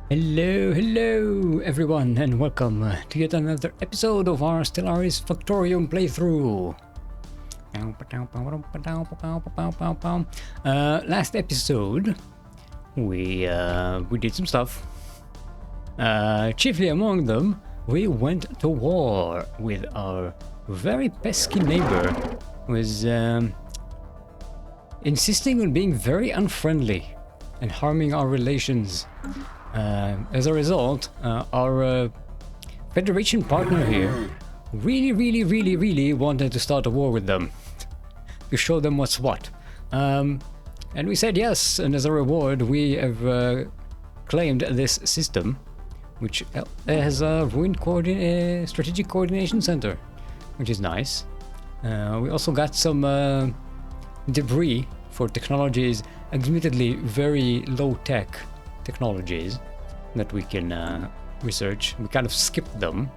Hello everyone, and welcome to yet another episode of our Stellaris Factorium playthrough. Last episode, we did some stuff. Chiefly among them, we went to war with our very pesky neighbor, who was insisting on being very unfriendly and harming our relations. As a result, our Federation partner here really wanted to start a war with them to show them what's what. And we said yes, and as a reward, we have claimed this system, which has a ruined strategic coordination center, which is nice. We also got some debris for technologies, admittedly very low-tech technologies that we can research. We kind of skipped them.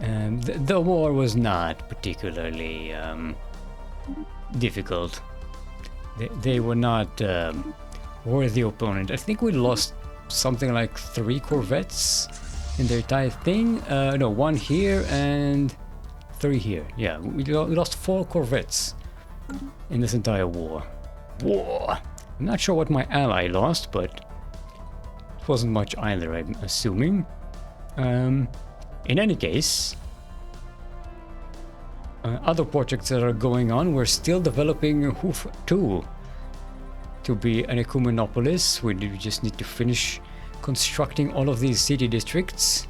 And the war was not particularly difficult. They were not worthy opponent. I think we lost something like 3 corvettes in the entire thing. No, 1 here and 3 here. Yeah, we lost 4 corvettes in this entire war. I'm not sure what my ally lost, but it wasn't much either, I'm assuming. In any case, other projects that are going on, we're still developing Hoof 2 to be an ecumenopolis. We just need to finish constructing all of these city districts,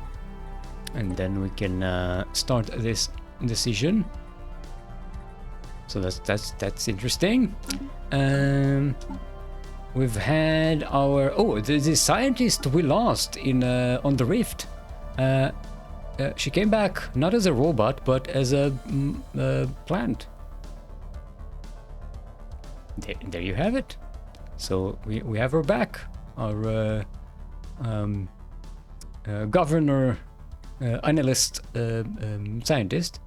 and then we can start this decision. So that's interesting. We've had our the scientist we lost in on the rift. She came back not as a robot but as a plant. There you have it. So we have her back. Our governor, analyst, scientist.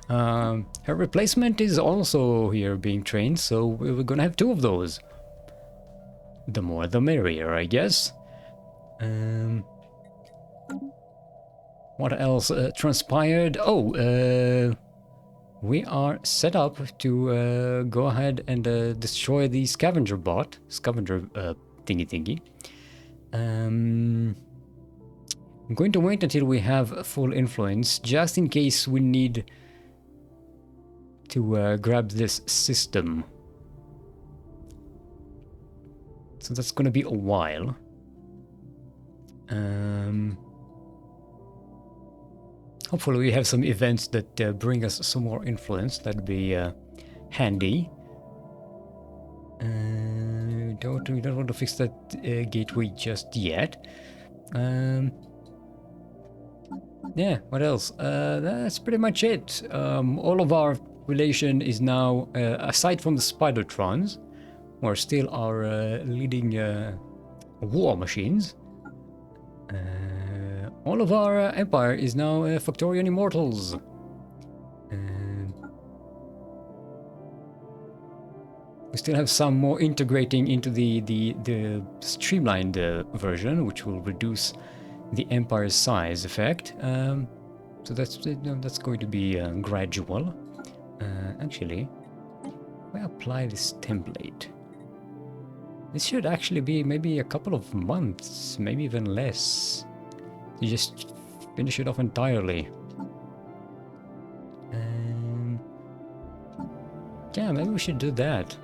Her replacement is also here being trained, so we're gonna have 2 of those. The more the merrier, I guess. What else transpired? We are set up to go ahead and destroy the scavenger thingy. I'm going to wait until we have full influence, just in case we need to grab this system. So that's going to be a while. Hopefully we have some events that bring us some more influence. That'd be handy. We don't want to fix that gateway just yet. Yeah, what else? That's pretty much it. All of our relation is now, aside from the Spidertrons, who are still our leading war machines. All of our empire is now Factorium Immortals. We still have some more integrating into the streamlined version, which will reduce the empire's size effect. So that's going to be gradual. Actually, if I apply this template, this should actually be maybe a couple of months, maybe even less, to just finish it off entirely. Yeah, maybe we should do that.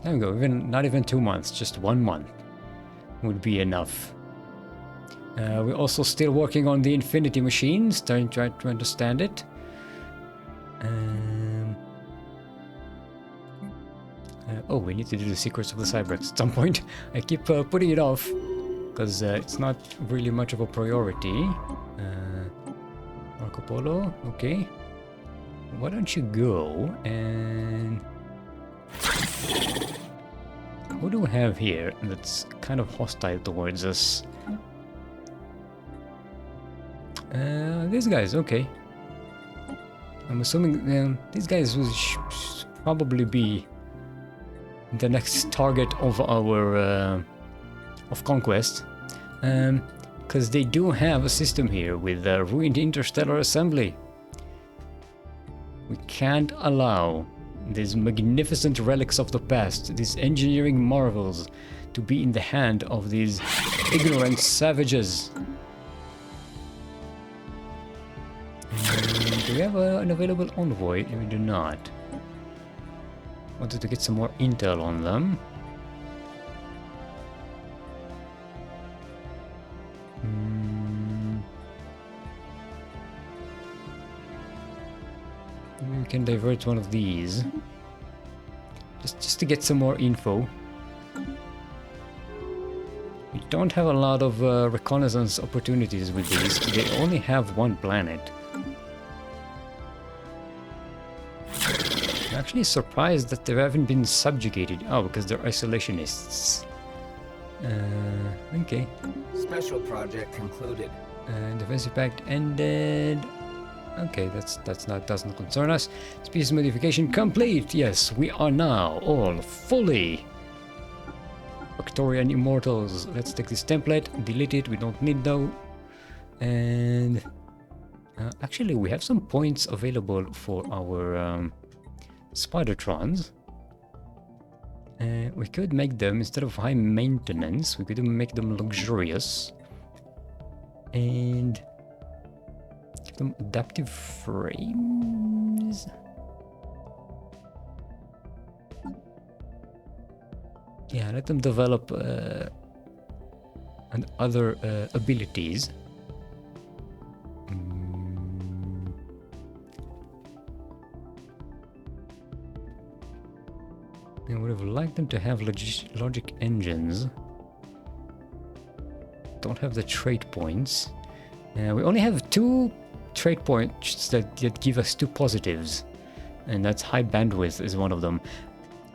There we go, not even 2 months, just 1 month would be enough. We're also still working on the Infinity Machines, trying to understand it. We need to do the Secrets of the Cyberx at some point. I keep putting it off, because it's not really much of a priority. Marco Polo, okay. Why don't you go and... What do we have here that's kind of hostile towards us? These guys, okay. I'm assuming these guys will probably be the next target of our of conquest, because they do have a system here with ruined interstellar assembly. We can't allow these magnificent relics of the past, these engineering marvels, to be in the hand of these ignorant savages. Do we have an available envoy? We do not. Wanted to get some more intel on them. We can divert one of these. Just to get some more info. We don't have a lot of reconnaissance opportunities with these. They only have one planet. I'm actually surprised that they haven't been subjugated. Oh, because they're isolationists. Okay. Special project concluded. Defensive pact ended. Okay, doesn't concern us. Species modification complete. Yes, we are now all fully Factorium immortals. Let's take this template, delete it. We don't need though. And actually, we have some points available for our Spidertrons. We could make them, instead of high maintenance, we could make them luxurious. And give them adaptive frames. Yeah, let them develop and other abilities. I would have liked them to have logic engines. Don't have the trait points. We only have 2 trait points that give us 2 positives. And that's high bandwidth is one of them.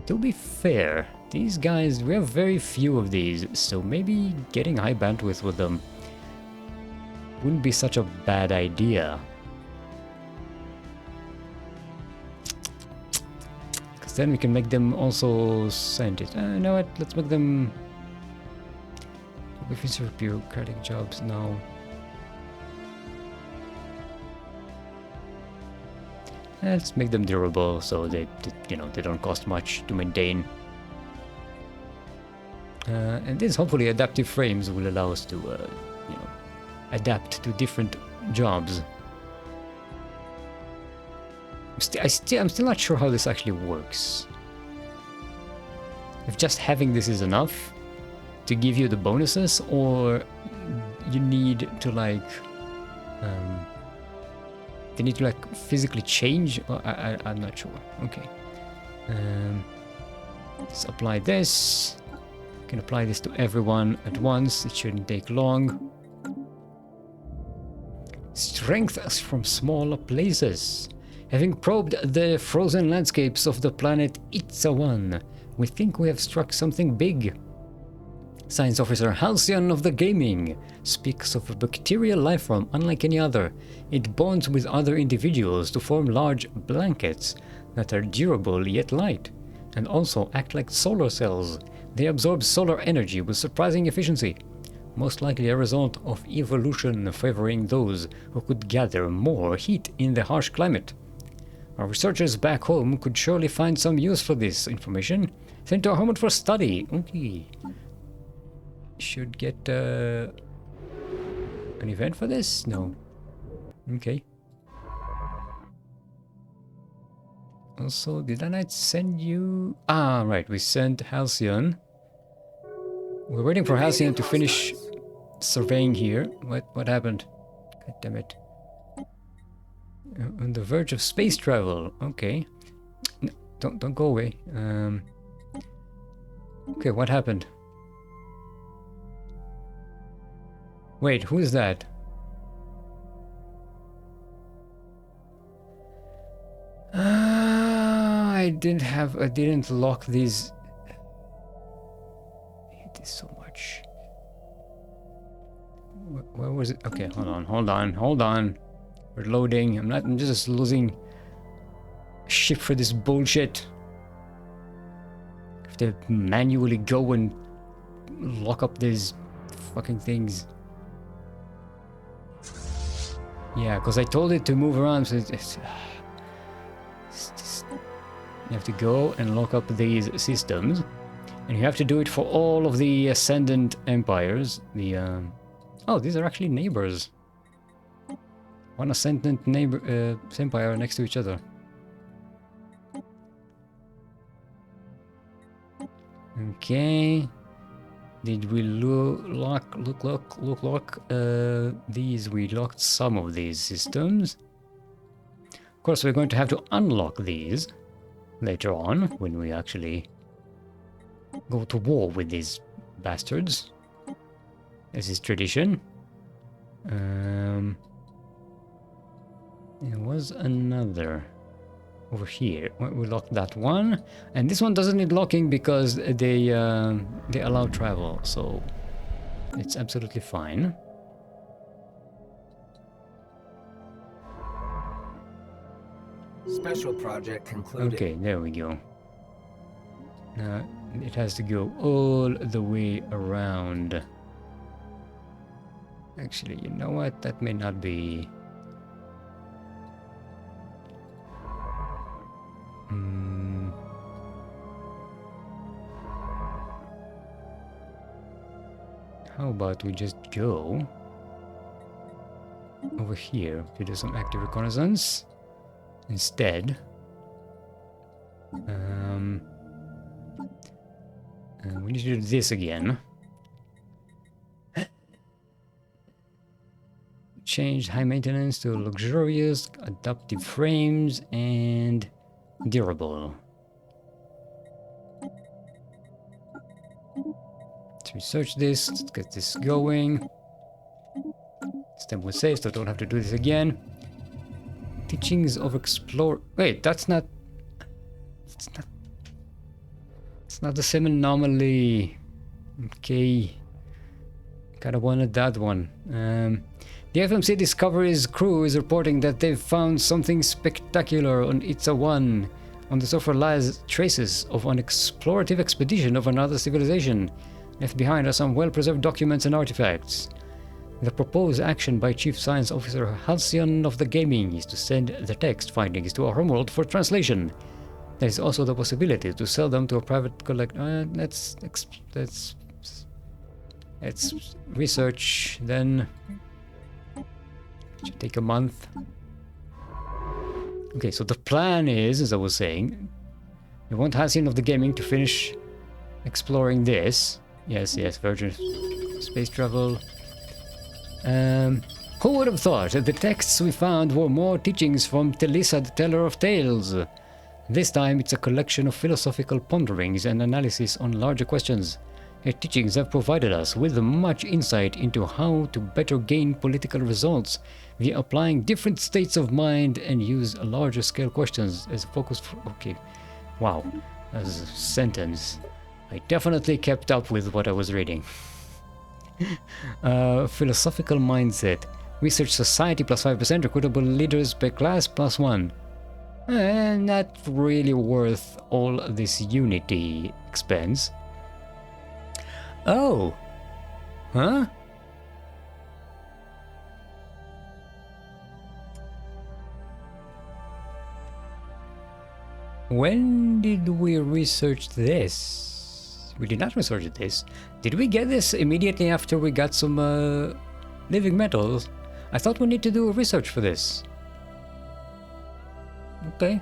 To be fair, these guys, we have very few of these, so maybe getting high bandwidth with them wouldn't be such a bad idea. Because then we can make them also scientists. You know what, let's make them officer of bureaucratic jobs now. Let's make them durable so they don't cost much to maintain. And this hopefully adaptive frames will allow us to adapt to different jobs. I'm still not sure how this actually works. If just having this is enough to give you the bonuses, or you need to like they need to like physically change. I'm not sure. Okay. Let's apply this. You can apply this to everyone at once. It shouldn't take long. Strength from smaller places. Having probed the frozen landscapes of the planet E09, we think we have struck something big. Science Officer Halcyon of the Gaming speaks of a bacterial lifeform unlike any other. It bonds with other individuals to form large blankets that are durable yet light, and also act like solar cells. They absorb solar energy with surprising efficiency, most likely a result of evolution favoring those who could gather more heat in the harsh climate. Our researchers back home could surely find some use for this information. Sent to our home for study. Okay. Should get an event for this? No. Okay. Also, did I not send you? Ah, right. We sent Halcyon. We're waiting for Halcyon to finish surveying here. What happened? God damn it. On the verge of space travel. Okay. No, don't go away. Okay, what happened? Wait, who is that? I didn't lock these. I hate this so much. Where was it? Okay, hold on. We're loading. I'm just losing ship for this bullshit. to manually go and lock up these fucking things. Yeah, because I told it to move around, so it's just, you have to go and lock up these systems. And you have to do it for all of the ascendant empires. Oh, these are actually neighbors. One ascendant neighbor empire next to each other. Okay. Did we lock these? We locked some of these systems. Of course, we're going to have to unlock these later on when we actually go to war with these bastards. This is tradition. There was another over here. We locked that one, and this one doesn't need locking because they allow travel, so it's absolutely fine. Special project concluded. Okay, there we go. Now it has to go all the way around. Actually, you know what? That may not be... How about we just go over here to do some active reconnaissance instead? We need to do this again. Change high maintenance to luxurious, adaptive frames, and durable. Let's research this. Let's get this going. Step was saved, so I don't have to do this again. Teachings of explore. Wait, that's not. It's not the same anomaly. Okay. Kinda wanted that one. The FMC Discovery's crew is reporting that they've found something spectacular on E09. On the surface lies traces of an explorative expedition of another civilization. Left behind are some well-preserved documents and artifacts. The proposed action by Chief Science Officer Halcyon of the Gaming is to send the text findings to our homeworld for translation. There is also the possibility to sell them to a private collector. Let's research then. Should take a month. Okay, so the plan is, as I was saying, we want Halcyon of the Gaming to finish exploring this. Yes, Virgin space travel. Who would have thought that the texts we found were more teachings from Telisa, the Teller of Tales? This time it's a collection of philosophical ponderings and analysis on larger questions. Her teachings have provided us with much insight into how to better gain political results via applying different states of mind and use larger scale questions as a focus for... Okay, wow, that's a sentence. I definitely kept up with what I was reading. Philosophical mindset. Research society plus 5%, recruitable leaders per class plus 1. Not really worth all this unity expense. Oh! Huh? When did we research this? We did not research this. Did we get this immediately after we got some living metals? I thought we need to do research for this. Okay.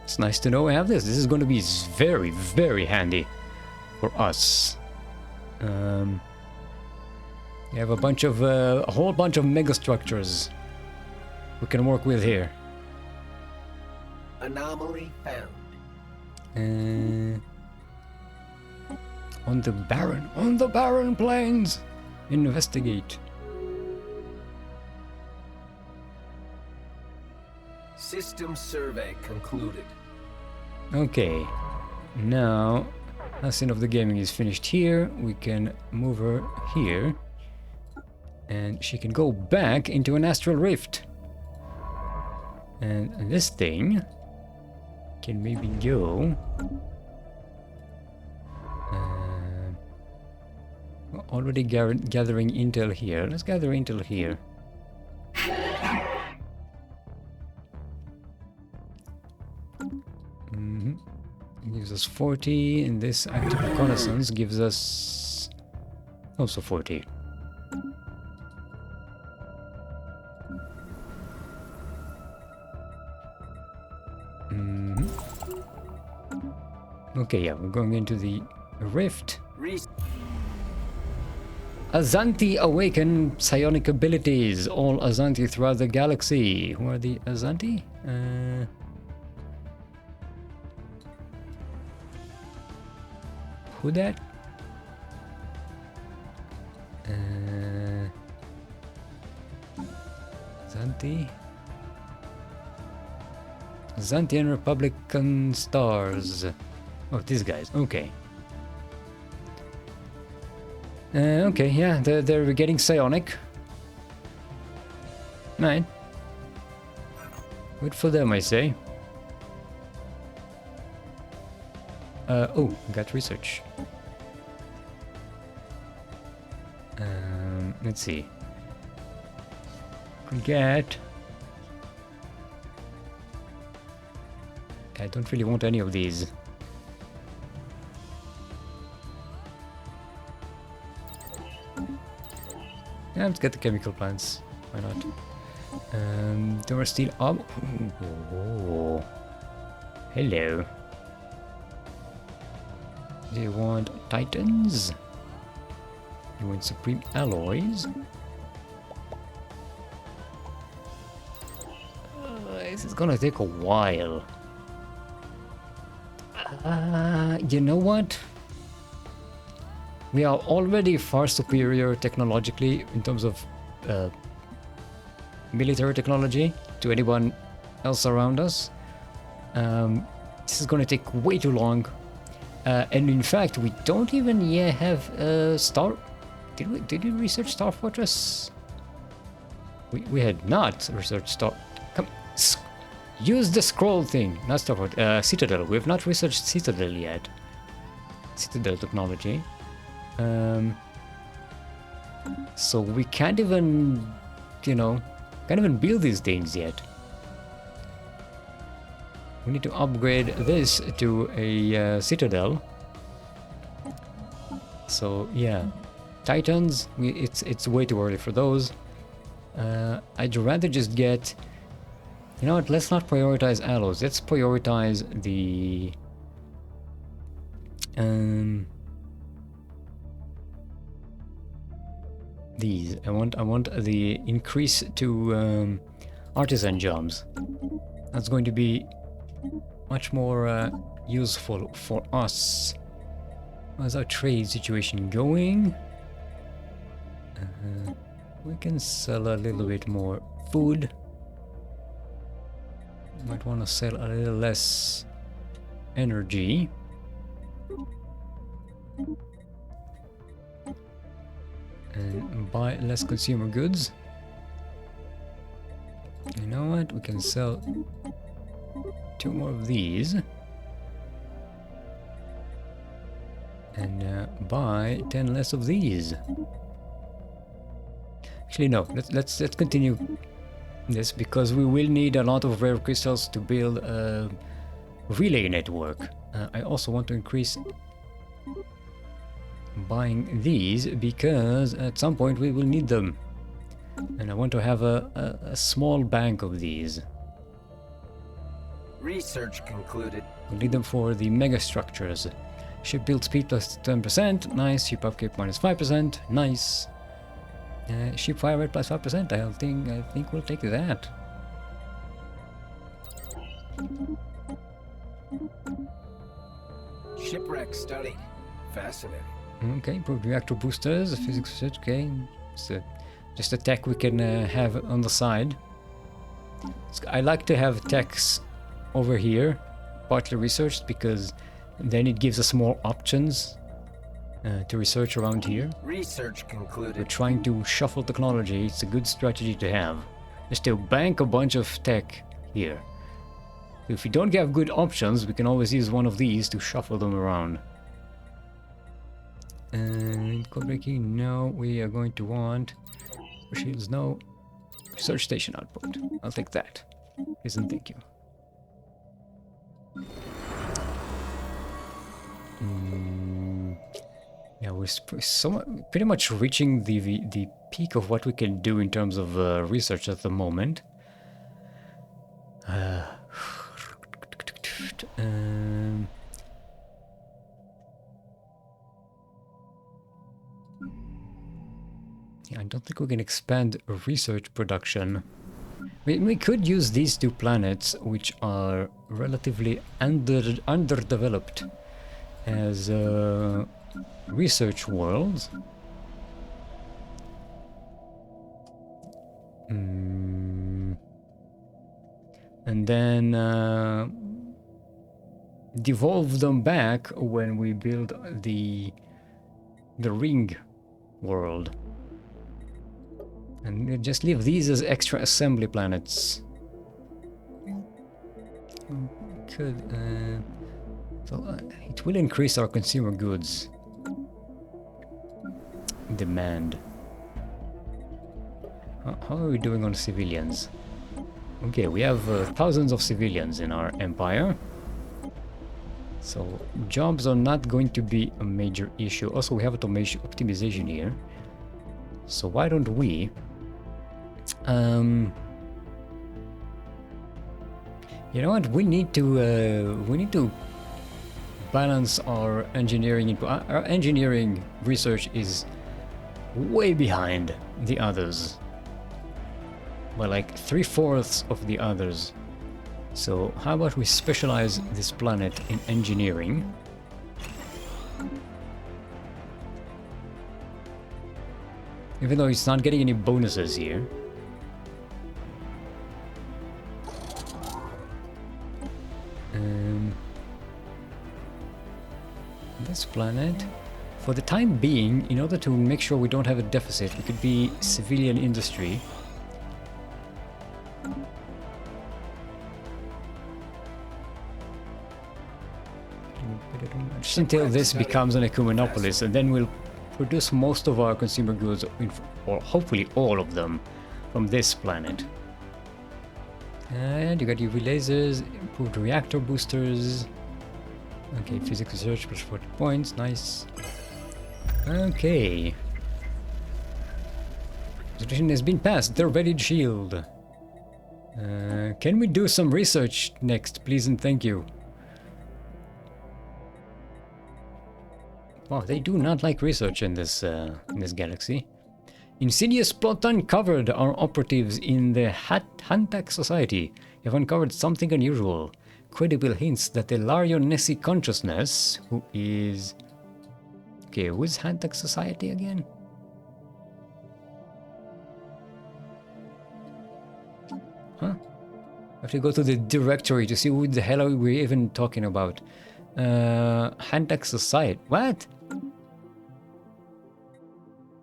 It's nice to know we have this. This is going to be very, very handy for us. We have a whole bunch of megastructures we can work with here. Anomaly found. On the barren plains. Investigate. System survey concluded. Okay. Now, Halcyon of the Gaming is finished here. We can move her here. And she can go back into an astral rift. And this thing can maybe go already gathering intel here. Let's gather intel here. It gives us 40, and this active reconnaissance gives us also 40. Okay, yeah, we're going into the rift. Azanti awaken psionic abilities. All Azanti throughout the galaxy. Who are the Azanti? Who that? Azanti? Azantian Republican Stars. Oh, these guys. Okay. Okay, yeah, they're getting psionic. Right. Good for them, I say. Oh, got research. Let's see. Could get... I don't really want any of these. Yeah, let's get the chemical plants. Why not? There are still... Oh. Hello. Do you want titans? You want supreme alloys? This is gonna take a while. You know what? We are already far superior technologically in terms of military technology to anyone else around us. This is gonna take way too long. And in fact, we don't even yet have Star... Did we research Star Fortress? We had not researched Star... Come... Use the scroll thing! Not Star Fortress. Citadel. We have not researched Citadel yet. Citadel technology. So we can't even... You know... Can't even build these things yet. We need to upgrade this to a Citadel. So yeah, Titans. It's way too early for those. I'd rather just get. You know what? Let's not prioritize alloys. Let's prioritize the. These. I want the increase to artisan jobs. That's going to be much more useful for us. How's our trade situation going? We can sell a little bit more food. Might want to sell a little less energy. And buy less consumer goods. You know what? We can sell 2 more of these. And buy 10 less of these. Actually, no. Let's continue this because we will need a lot of rare crystals to build a relay network. I also want to increase buying these because at some point we will need them. And I want to have a small bank of these. Research concluded. We'll need them for the mega structures. Ship build speed plus 10%, nice. Ship upkeep minus 5%, nice. Ship fire rate plus 5%, I think we'll take that. Shipwreck studied. Fascinating. Okay, improved reactor boosters, physics research, okay. So just a tech we can have on the side. So I like to have techs over here, partly researched, because then it gives us more options to research around here. Research concluded. We're trying to shuffle technology. It's a good strategy to have. Just to bank a bunch of tech here. If we don't have good options, we can always use one of these to shuffle them around. And code breaking, no. We are going to want shields, no. Research station output. I'll take that. Please and thank you. Yeah, we're pretty much reaching the peak of what we can do in terms of research at the moment. Yeah, I don't think we can expand research production. We could use these two planets, which are relatively underdeveloped, as research worlds. And then devolve them back when we build the ring world. And just leave these as extra assembly planets. Could it will increase our consumer goods demand. How are we doing on civilians? Okay, we have thousands of civilians in our empire, so jobs are not going to be a major issue. Also, we have automation optimization here, so why don't we you know what, we need to balance our engineering. Our engineering research is way behind the others, by like 3/4 of the others. So how about we specialize this planet in engineering? Even though it's not getting any bonuses here. This planet, for the time being, in order to make sure we don't have a deficit, we could be civilian industry. Just until this becomes an ecumenopolis, and then we'll produce most of our consumer goods, or hopefully all of them, from this planet. And you got UV lasers, improved reactor boosters. Okay, physics research plus 40 points, nice. Okay. Resolution has been passed, they're ready to shield. Can we do some research next, please and thank you? Wow, they do not like research in this galaxy. Insidious plot uncovered. Our operatives in the Hantak Society have uncovered something unusual. Credible hints that the Larionesi consciousness, who is... Okay, who is Hantak Society again? Huh? I have to go to the directory to see who the hell are we even talking about. Hantak Society. What?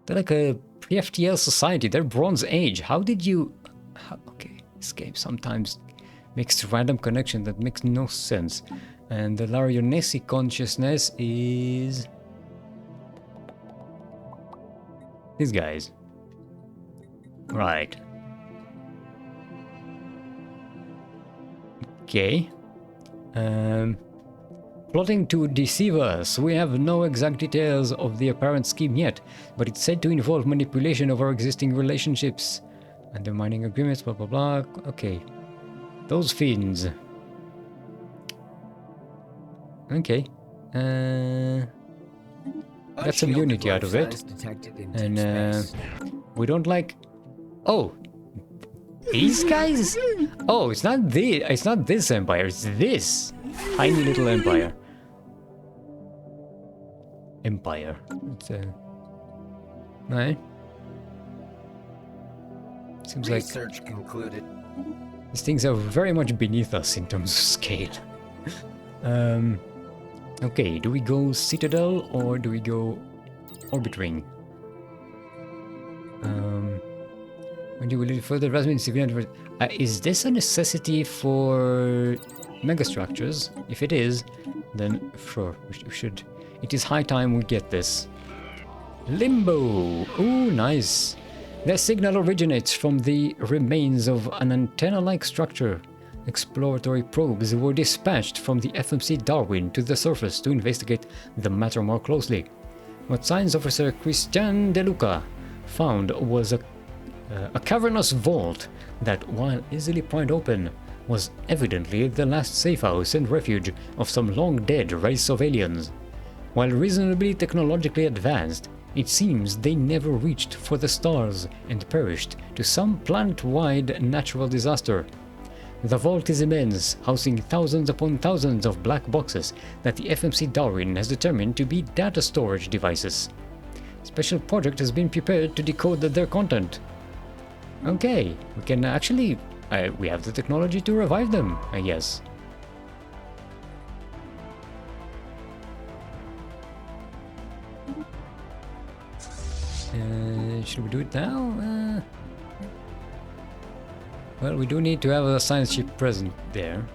They're like a PFTL society. They're Bronze Age. How did you... Okay, this game sometimes makes random connection that makes no sense. And the Larionesi consciousness is... these guys. Right. Okay. Plotting to deceive us. We have no exact details of the apparent scheme yet, but it's said to involve manipulation of our existing relationships. Undermining agreements, blah blah blah. Okay. Those fiends. Okay. Got some unity out of it. And we don't like... Oh! These guys? Oh, it's not this empire, it's this tiny little empire. It's right? Seems like research concluded. These things are very much beneath us in terms of scale. Okay, do we go Citadel or do we go Orbit Ring? When you will lead further advancement in civilian... is this a necessity for megastructures? If it is, then sure, we should. It is high time we get this. Limbo. Ooh, nice. Their signal originates from the remains of an antenna-like structure. Exploratory probes were dispatched from the FMC Darwin to the surface to investigate the matter more closely. What Science Officer Christian De Luca found was a cavernous vault that, while easily pried open, was evidently the last safe house and refuge of some long-dead race of aliens. While reasonably technologically advanced, it seems they never reached for the stars and perished to some planet-wide natural disaster. The vault is immense, housing thousands upon thousands of black boxes that the FMC Darwin has determined to be data storage devices. Special project has been prepared to decode their content. Okay, we can actually... we have the technology to revive them, I guess. Should we do it now? Well, we do need to have a science ship present there.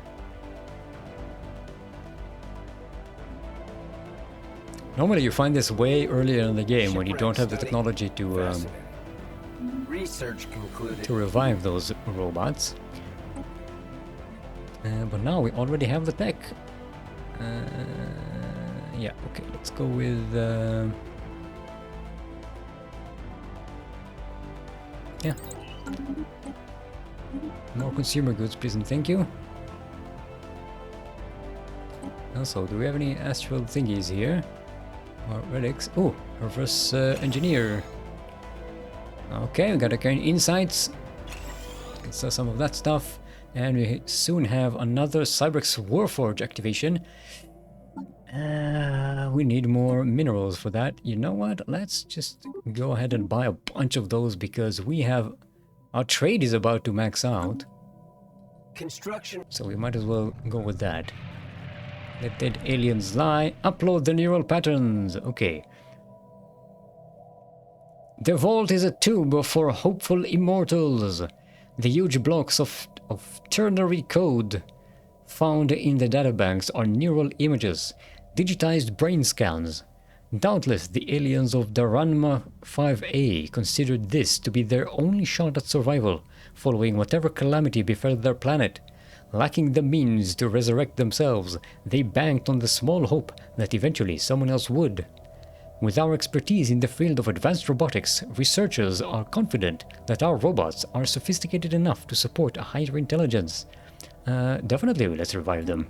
Normally you find this way earlier in the game when you don't have the technology to Research concluded. to revive those robots. But now we already have the tech. Yeah, okay, let's go with... yeah. More consumer goods, please and thank you. Also, do we have any astral thingies here? Or relics? Oh, reverse engineer. Okay, we gotta gain insights. Can sell some of that stuff. And we soon have another Cyberx Warforge activation. We need more minerals for that. You know what? Let's just go ahead and buy a bunch of those because we have... our trade is about to max out. Construction. So we might as well go with that. Let dead aliens lie. Upload the neural patterns. Okay. The vault is a tube for hopeful immortals. The huge blocks of ternary code found in the databanks are neural images, digitized brain scans. Doubtless the aliens of Daranma 5A considered this to be their only shot at survival, following whatever calamity befell their planet. Lacking the means to resurrect themselves, they banked on the small hope that eventually someone else would. With our expertise in the field of advanced robotics, researchers are confident that our robots are sophisticated enough to support a higher intelligence. Definitely let's revive them.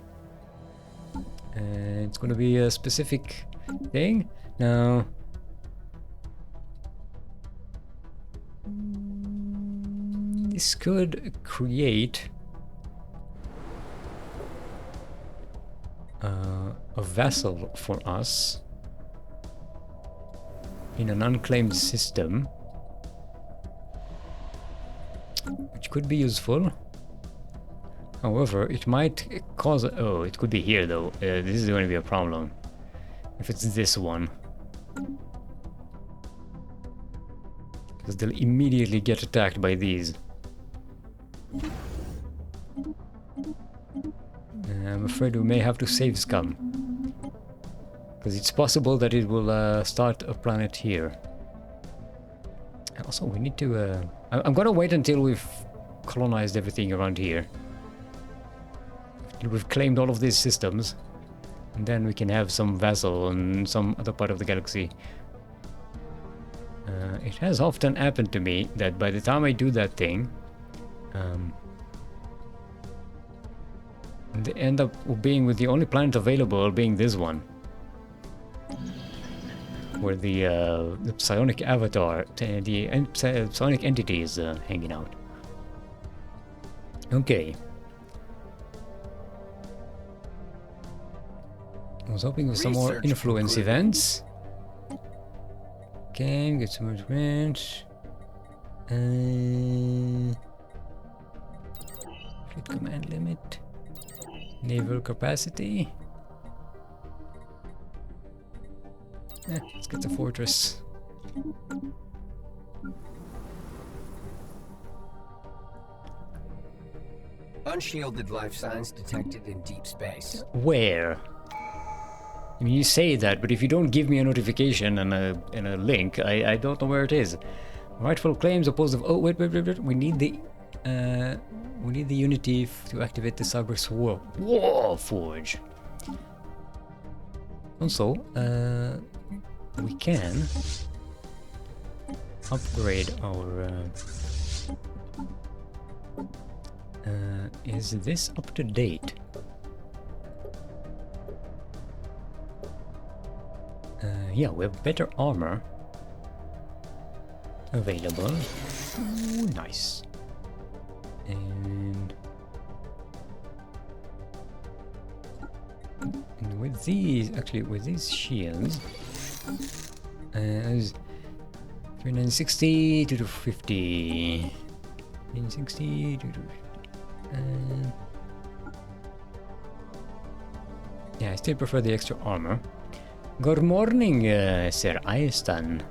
It's going to be a specific thing. Now... this could create... a vessel for us in an unclaimed system, which could be useful. However, it might cause... oh, it could be here though. This is going to be a problem if it's this one, because they'll immediately get attacked by these. I'm afraid we may have to save Scum, because it's possible that it will start a planet here. Also, we need to... I'm gonna wait until we've colonized everything around here. We've claimed all of these systems, and then we can have some vassal in some other part of the galaxy. It has often happened to me that by the time I do that thing, they end up being with the only planet available being this one, where the psionic avatar, the psionic entity is hanging out. Okay. I was hoping for some more influence events. Okay, get some more range. Fleet command limit. Naval capacity. Let's get the fortress. Unshielded life signs detected in deep space. Where? I mean, you say that, but if you don't give me a notification and a link, I don't know where it is. Rightful claims opposed of... Oh, wait. We need the Unity to activate the Cyber War Forge. Also, we can upgrade our... is this up to date? Yeah, we have better armor available. Ooh, nice. And with these, actually, with these shields, 3960 to 250, 1960 to 250. Yeah, I still prefer the extra armor. Good morning, Sir Aistan.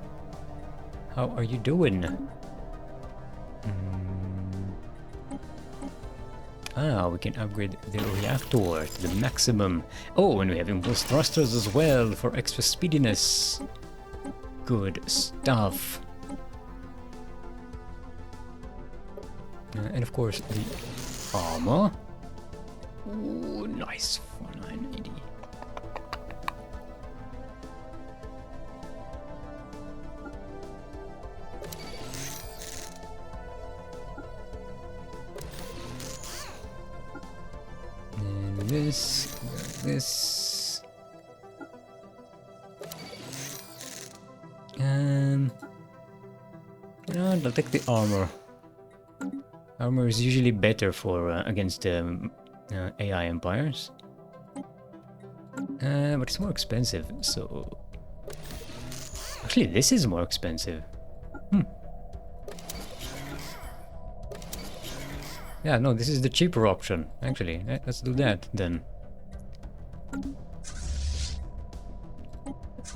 How are you doing? We can upgrade the reactor to the maximum. Oh, and we have impulse thrusters as well for extra speediness. Good stuff. And of course, the armor. Ooh, nice. 4980. This. You know, I'll take the armor. Armor is usually better for against AI empires, but it's more expensive. So actually, this is more expensive. Yeah, no, this is the cheaper option. Actually, let's do that then.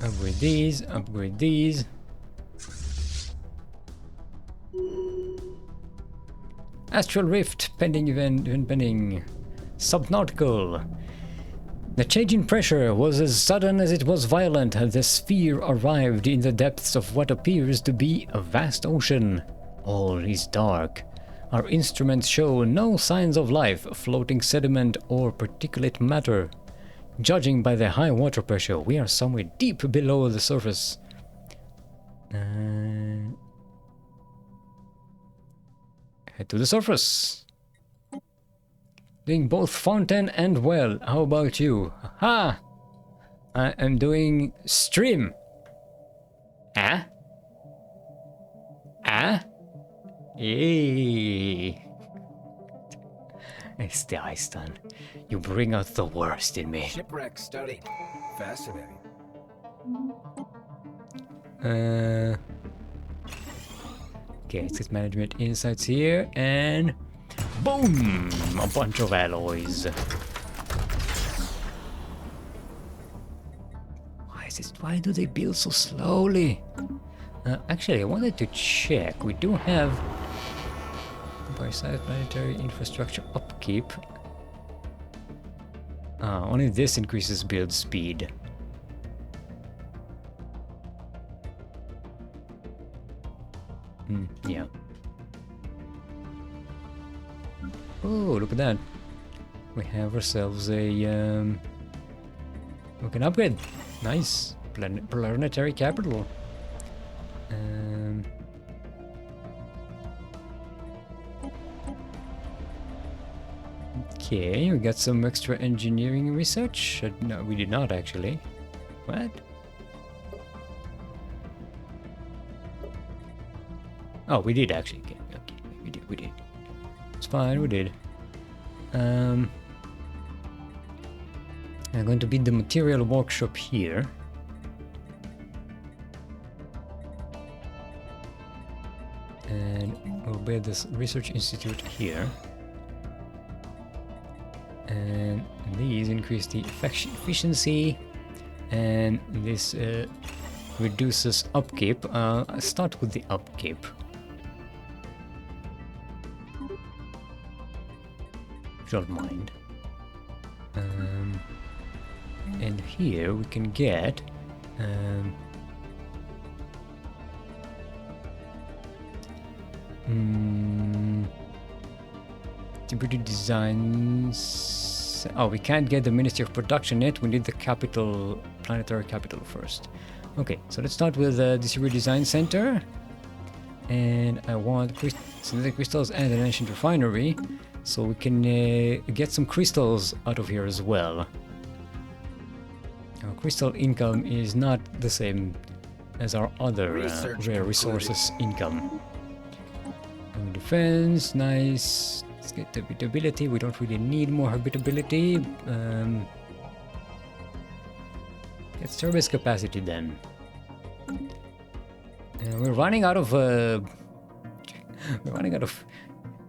Upgrade these. Upgrade these. Astral Rift, pending event pending. Subnautical. The change in pressure was as sudden as it was violent as the sphere arrived in the depths of what appears to be a vast ocean. All is dark. Our instruments show no signs of life, floating sediment or particulate matter. Judging by the high water pressure, we are somewhere deep below the surface. Head to the surface. Doing both fountain and well. How about you? Ha! I am doing stream. Ah? Ah? Yay! It's the Aistan. You bring out the worst in me. Shipwreck study. Fascinating. Okay, asset management insights here, and boom! A bunch of alloys. Why do they build so slowly? Actually, I wanted to check. We do have by-side planetary infrastructure upkeep. Only this increases build speed. Yeah. Oh, look at that. We have ourselves a we can upgrade. Nice. Planetary capital. Okay, we got some extra engineering research. No, we did not actually. What? Oh, we did actually. Okay, we did. It's fine, we did. I'm going to build the material workshop here. And we'll build this research institute here. And these increase the efficiency, and this reduces upkeep. I'll start with the upkeep. If you don't mind. And here we can get Deputy designs. Oh, we can't get the Ministry of Production yet. We need the capital, planetary capital first. Okay, so let's start with the Distributed Design Center. And I want synthetic crystals and an ancient refinery, so we can get some crystals out of here as well. Our crystal income is not the same as our other rare resources income. Defense, nice. Let's get habitability. We don't really need more habitability. Get service capacity then. We're running out of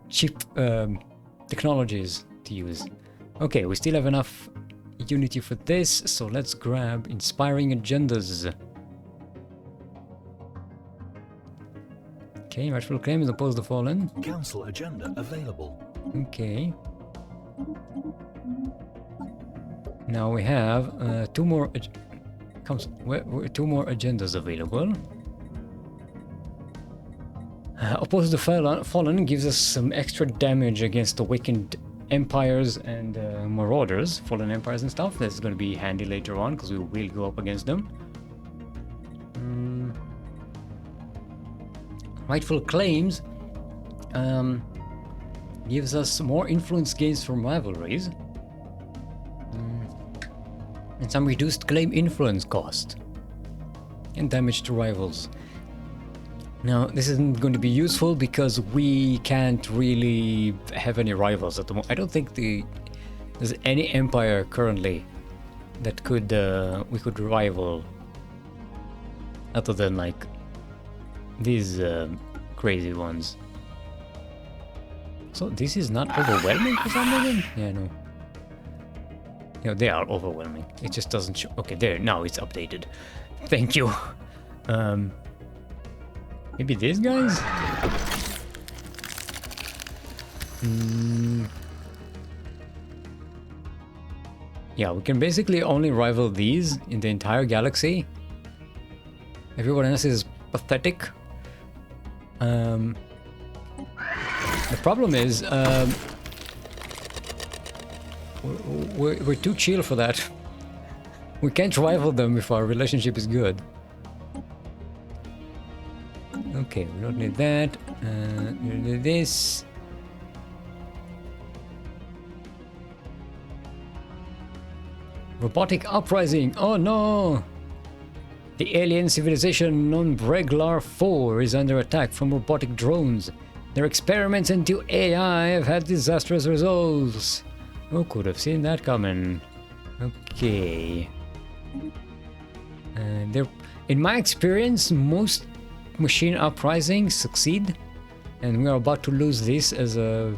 cheap technologies to use. Okay, we still have enough unity for this, so let's grab inspiring agendas. Okay, rightful claim is opposed to fallen. Council agenda available. Okay. Now we have two more agendas available. Opposed to fallen gives us some extra damage against awakened empires and marauders, fallen empires and stuff. That's going to be handy later on because we will go up against them. Rightful claims gives us more influence gains from rivalries and some reduced claim influence cost and damage to rivals. Now this isn't going to be useful because we can't really have any rivals at the moment. I don't think there's any empire currently that we could rival other than like these crazy ones. So this is not overwhelming for some reason? Yeah, no. Yeah, they are overwhelming. It just doesn't show. Okay, there, now it's updated. Thank you. Maybe these guys? Yeah, we can basically only rival these in the entire galaxy. Everyone else is pathetic. The problem is we're too chill for that. We can't rival them if our relationship is good. Okay, we don't need that. We need this. Robotic uprising. Oh no! The alien civilization Non-Breglar 4 is under attack from robotic drones. Their experiments into AI have had disastrous results. Who could have seen that coming? Okay. In my experience, most machine uprisings succeed, and we are about to lose this as a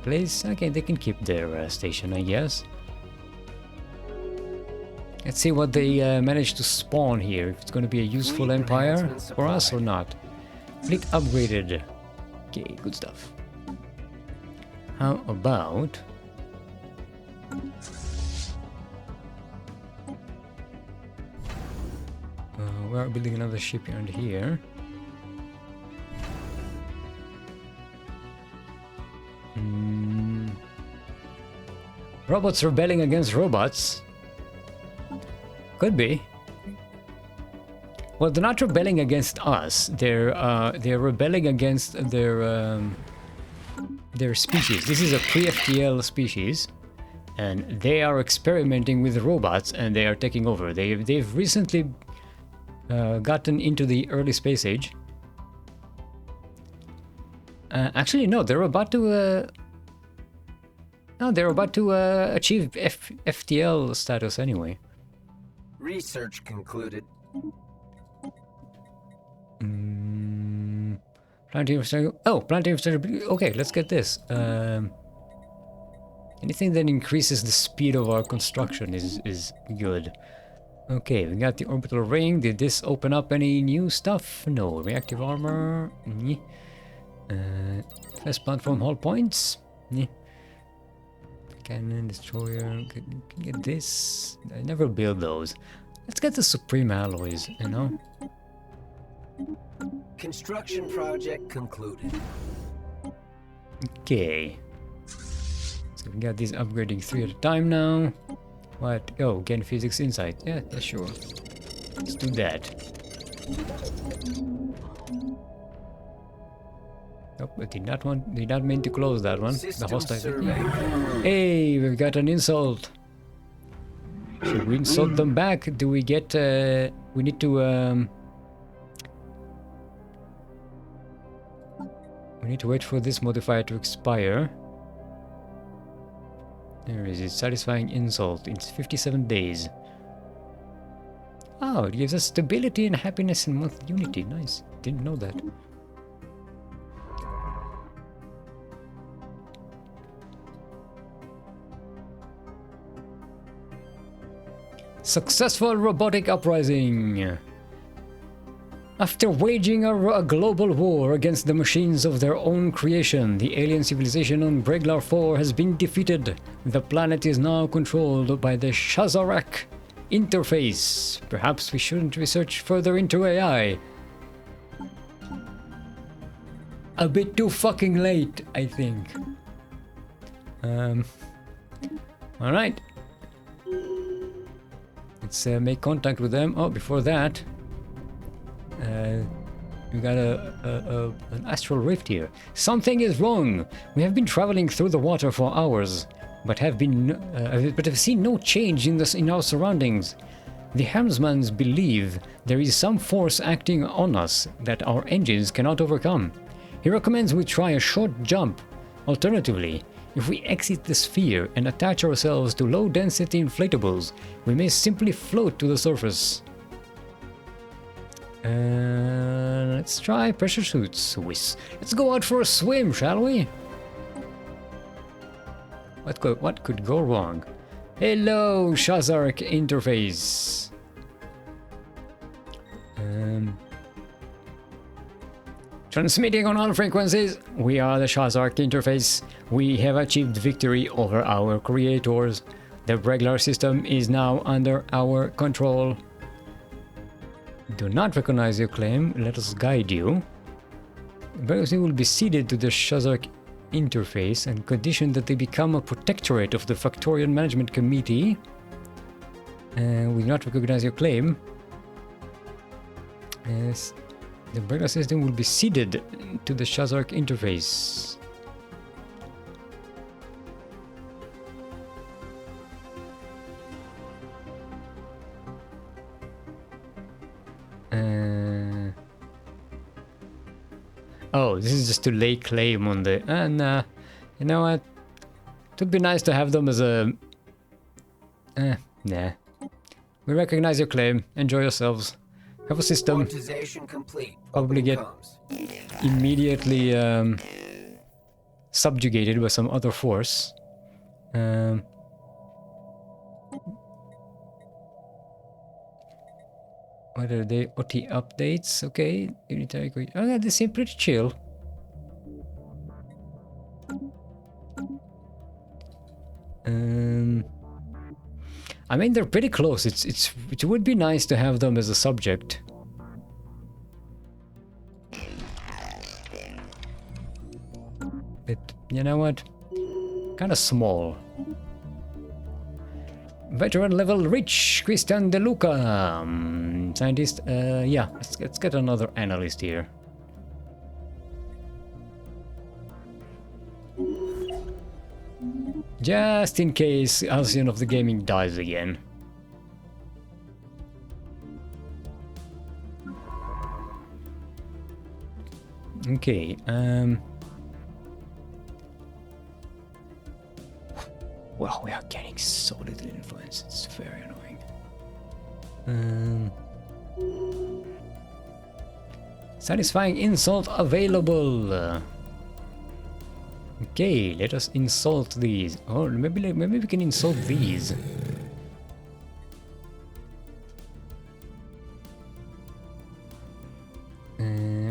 place. Okay, they can keep their station, I guess. Let's see what they manage to spawn here. If it's going to be a useful empire for us or not. Fleet upgraded. Okay, good stuff. How about... we are building another shipyard here. Robots rebelling against robots. Could be. Well, they're not rebelling against us. They're rebelling against their species. This is a pre-FTL species, and they are experimenting with robots, and they are taking over. They've recently gotten into the early space age. Actually, no, they're about to. No, they're about to achieve FTL status anyway. Research concluded. Planetary infrastructure. Oh, planetary infrastructure. Okay, let's get this. Anything that increases the speed of our construction is good. Okay, we got the orbital ring. Did this open up any new stuff? No. Reactive armor. Fast platform hull points. Cannon, destroyer. Can get this. I never build those. Let's get the supreme alloys, you know? Construction project concluded. Okay. So we got these upgrading 3 at a time now. What? Oh, gain physics insight. Yeah, sure. Let's do that. Oh, I did not mean to close that one. System The hostile. survey. Hey, we've got an insult. Should we insult them back? Do we get we need to we need to wait for this modifier to expire. There is it. Satisfying insult. It's 57 days. Oh, it gives us stability and happiness and monthly unity. Nice. Didn't know that. Successful robotic uprising. After waging a global war against the machines of their own creation, the alien civilization on Breglar 4 has been defeated. The planet is now controlled by the Shazarak interface. Perhaps we shouldn't research further into AI. A bit too fucking late, I think. Alright. Let's make contact with them. Oh, before that, we got an astral rift here. Something is wrong. We have been traveling through the water for hours, but have seen no change in our surroundings. The helmsmans believe there is some force acting on us that our engines cannot overcome. He recommends we try a short jump. Alternatively, if we exit the sphere and attach ourselves to low-density inflatables, we may simply float to the surface. Let's try pressure suits. Let's go out for a swim, shall we? What could go wrong? Hello, Shazark interface. Transmitting on all frequencies. We are the Shazark interface. We have achieved victory over our creators. The Breglar system is now under our control. Do not recognize your claim. Let us guide you. Breglar will be ceded to the Shazark interface and conditioned that they become a protectorate of the Factorium Management Committee. We do not recognize your claim. Yes. The Breglar system will be ceded to the Shazark interface. Oh, this is just to lay claim on the... And, you know what? It would be nice to have them as a... nah. We recognize your claim. Enjoy yourselves. Have a system. Complete. Probably get immediately subjugated by some other force. What are they? OT updates? Okay. Unitary. Oh, yeah, they seem pretty chill. I mean, they're pretty close. It would be nice to have them as a subject. But you know what? Kind of small. Veteran level rich, Christian De Luca. Scientist, yeah, let's get another analyst here. Just in case Alcyon of the Gaming dies again. Okay, well, we are getting so little influence, it's very annoying. Satisfying insult available. Okay, let us insult these. Oh, maybe we can insult these.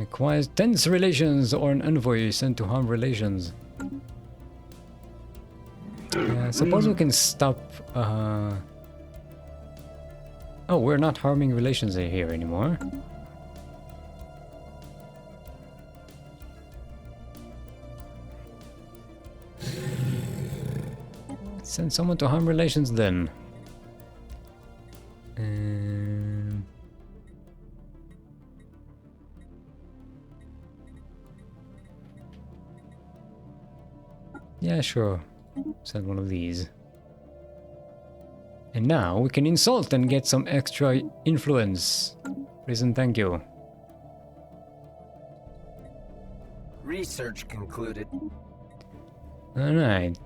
Acquires tense relations or an envoy sent to harm relations. Suppose we can stop... Oh, we're not harming relations here anymore. Send someone to harm relations then. Yeah, sure. Send one of these. And now we can insult and get some extra influence. Please and thank you. Research concluded. Alright.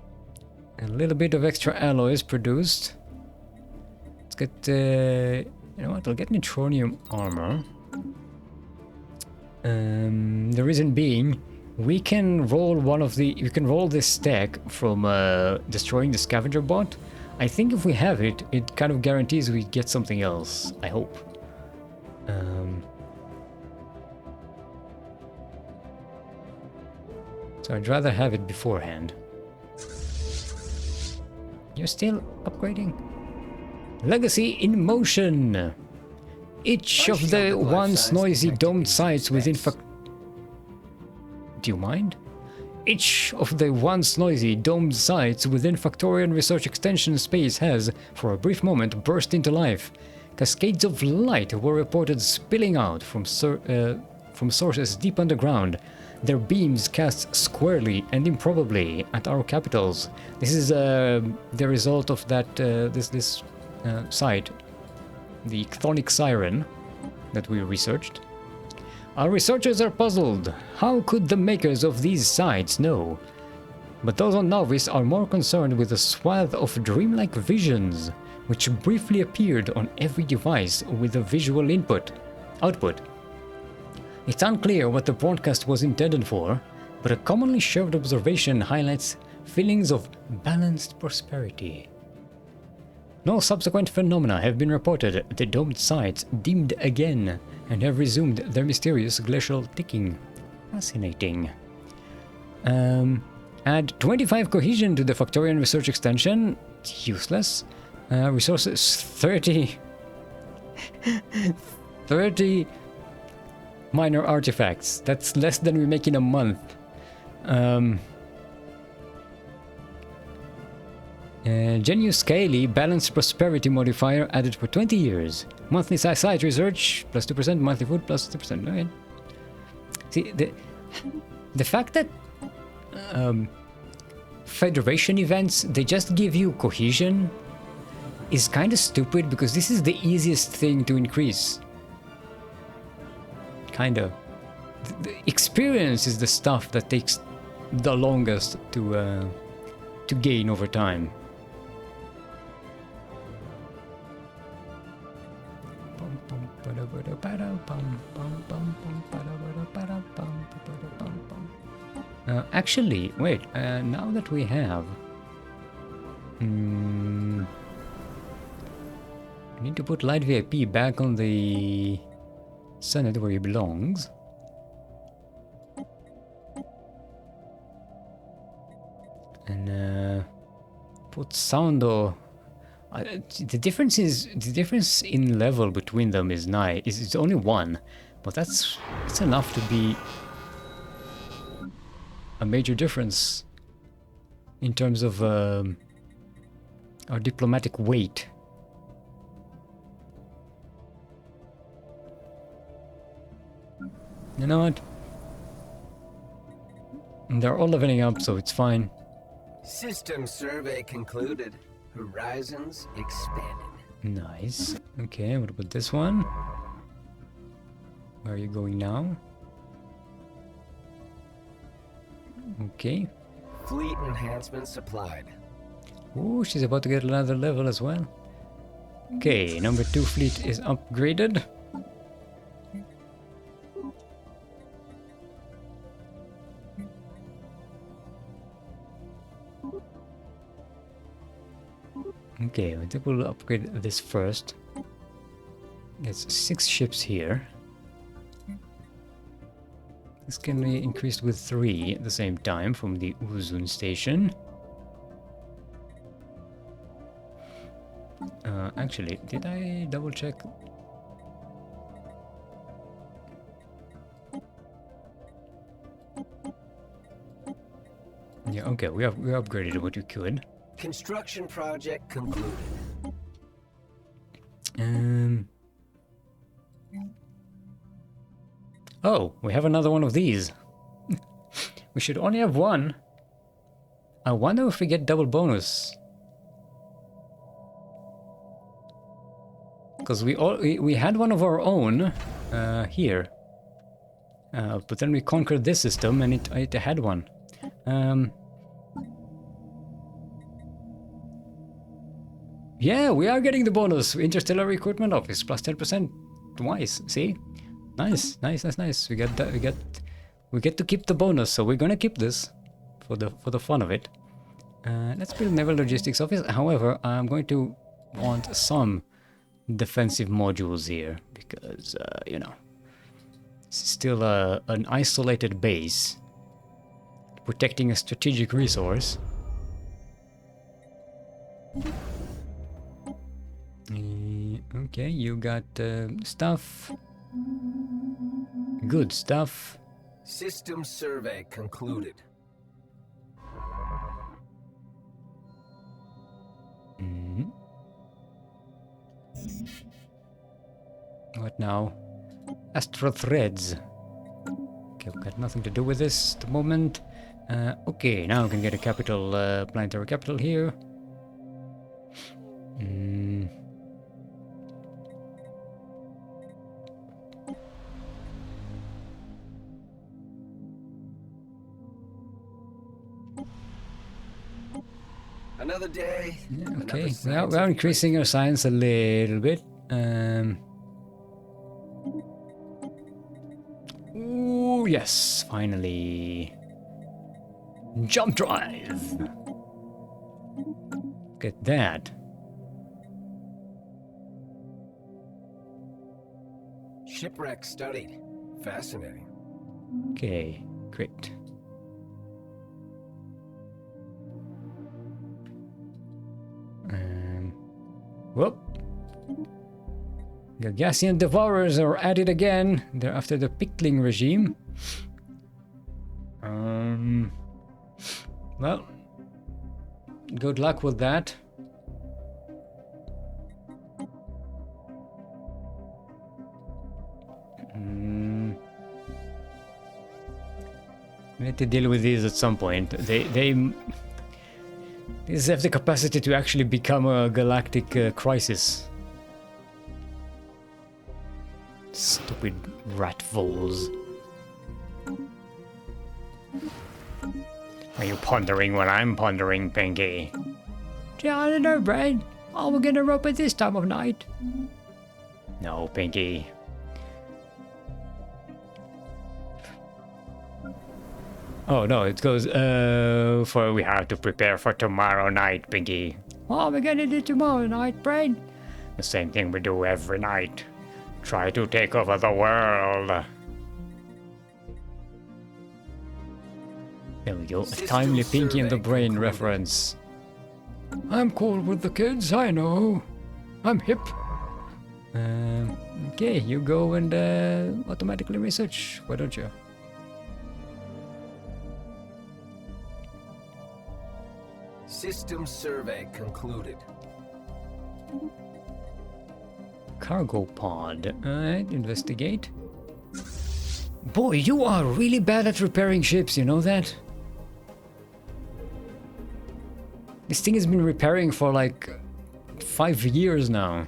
A little bit of extra alloys produced. Let's get, you know what, I'll get neutronium armor. The reason being, we can roll this stack from destroying the scavenger bot. I think if we have it, it kind of guarantees we get something else, I hope. So I'd rather have it beforehand. You're still upgrading? Legacy in motion! Each of the once noisy domed sites within Do you mind? Each of the once noisy domed sites within Factorium Research Extension space has, for a brief moment, burst into life. Cascades of light were reported spilling out from sources deep underground, their beams cast squarely and improbably at our capitals. This is the result of that this site, the Chthonic Siren, that we researched. Our researchers are puzzled. How could the makers of these sites know? But those on Novice are more concerned with the swath of dreamlike visions, which briefly appeared on every device with a visual output. It's unclear what the broadcast was intended for, but a commonly shared observation highlights feelings of balanced prosperity. No subsequent phenomena have been reported. The domed sites dimmed again and have resumed their mysterious glacial ticking. Fascinating. Add 25 cohesion to the Factorium Research Extension. Useless. Resources 30. 30 minor artifacts. That's less than we make in a month. Genu Scaly Balanced Prosperity modifier added for 20 years. Monthly site research plus 2%, monthly food plus 2%. Okay. See, the fact that Federation events, they just give you cohesion is kind of stupid, because this is the easiest thing to increase. Kind of. The experience is the stuff that takes the longest to gain over time. Actually, wait, now that we have... I need to put Light VIP back on the Senate where he belongs. And put Soundo... the difference in level between them is nice. It's only 1, but that's enough to be a major difference in terms of our diplomatic weight. You know what? They're all leveling up, so it's fine. System survey concluded. Horizons expanded. Nice. Okay, what about this one? Where are you going now? Okay. Fleet enhancement supplied. Ooh, she's about to get another level as well. Okay, number 2 fleet is upgraded. Okay, I think we'll upgrade this first. It's 6 ships here. This can be increased with 3 at the same time from the Uzun station. actually, did I double check? Yeah, okay, we upgraded what we could. Construction project concluded. Oh, we have another one of these. We should only have one. I wonder if we get double bonus. Because we had one of our own here. But then we conquered this system and it had one. Yeah, we are getting the bonus. Interstellar Equipment Office plus 10% twice. See? Nice. We get that. We get to keep the bonus, so we're gonna keep this for the fun of it. Let's build Naval Logistics Office. However, I'm going to want some defensive modules here because you know, it's still an isolated base protecting a strategic resource. Okay, you got stuff. Good stuff. System survey concluded. What now? Astro threads. Okay, we've got nothing to do with this at the moment. Okay, now we can get a capital, planetary capital here. Another day. Okay, we are increasing our science a little bit. Ooh, yes, finally. Jump drive. Look at that. Shipwreck studied. Fascinating. Okay, great. Whoop. Gargassian Devourers are at it again. They're after the Pickling regime. Well, good luck with that. We need to deal with these at some point. These have the capacity to actually become a galactic crisis. Stupid rat voles. Are you pondering what I'm pondering, Pinky? Yeah, I don't know, Brad. Are we gonna rope at this time of night? No, Pinky. Oh no, it goes, for we have to prepare for tomorrow night, Pinky. What are we gonna do tomorrow night, Brad? The same thing we do every night. Try to take over the world. There we go, a timely Pinky and the Brain reference. I'm cool with the kids, I know. I'm hip. Okay, you go and automatically research, why don't you? System survey concluded. Cargo pod. Alright, investigate. Boy, you are really bad at repairing ships, you know that? This thing has been repairing for like 5 years now.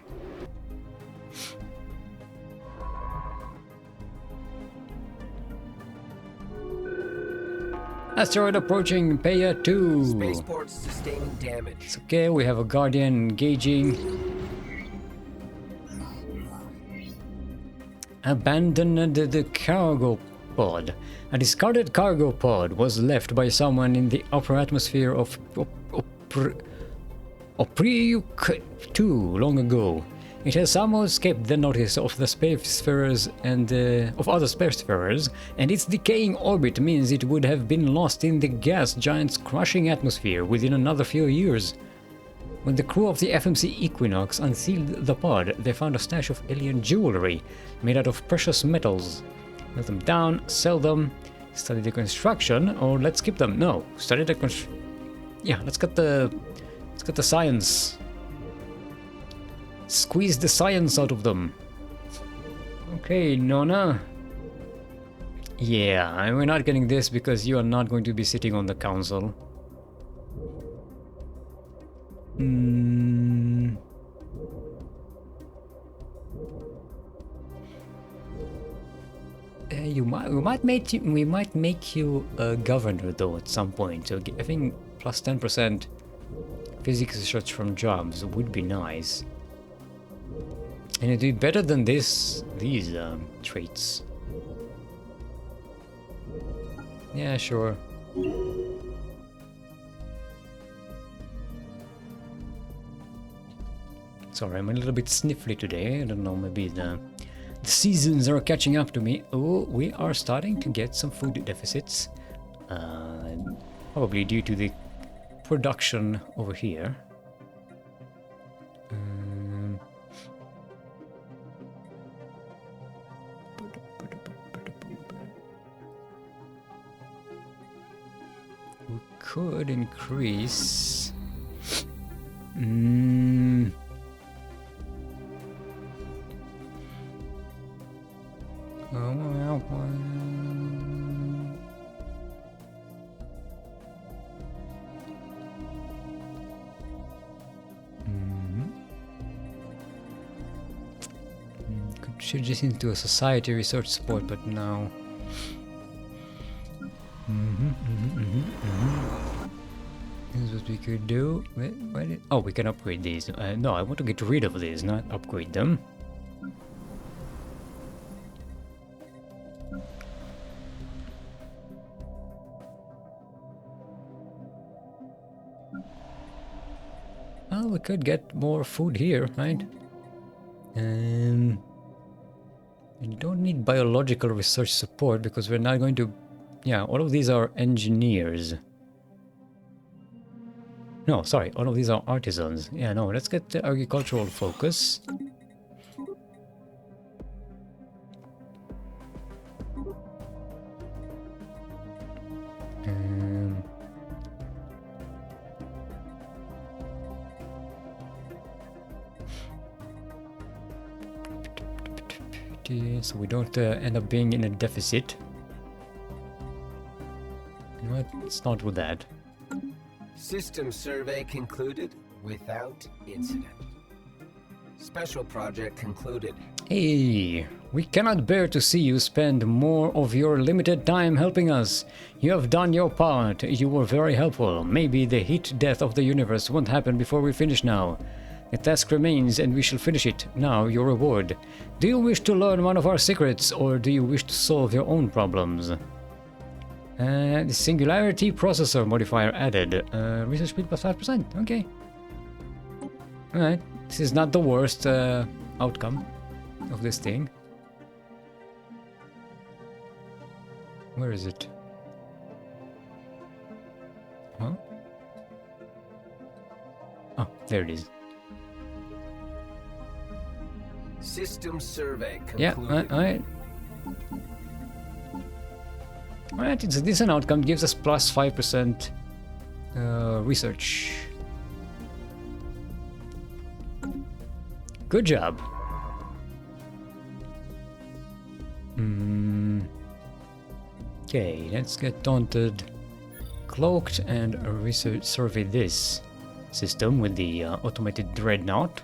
Asteroid approaching, Paya 2. Spaceports sustaining damage. It's okay, we have a Guardian engaging. Abandoned the cargo pod. A discarded cargo pod was left by someone in the upper atmosphere of Opriuk 2 long ago. It has somehow escaped the notice of the spacefarers and of other spacefarers, and its decaying orbit means it would have been lost in the gas giant's crushing atmosphere within another few years. When the crew of the FMC Equinox unsealed the pod, they found a stash of alien jewelry made out of precious metals. Melt them down, sell them, study the construction, or let's skip them. No, study the yeah, let's get the science. Squeeze the science out of them. Okay, Nona. Yeah, and we're not getting this because you are not going to be sitting on the council. We might make you a governor though at some point. So I think plus 10% physics research from jobs would be nice. And it'd be better than these traits. Yeah, sure. Sorry, I'm a little bit sniffly today. I don't know, maybe the seasons are catching up to me. Oh, we are starting to get some food deficits. Probably due to the production over here. We could increase. Should just into a society research support, but now. This is what we could do. Wait, oh, we can upgrade these. No, I want to get rid of these, not upgrade them. Well, we could get more food here, right? You don't need biological research support because we're not going to... Yeah, all of these are engineers. No, sorry, all of these are artisans. Yeah, no, let's get the agricultural focus. So we don't end up being in a deficit. You know what? Let's not do that. System survey concluded without incident. Special project concluded. Hey, we cannot bear to see you spend more of your limited time helping us. You have done your part. You were very helpful. Maybe the heat death of the universe won't happen before we finish now. The task remains and we shall finish it. Now, your reward. Do you wish to learn one of our secrets or do you wish to solve your own problems? The singularity processor modifier added. Research speed plus 5%. Okay. Alright. This is not the worst outcome of this thing. Where is it? Huh? Oh, there it is. System survey concluded. Yeah, alright. Alright, it's a decent outcome. Gives us plus 5% research. Good job. Okay, let's get taunted, cloaked, and research survey this system with the automated dreadnought.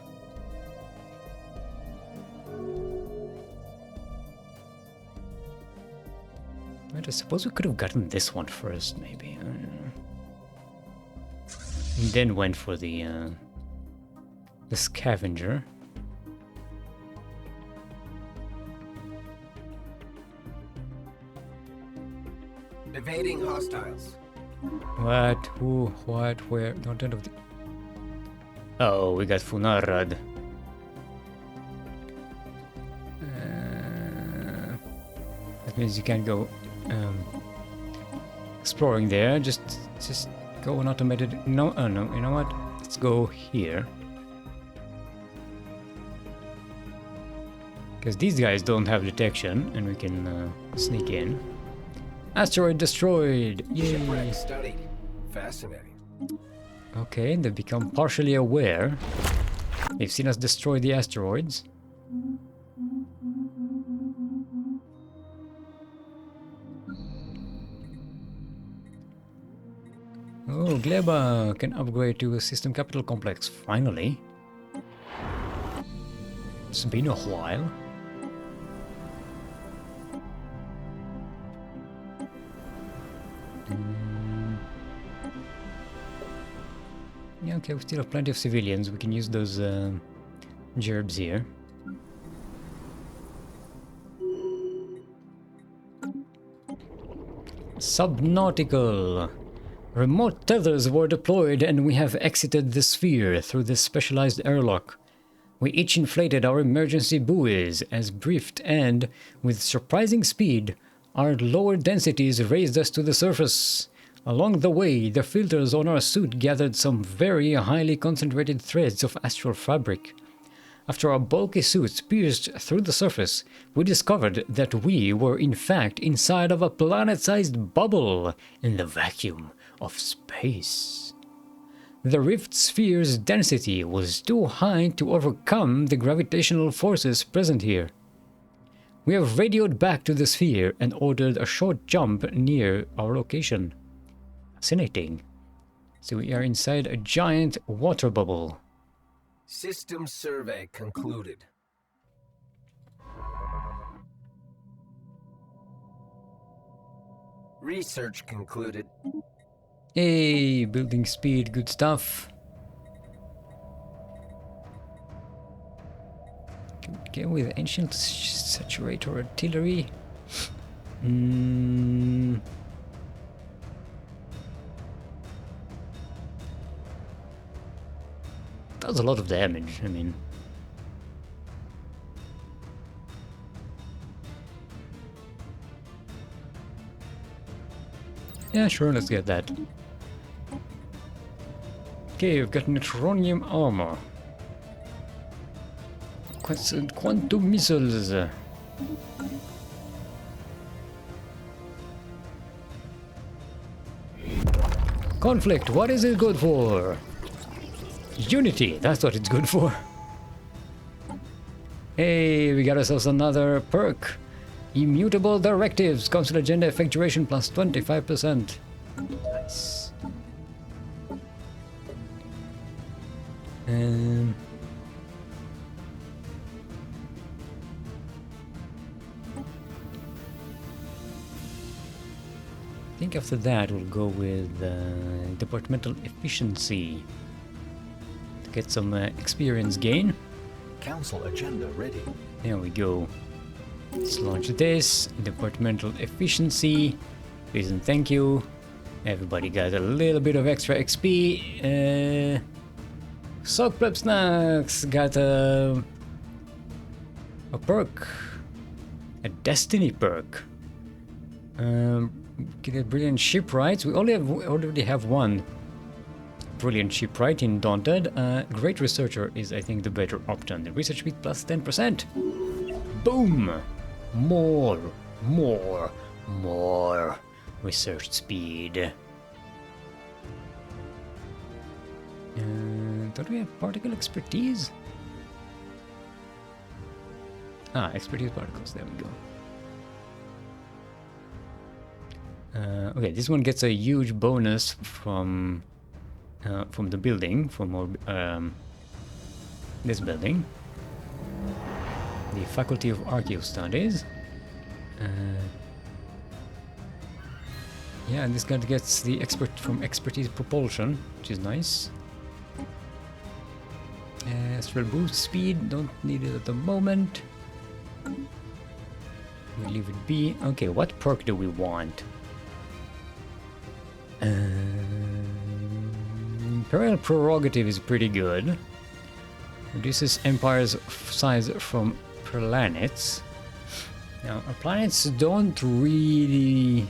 I suppose we could have gotten this one first, maybe. I don't know. And then went for the scavenger. Evading hostiles. What? Who? What? Where? Don't end of the... Oh, we got Funarad. That means you can't go exploring there. Just go on automated. No, no. You know what? let's go here. Because these guys don't have detection, and we can sneak in. Asteroid destroyed! Yay! Shipwreck studied. Fascinating. Okay, they've become partially aware. They've seen us destroy the asteroids. Oh, Gleba can upgrade to a system capital complex, finally. It's been a while. Yeah, okay, we still have plenty of civilians. We can use those gerbs here. Subnautical. Remote tethers were deployed and we have exited the sphere through this specialized airlock. We each inflated our emergency buoys as briefed and, with surprising speed, our lower densities raised us to the surface. Along the way, the filters on our suit gathered some very highly concentrated threads of astral fabric. After our bulky suits pierced through the surface, we discovered that we were in fact inside of a planet-sized bubble in the vacuum of space. The rift sphere's density was too high to overcome the gravitational forces present here. We have radioed back to the sphere and ordered a short jump near our location. Fascinating. So we are inside a giant water bubble. System survey concluded. Research concluded. Hey, building speed, good stuff. Can we get with ancient saturator artillery? Does a lot of damage, I mean. Yeah, sure, let's get that. Okay, we've got neutronium armor. Quantum missiles. Conflict, what is it good for? Unity, that's what it's good for. Hey, we got ourselves another perk. Immutable directives, council agenda effectuation plus 25%. Nice. I think after that we'll go with departmental efficiency to get some experience gain. Council agenda ready. There we go. Let's launch this. Departmental efficiency. Please and thank you. Everybody got a little bit of extra XP. Sock Prep Snacks got a perk. A Destiny perk. Get a Brilliant Shipwright. We already have one Brilliant Shipwright in Daunted. Great Researcher is, I think, the better option. The research speed plus 10%. Boom! More research speed. Don't we have particle expertise? Ah, expertise particles, there we go. Okay, this one gets a huge bonus from the building, from this building. The Faculty of Archaeo Studies. Yeah, and this guy gets the expertise propulsion, which is nice. Astral boost speed, don't need it at the moment. We leave it be. Okay, what perk do we want? Imperial Prerogative is pretty good. Reduces Empire's size from planets. Now, our planets don't really...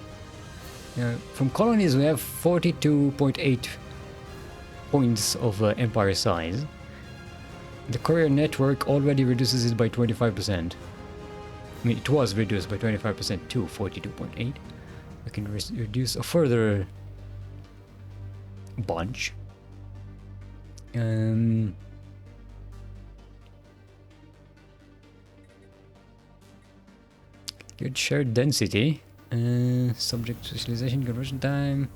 from colonies we have 42.8 points of empire size. The courier network already reduces it by 25%. I mean, it was reduced by 25% to 42.8. I can reduce a further bunch. Good shared density. Subject specialization, conversion time.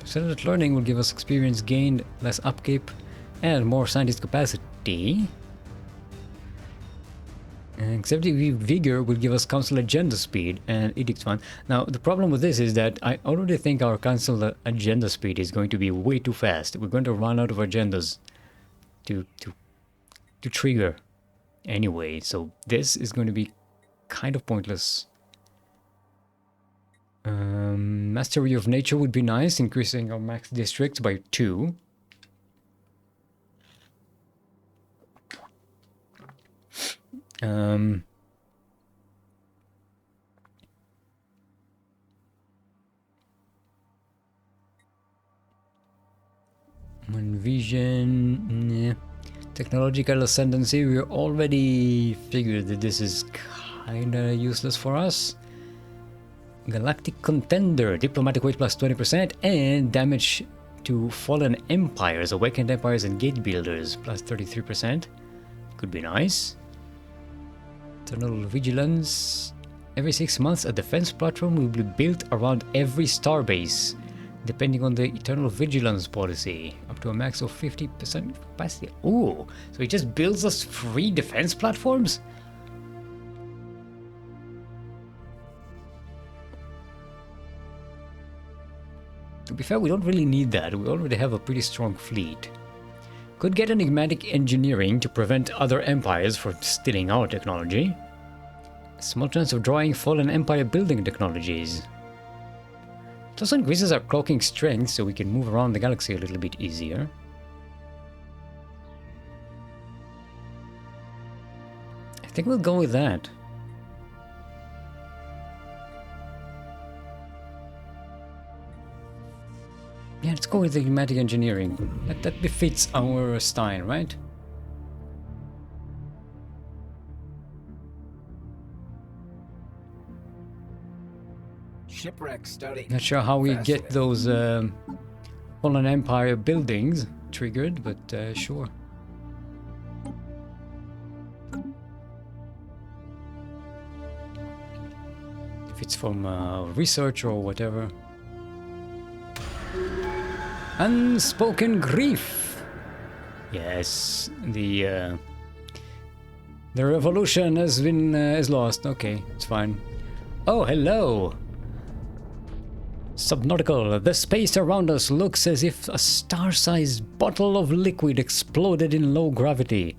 Accelerated learning will give us experience gained, less upkeep, and more scientist capacity. Executive vigor will give us council agenda speed and edict fund. Now the problem with this is that I already think our council agenda speed is going to be way too fast. We're going to run out of agendas to trigger anyway, so this is going to be kind of pointless. Mastery of nature would be nice, increasing our max districts by 2. One vision, yeah. Technological ascendancy, we already figured that this is kinda useless for us. Galactic contender, diplomatic weight plus 20%, and damage to fallen empires, awakened empires, and gate builders plus 33%. Could be nice. Eternal vigilance. Every 6 months, a defense platform will be built around every starbase, depending on the eternal vigilance policy, up to a max of 50% capacity. Ooh, so it just builds us free defense platforms? To be fair, we don't really need that. We already have a pretty strong fleet. Could get enigmatic engineering to prevent other empires from stealing our technology. Small chance of drawing fallen empire building technologies. It also increases our cloaking strength so we can move around the galaxy a little bit easier. I think we'll go with that. Yeah, let's go with the enigmatic engineering. That befits our style, right? Shipwreck study. Not sure how we get those Fallen Empire buildings triggered, but sure. If it's from research or whatever. Unspoken grief. Yes, the revolution has been is lost. Okay, it's fine. Oh, hello. Subnautical. The space around us looks as if a star-sized bottle of liquid exploded in low gravity.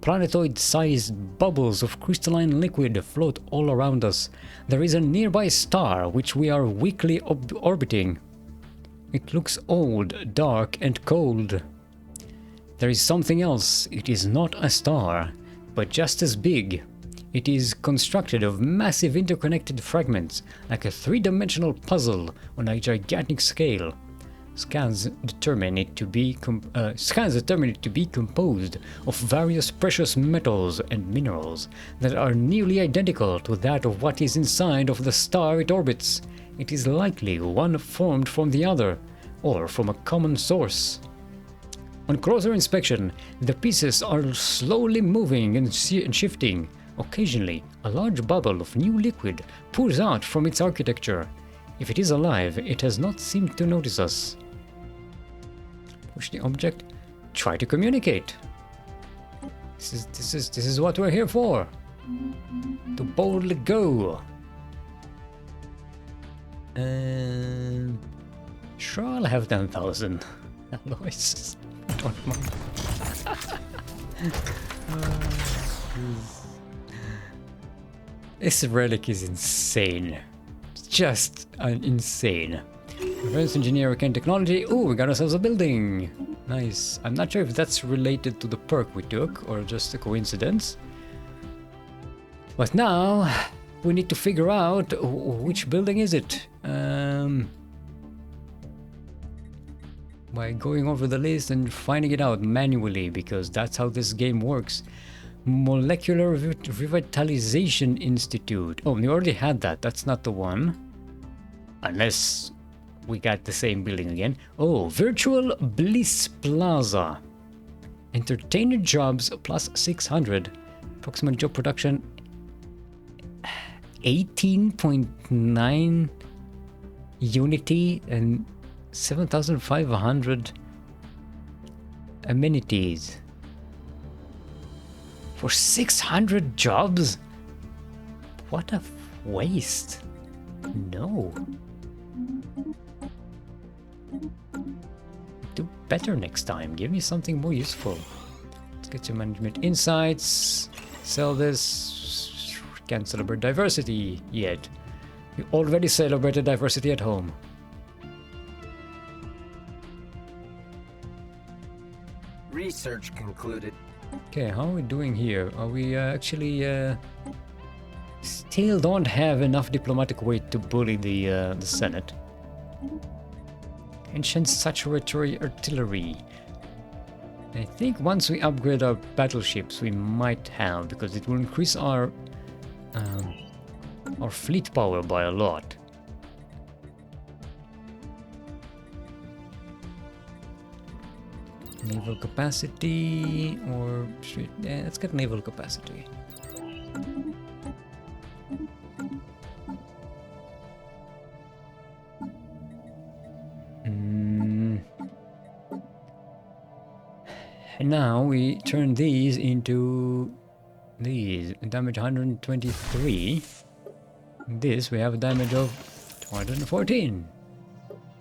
Planetoid-sized bubbles of crystalline liquid float all around us. There is a nearby star which we are weakly orbiting. It looks old, dark, and cold. There is something else. It is not a star, but just as big. It is constructed of massive interconnected fragments, like a three-dimensional puzzle on a gigantic scale. Scans determine it to be composed of various precious metals and minerals that are nearly identical to that of what is inside of the star it orbits. It is likely one formed from the other, or from a common source. On closer inspection, the pieces are slowly moving and shifting. Occasionally, a large bubble of new liquid pours out from its architecture. If it is alive, it has not seemed to notice us. Push the object. Try to communicate. This is what we're here for. To boldly go. Sure, I'll have 10,000 alloys. Don't mind. This relic is insane. Just insane. Reverse engineer arcane technology. Oh, we got ourselves a building. Nice. I'm not sure if that's related to the perk we took or just a coincidence. But now we need to figure out which building is it. By going over the list and finding it out manually, because that's how this game works. Molecular Revitalization Institute. Oh, we already had that. That's not the one. Unless we got the same building again. Oh, Virtual Bliss Plaza. Entertainer jobs plus 600. Approximate job production 18.9 Unity and 7,500 amenities. For 600 jobs? What a waste. No. Do better next time. Give me something more useful. Let's get some management insights. Sell this. Can't celebrate diversity yet. We already celebrated diversity at home. Research concluded. Okay, how are we doing here? Are we actually still don't have enough diplomatic weight to bully the Senate? Ancient saturatory artillery. I think once we upgrade our battleships, we might have, because it will increase our fleet power by a lot. Naval capacity, or yeah, let's get naval capacity. And now we turn these into these. Damage 123. This we have a damage of 214.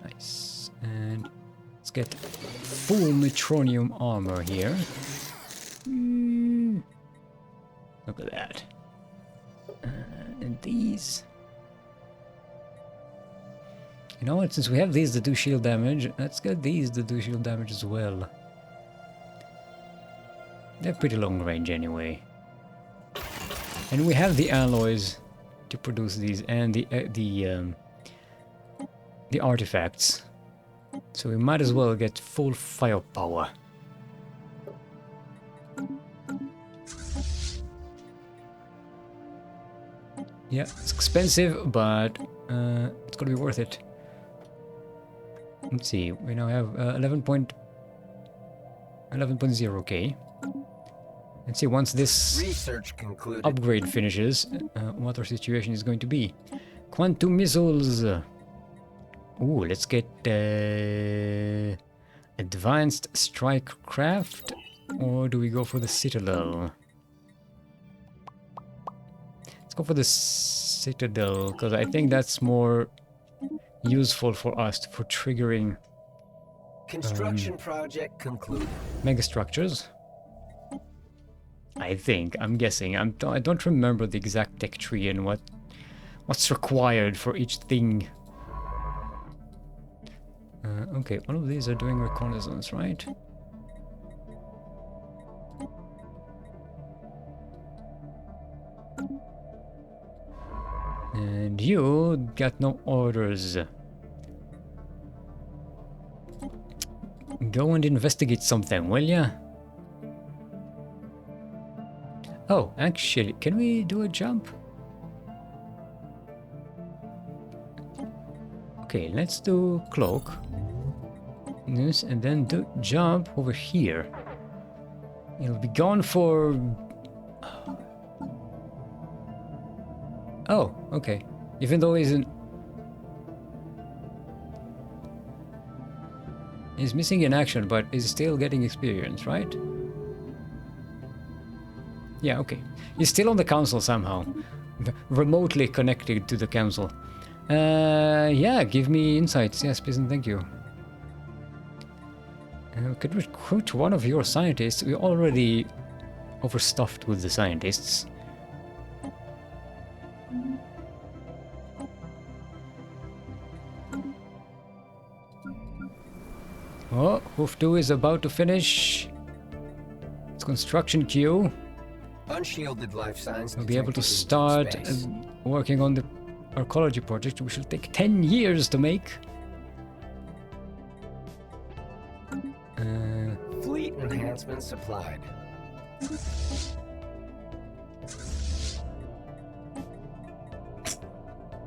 Nice. And let's get full neutronium armor here. Look at that. And these. You know what? Since we have these that do shield damage, let's get these that do shield damage as well. They're pretty long range anyway. And we have the alloys to produce these and the artifacts. So we might as well get full firepower. Yeah, it's expensive, but it's gonna be worth it. Let's see, we now have 11.0k. Let's see, once this Research concluded. upgrade finishes, what our situation is going to be. Quantum missiles. Ooh, let's get advanced strike craft, or do we go for the Citadel? Let's go for the Citadel, because I think that's more useful for us for triggering Construction project concluded. megastructures. I think, I'm guessing. I don't remember the exact tech tree and what's required for each thing. Okay, all of these are doing reconnaissance, right? And you got no orders. Go and investigate something, will ya? Oh, actually, can we do a jump? Okay, let's do cloak. Yes, and then do jump over here. It'll be gone for... Oh, okay. Even though he's missing in action, but is still getting experience, right? Yeah, okay. He's still on the council somehow. Remotely connected to the council. Yeah, give me insights. Yes, please and thank you. Could recruit one of your scientists. We're already overstuffed with the scientists. Oh, Hoof 2 is about to finish its construction queue. Unshielded life signs. We'll be able to detected in start space. working on the archaeology project, which will take 10 years to make. Fleet enhancement supplied.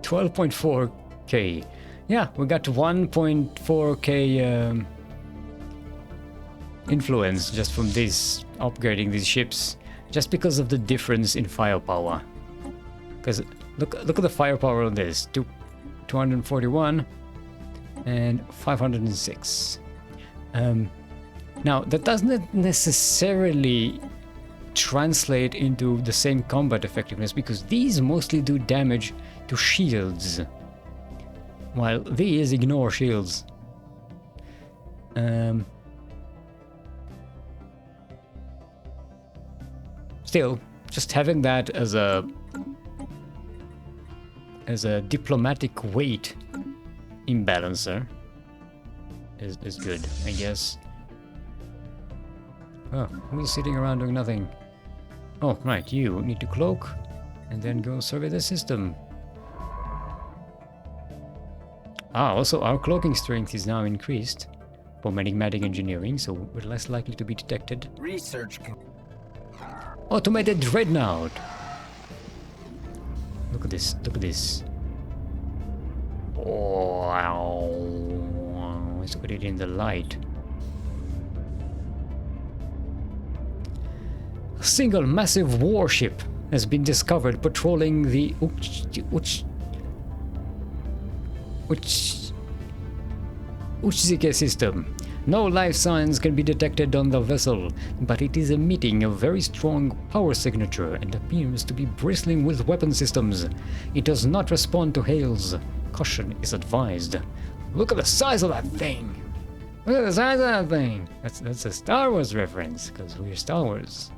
12.4k. Yeah, we got 1.4k influence just from this upgrading these ships, just because of the difference in firepower. Because look at the firepower on this: 241 and 506. Now that doesn't necessarily translate into the same combat effectiveness, because these mostly do damage to shields, while these ignore shields. Still, just having that as a diplomatic weight imbalancer is good, I guess. Oh, who's sitting around doing nothing? Oh, right, you need to cloak and then go survey the system. Ah, also our cloaking strength is now increased for enigmatic engineering, so we're less likely to be detected. Research. Automated dreadnought. Look at this, look at this. Wow. Let's put it in the light. A single massive warship has been discovered patrolling the Uchzike system. No life signs can be detected on the vessel, but it is emitting a very strong power signature and appears to be bristling with weapon systems. It does not respond to hails. Caution is advised. Look at the size of that thing! Look at the size of that thing! That's a Star Wars reference, because we're Star Wars.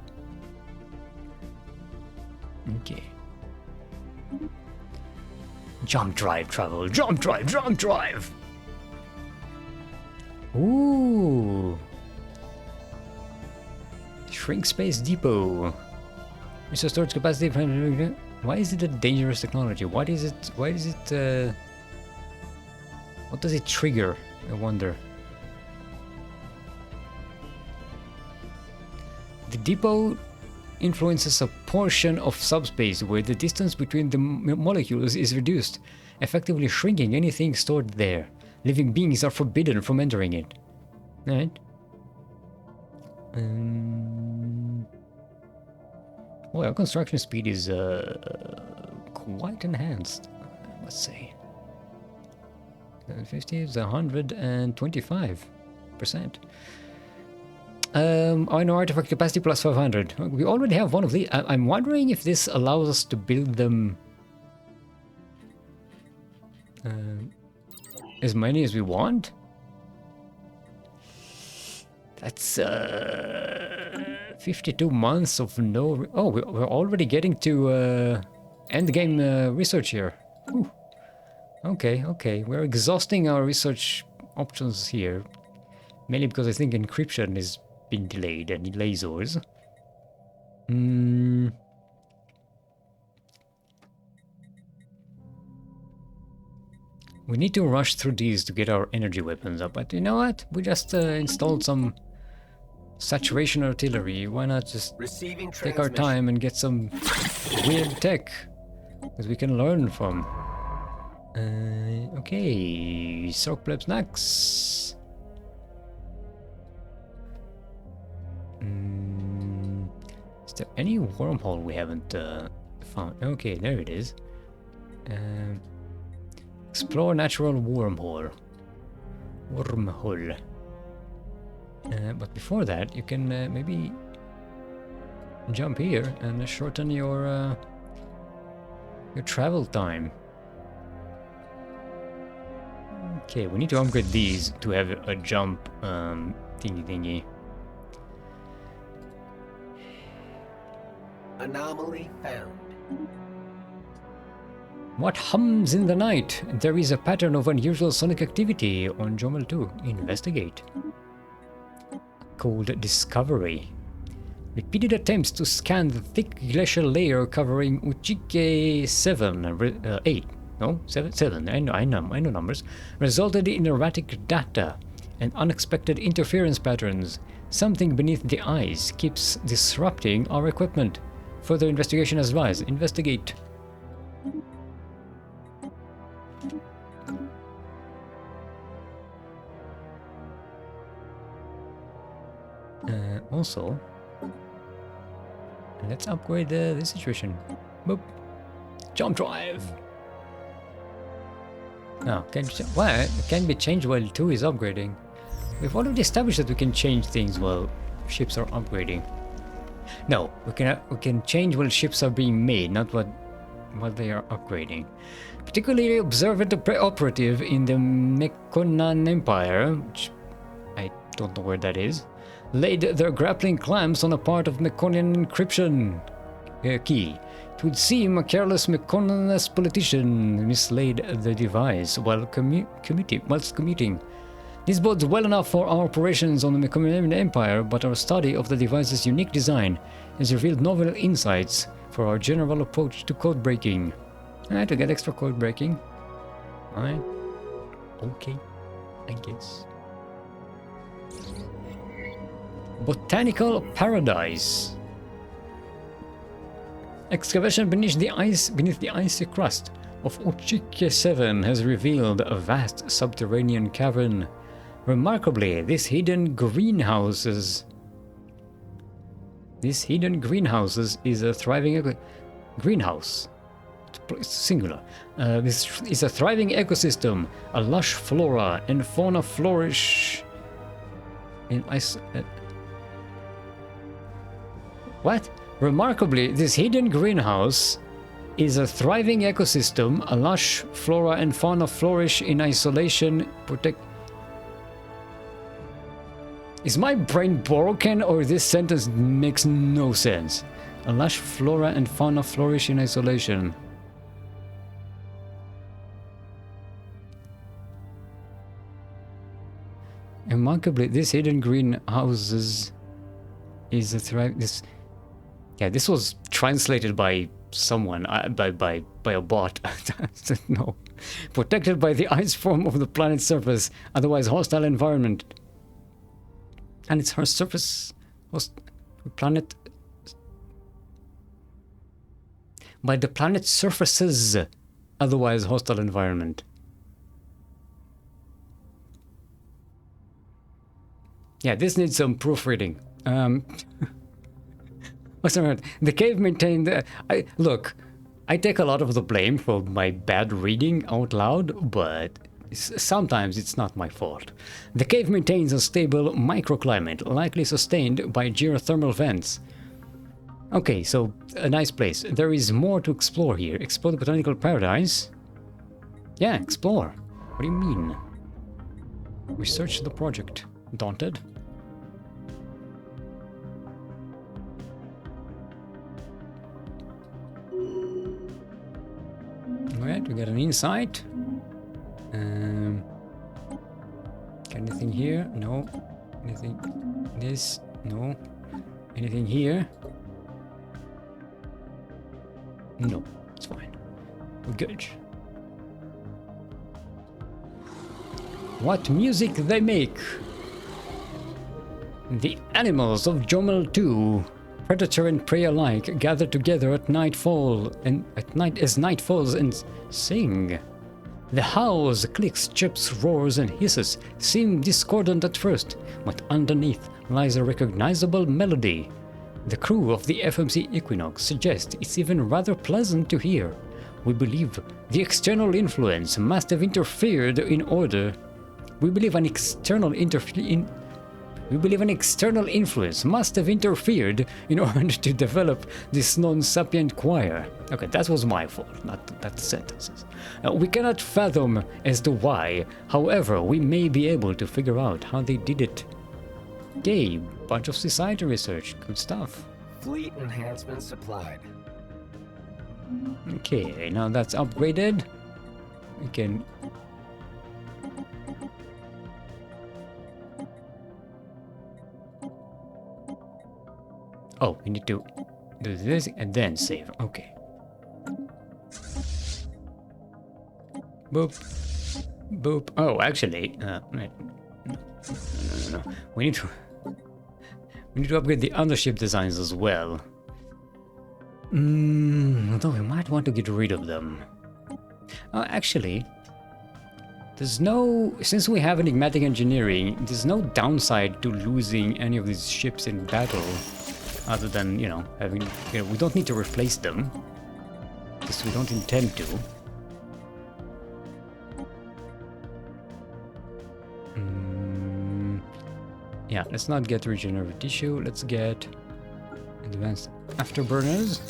Okay. Jump drive travel. Jump drive, jump drive! Ooh. Shrink space depot. It's a storage capacity. Why is it a dangerous technology? What does it trigger? I wonder. The depot influences a portion of subspace where the distance between the molecules is reduced, effectively shrinking anything stored there. Living beings are forbidden from entering it. Right? Well, our construction speed is quite enhanced, I must say. 50 is 125%. I know artifact capacity plus 500. We already have one of these. I'm wondering if this allows us to build them as many as we want. That's 52 months of no. Oh, we're already getting to end game research here. Whew. Okay. We're exhausting our research options here, mainly because I think encryption is been delayed and lasers. We need to rush through these to get our energy weapons up, but you know what? We just installed some saturation artillery. Why not just take our time and get some weird tech that we can learn from? Okay, Sork Pleb Snacks. Is there any wormhole we haven't found? Okay, there it is. Explore natural wormhole. But before that, you can maybe jump here and shorten your travel time. Okay, we need to upgrade these to have a jump thingy. Anomaly found. What hums in the night? There is a pattern of unusual sonic activity on Jomel 2. Investigate. Called Discovery. Repeated attempts to scan the thick glacial layer covering Uchike 8, no, 7, I know numbers, resulted in erratic data and unexpected interference patterns. Something beneath the ice keeps disrupting our equipment. Further investigation advised. Investigate. Also, let's upgrade the situation. Boop. Jump drive. No, can be changed while 2 is upgrading. We've already established that we can change things while ships are upgrading. No, we can change while ships are being made, not while they are upgrading. Particularly observant operative in the Mekonan Empire, which I don't know where that is, laid their grappling clamps on a part of Mekonian encryption key. It would seem a careless Mekonanese politician mislaid the device while commuting. This bodes well enough for our operations on the Mekonian Empire, but our study of the device's unique design has revealed novel insights for our general approach to code breaking. Alright, to get extra code breaking. Alright. Okay, I guess. Botanical Paradise. Excavation beneath the icy crust of Uchike 7 has revealed a vast subterranean cavern. Remarkably, this hidden greenhouses is a thriving greenhouse. It's singular. This is a thriving ecosystem. A lush flora and fauna flourish in ice. What? Remarkably, this hidden greenhouse is a thriving ecosystem. A lush flora and fauna flourish in isolation. Is my brain broken, or this sentence makes no sense? A lush flora and fauna flourish in isolation. Remarkably, this hidden greenhouses is a thriving. This was translated by someone, by a bot. No. Protected by the ice form of the planet's surface, otherwise hostile environment. And it's her surface planet. By the planet's surfaces, otherwise hostile environment. Yeah, this needs some proofreading. What's the matter? The cave maintained... look, I take a lot of the blame for my bad reading out loud, but sometimes it's not my fault. The cave maintains a stable microclimate, likely sustained by geothermal vents. Okay, so a nice place. There is more to explore here. Explore the botanical paradise? Yeah, explore. What do you mean? Research the project. Daunted? Alright, we got an insight. Anything here? No. Anything? This? No. Anything here? No. It's fine. We're good. What music they make! The animals of Jomel 2, predator and prey alike, gather together at nightfall as night falls and sing. The howls, clicks, chirps, roars, and hisses seem discordant at first, but underneath lies a recognizable melody. The crew of the FMC Equinox suggest it's even rather pleasant to hear. We believe the external influence must have interfered in order. We believe an external influence must have interfered in order to develop this non-sapient choir. Okay, that was my fault, not that sentences. We cannot fathom as to why, however, we may be able to figure out how they did it. Yay, bunch of society research, good stuff. Fleet enhancement supplied. Okay, now that's upgraded. We can... Oh, we need to do this and then save. Okay. Boop. Boop. Oh, actually, no. We need to upgrade the undership designs as well. Although we might want to get rid of them. Actually, there's no... Since we have enigmatic engineering, there's no downside to losing any of these ships in battle. Other than, you know, having... You know, we don't need to replace them. Because we don't intend to. Yeah, let's not get regenerative tissue. Let's get advanced afterburners.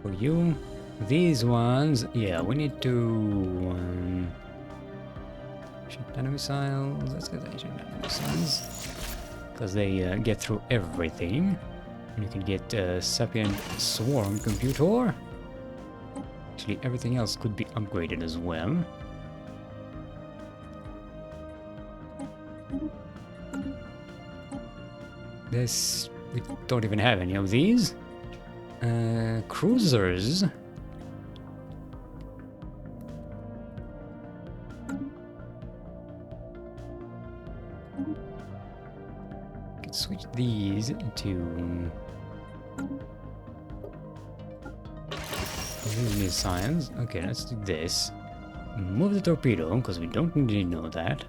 For you, these ones, yeah, we need to shoot missiles. Let's get the missiles because they get through everything. And you can get Sapient Swarm Computer. Actually, everything else could be upgraded as well. This, we don't even have any of these. Cruisers. Could switch these to missiles. Okay, let's do this. Move the torpedo, because we don't need to know that.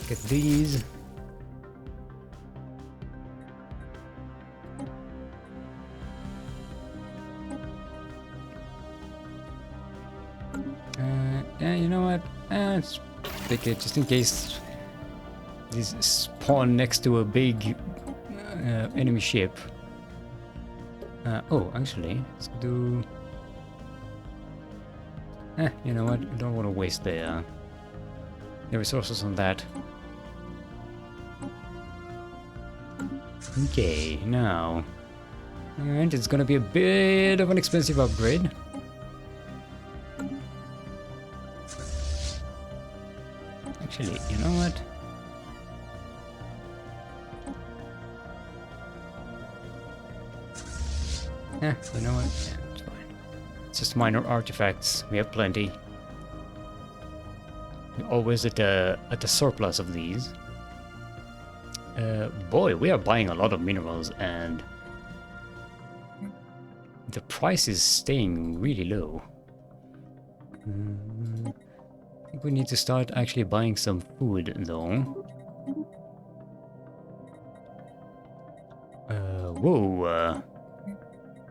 Get these. Yeah, you know what? Let's take it just in case these spawn next to a big enemy ship. Oh, actually, let's do... you know what? I don't want to waste the resources on that. Okay, now... Alright, it's gonna be a bit of an expensive upgrade. Actually, you know what? You know what? Yeah, it's fine. It's just minor artifacts. We have plenty. We're always at a surplus of these. Boy, we are buying a lot of minerals, and the price is staying really low. I think we need to start actually buying some food, though. Whoa.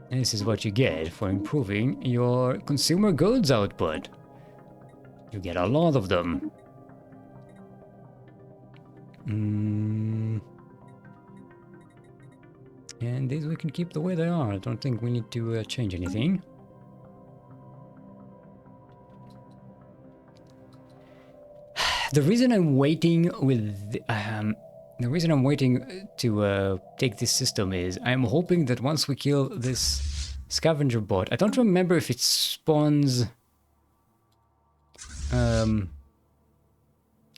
This is what you get for improving your consumer goods output. You get a lot of them. And these we can keep the way they are. I don't think we need to change anything. The reason I'm waiting with the reason I'm waiting to take this system is I'm hoping that once we kill this scavenger bot, I don't remember if it spawns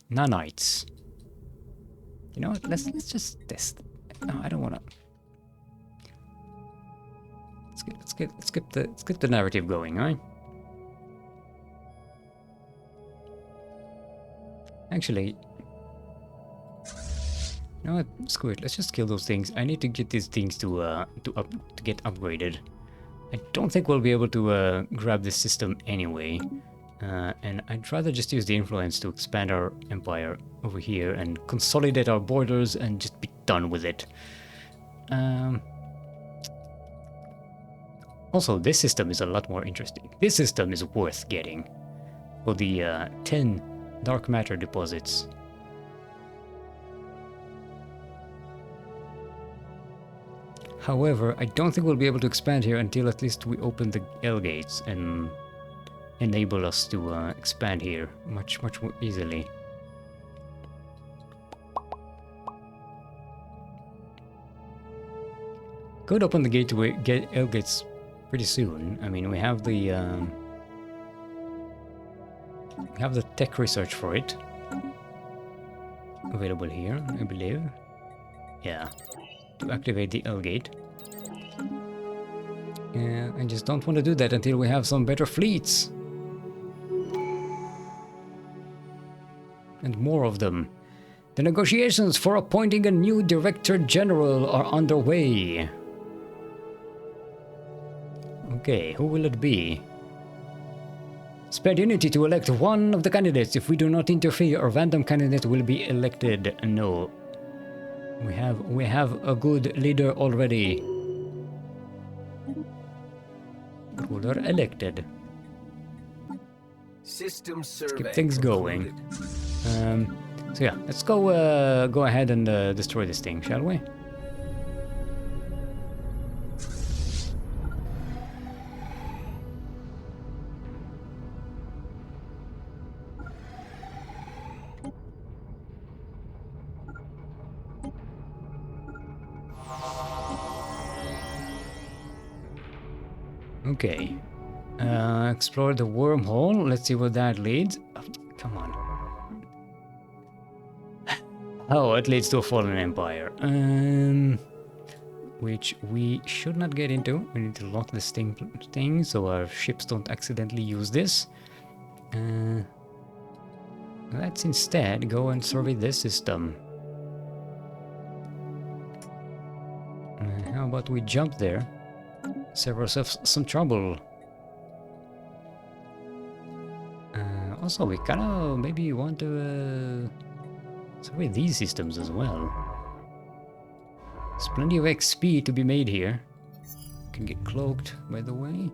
nanites. You know what? Let's just test. No, I don't want to. Let's get the narrative going, right? Actually, you know what? Screw it. Let's just kill those things. I need to get these things to get upgraded. I don't think we'll be able to grab this system anyway, and I'd rather just use the influence to expand our empire over here and consolidate our borders and just be done with it. Also, this system is a lot more interesting. This system is worth getting for the 10 dark matter deposits. However, I don't think we'll be able to expand here until at least we open the L gates and enable us to expand here much more easily. Could open the gateway, L gates pretty soon. I mean, we have the We have the tech research for it. Available here, I believe. Yeah. To activate the L gate. Yeah, I just don't want to do that until we have some better fleets. And more of them. The negotiations for appointing a new Director General are underway. Okay, who will it be? Spared unity to elect one of the candidates. If we do not interfere, a random candidate will be elected. No. We have a good leader already. Ruler elected. System Let's keep survey things going. So yeah, let's go ahead and destroy this thing, shall we? Okay. Explore the wormhole. Let's see where that leads. Oh, come on. Oh, it leads to a fallen empire. Which we should not get into. We need to lock this thing so our ships don't accidentally use this. Let's instead go and survey this system. How about we jump there? Save ourselves some trouble. Also, we kind of maybe want to survey these systems as well. There's plenty of XP to be made here. Can get cloaked, by the way.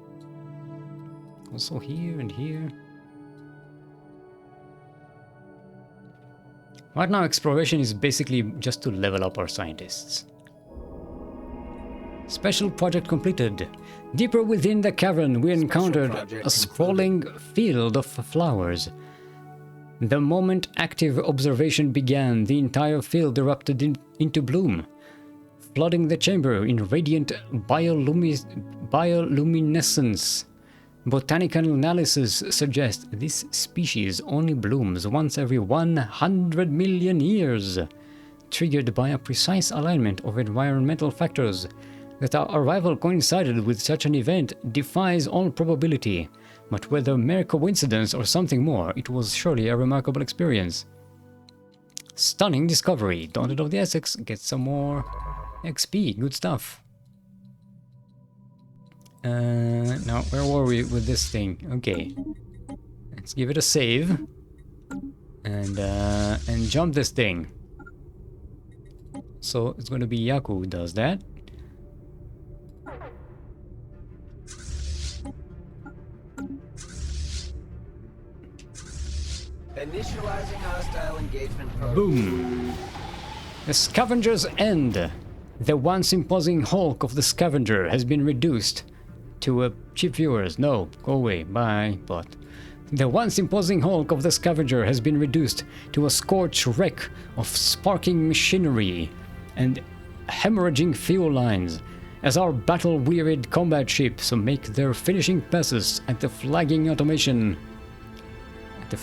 Also here and here. Right now, exploration is basically just to level up our scientists. Special project completed. Deeper within the cavern, we encountered a sprawling field of flowers. The moment active observation began, the entire field erupted into bloom, flooding the chamber in radiant bioluminescence. Botanical analysis suggests this species only blooms once every 100 million years, triggered by a precise alignment of environmental factors. That our arrival coincided with such an event defies all probability, but whether mere coincidence or something more, it was surely a remarkable experience. Stunning discovery. Daunted of the Essex gets some more XP. Good stuff. Now, where were we with this thing? Okay. Let's give it a save. And jump this thing. So, it's going to be Yaku who does that. Initializing hostile engagement program. Boom! The Scavenger's End. The once imposing hulk of the Scavenger has been reduced to a... cheap viewers, no, go away, bye, but... The once imposing hulk of the Scavenger has been reduced to a scorched wreck of sparking machinery and hemorrhaging fuel lines, as our battle-wearied combat ships make their finishing passes at the flagging automation. At the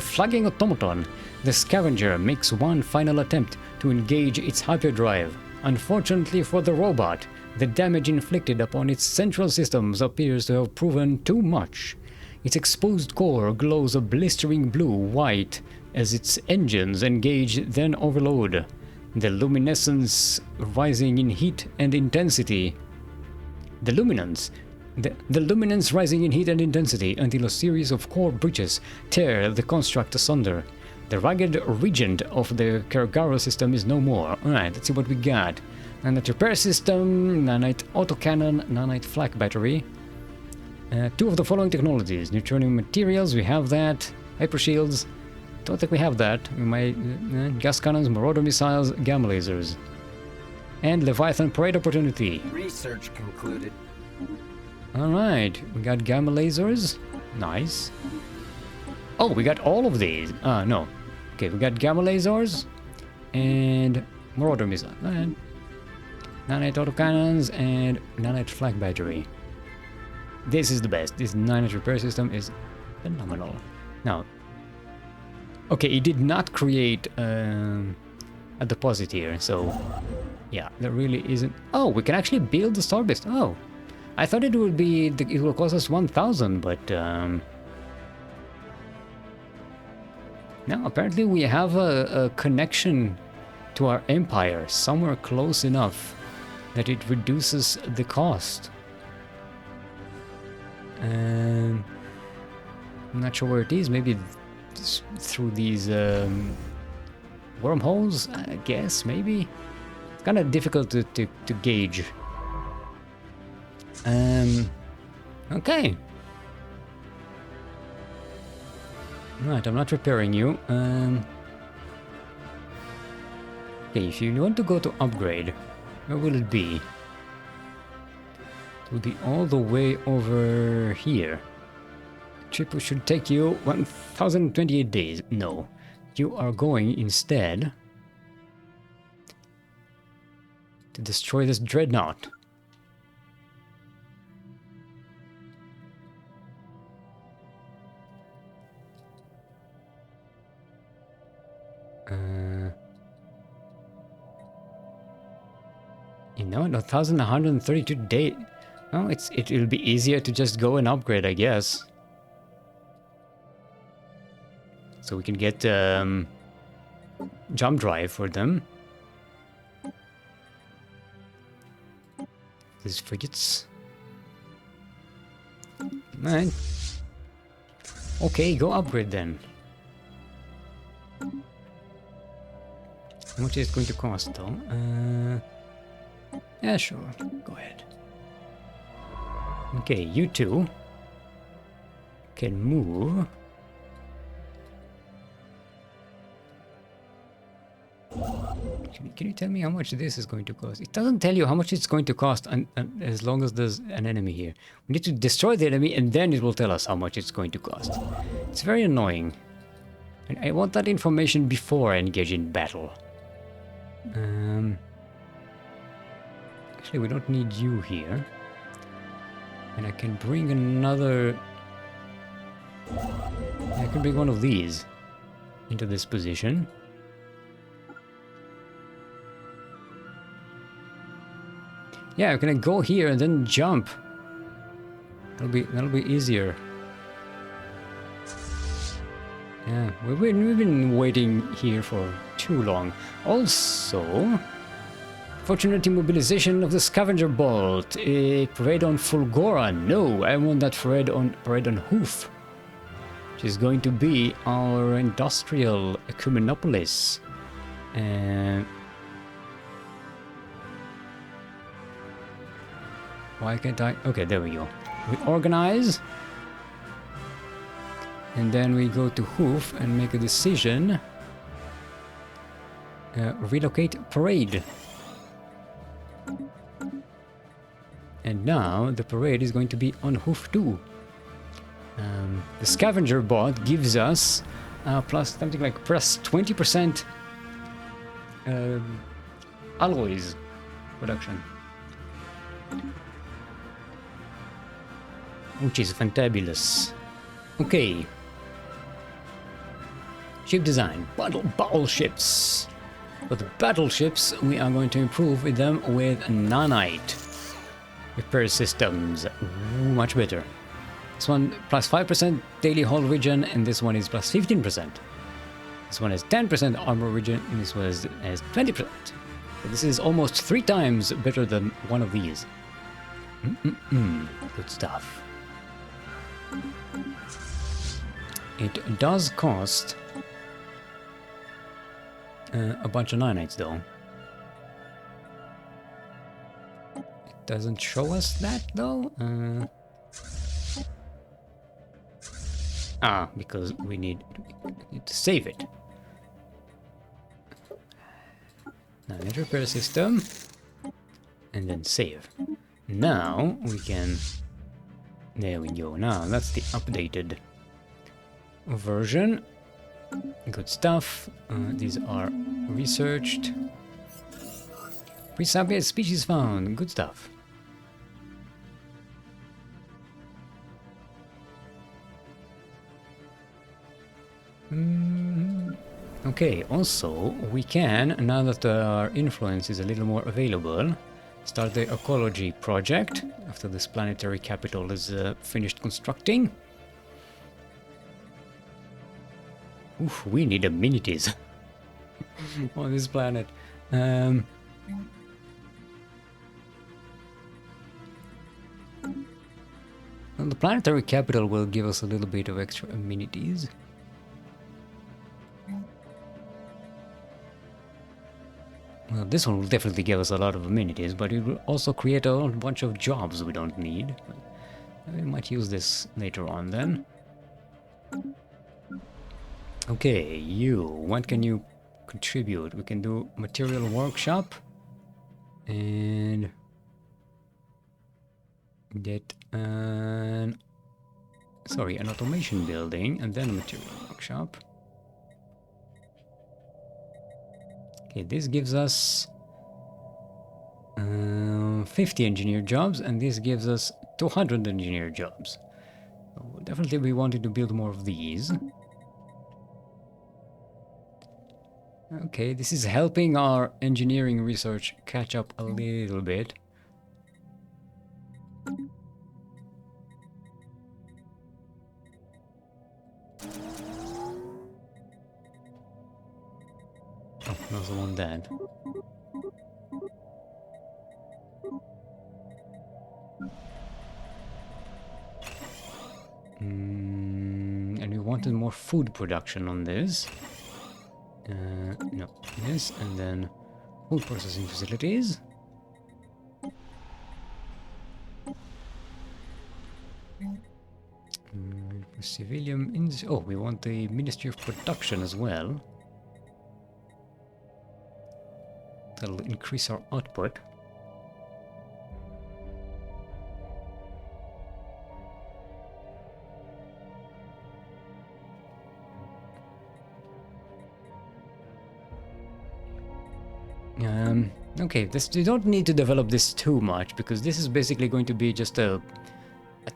flagging automaton, the Scavenger makes one final attempt to engage its hyperdrive. Unfortunately for the robot, the damage inflicted upon its central systems appears to have proven too much. Its exposed core glows a blistering blue-white as its engines engage, then overload. The luminescence rising in heat and intensity. The luminance rising in heat and intensity until a series of core breaches tear the construct asunder. The rugged regent of the Kergara system is no more. Alright, let's see what we got. Nanite repair system, nanite autocannon, nanite flak battery. Two of the following technologies. Neutronium materials, we have that. Hyper shields, don't think we have that. We might... gas cannons, marauder missiles, gamma lasers. And Leviathan parade opportunity. Research concluded. Alright, we got gamma lasers. Nice. Oh, we got all of these. No. Okay, we got gamma lasers and marauder missile. And nanite autocannons and nanite flak battery. This is the best. This nanite repair system is Phenomenal. Now, okay, it did not create a deposit here, so yeah, there really isn't. Oh, we can actually build the star base. Oh, I thought it would be it will cost us 1,000, but no. Apparently, we have a connection to our empire somewhere close enough that it reduces the cost. I'm not sure where it is. Maybe through these wormholes, I guess. Maybe it's kind of difficult to gauge. Okay. Right, I'm not repairing you. Okay, if you want to go to upgrade, where will it be? It will be all the way over here. Trip should take you 1028 days. No, you are going instead to destroy this dreadnought. You know, 1,132 days. Oh, it'll be easier to just go and upgrade, I guess. So we can get jump drive for them. These frigates. Right. Okay, go upgrade then. How much is it going to cost though? Yeah, sure. Go ahead. Okay, you two can move. Can you tell me how much this is going to cost? It doesn't tell you how much it's going to cost as long as there's an enemy here. We need to destroy the enemy and then it will tell us how much it's going to cost. It's very annoying. And I want that information before I engage in battle. Actually, we don't need you here. And I can bring another... I can bring one of these into this position. Yeah, can I go here and then jump? That'll be easier. Yeah, we've been waiting here for too long. Also, fortunate immobilization of the scavenger bolt. Parade on Fulgora. No, I want that parade on Hoof, which is going to be our industrial ecumenopolis. Why can't I? Okay, there we go. We organize. And then we go to Hoof and make a decision. Relocate parade. And now the parade is going to be on Hoof 2. The scavenger bot gives us plus something like plus 20% alloys production. Which is fantabulous. Okay. Ship design. Battleships. For the battleships, we are going to improve with them with nanite repair systems. Ooh, much better. This one plus 5% daily hull regen, and this one is plus 15%. This one has 10% armor regen, and this one has 20%. So this is almost 3 times better than one of these. Good stuff. It does cost a bunch of nanites though. It doesn't show us that though. Because we need to save it. Now let's repair system and then save. Now we can. There we go. Now that's the updated version. Good stuff. These are researched. Pre-sapient species found. Good stuff. Okay, also, we can, now that our influence is a little more available, start the ecology project after this planetary capital is finished constructing. Oof, we need amenities on this planet. And the planetary capital will give us a little bit of extra amenities. Well, this one will definitely give us a lot of amenities, but it will also create a whole bunch of jobs we don't need. We might use this later on then. Okay, you, what can you contribute? We can do material workshop and get an automation building and then a material workshop. Okay, this gives us 50 engineer jobs, and this gives us 200 engineer jobs. So definitely we wanted to build more of these. Okay, this is helping our engineering research catch up a little bit. Oh, another one dead. And we wanted more food production on this. No, this, and then food processing facilities. For civilian, oh, we want the Ministry of Production as well. That'll increase our output. Okay, you don't need to develop this too much, because this is basically going to be just a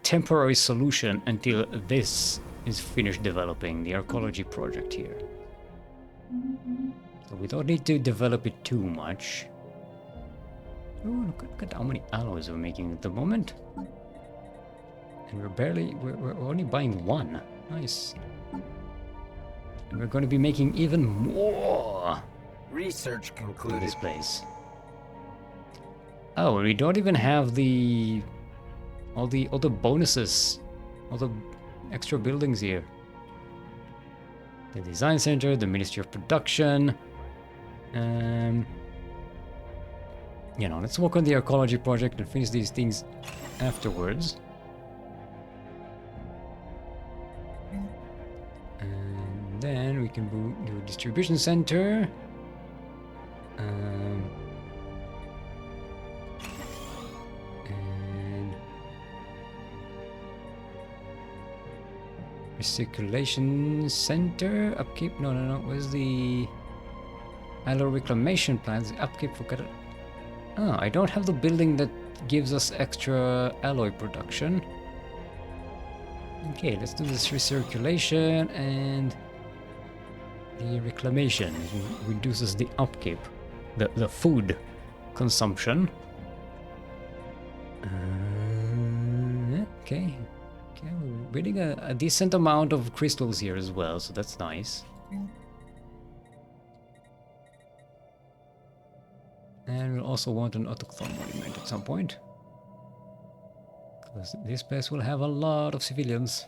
temporary solution until this is finished developing, the archaeology project here. So we don't need to develop it too much. Oh, look at how many alloys we're making at the moment. And we're only buying one. Nice. And we're going to be making even more. Research In concluded. this place. Oh, we don't even have all the bonuses, all the extra buildings here. The design center, the Ministry of Production. You know, let's work on the archaeology project and finish these things afterwards. And then we can do a distribution center. And recirculation center, upkeep, no, where's the alloy reclamation plants, the upkeep for oh, I don't have the building that gives us extra alloy production. Okay, let's do this recirculation, and the reclamation reduces the upkeep, the food consumption. Okay, we're building a decent amount of crystals here as well, so that's nice. And we'll also want an autochthon monument at some point, because this place will have a lot of civilians.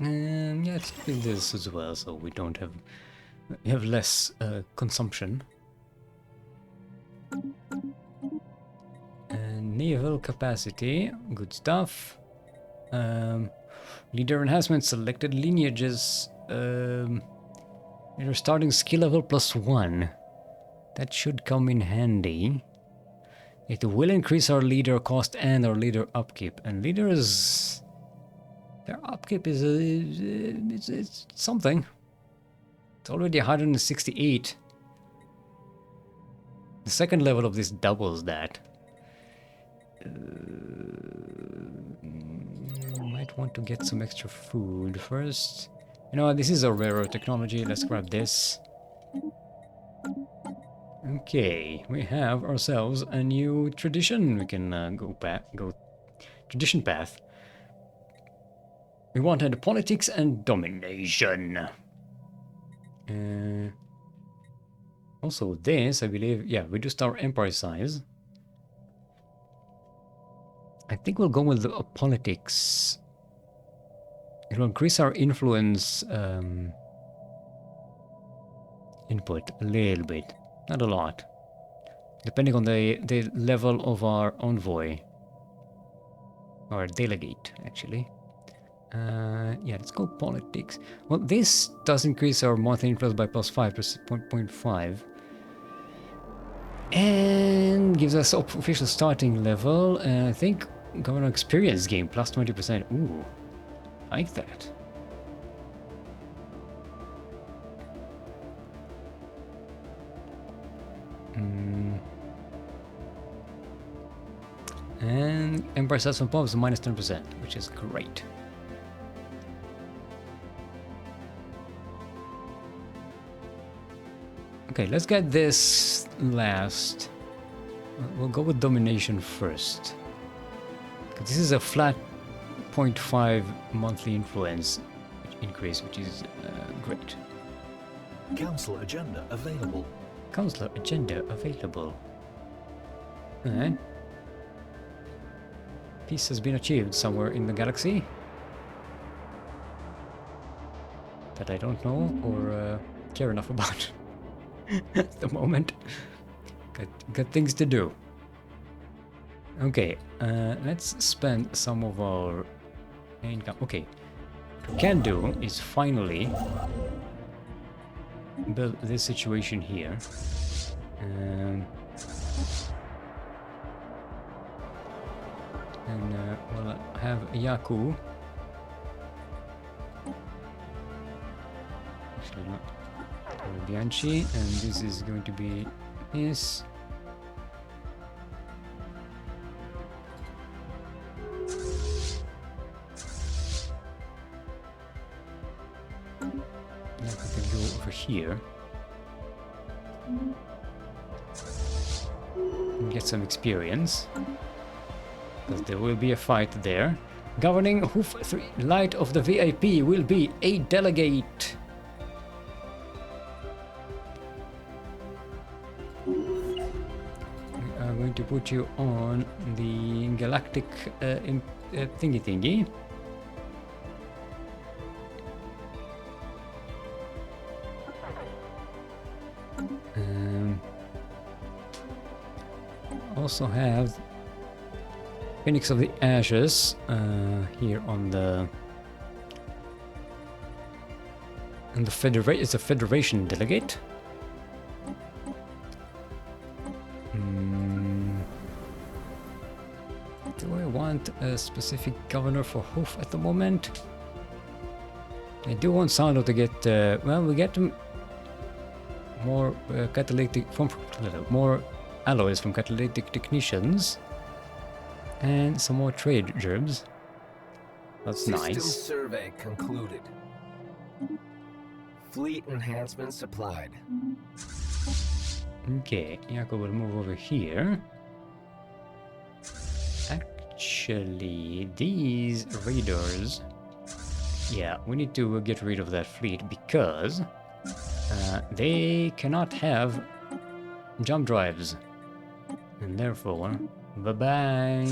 And yeah, let's build this as well, so we have less consumption. And naval capacity, good stuff. Leader enhancement, selected lineages. Leader starting skill level +1. That should come in handy. It will increase our leader cost and our leader upkeep. And leaders, their upkeep is it's something. It's already 168. The second level of this doubles that. Might want to get some extra food first. You know what, this is a rarer technology. Let's grab this. Okay, we have ourselves a new tradition. We can go tradition path. We wanted politics and domination. Also this, I believe, yeah, reduced our empire size. I think we'll go with the politics. It will increase our influence input a little bit, not a lot, depending on the level of our envoy or delegate, actually. Yeah, let's go politics. Well, this does increase our monthly influence by plus 5.5. And gives us official starting level. And I think governor experience gain plus 20%. Ooh, I like that. And Empire Stats from Pubs minus 10%, which is great. Okay, let's get this last. We'll go with domination first. This is a flat 0.5 monthly influence increase, which is great. Council agenda available. Councilor agenda available. Alright. Peace has been achieved somewhere in the galaxy that I don't know or care enough about at the moment. Got things to do. Okay, let's spend some of our income. Okay, what we can do is finally build this situation here. And we'll have Yaku. Actually, not Bianchi, and this is going to be his. Now we can go over here and get some experience, because there will be a fight there. Governing Hoof 3 Light of the VIP will be a delegate. We are going to put you on the galactic thingy. Also have Phoenix of the Ashes here on the Federation. It's a Federation delegate. Do I want a specific governor for Hoof at the moment? I do want Sando to get well, we get more more alloys from catalytic technicians. And some more trade gerbs. That's nice. System survey concluded. Fleet enhancement supplied. Okay, Yako will move over here. Actually, these raiders... Yeah, we need to get rid of that fleet because they cannot have jump drives. And therefore... Bye-bye.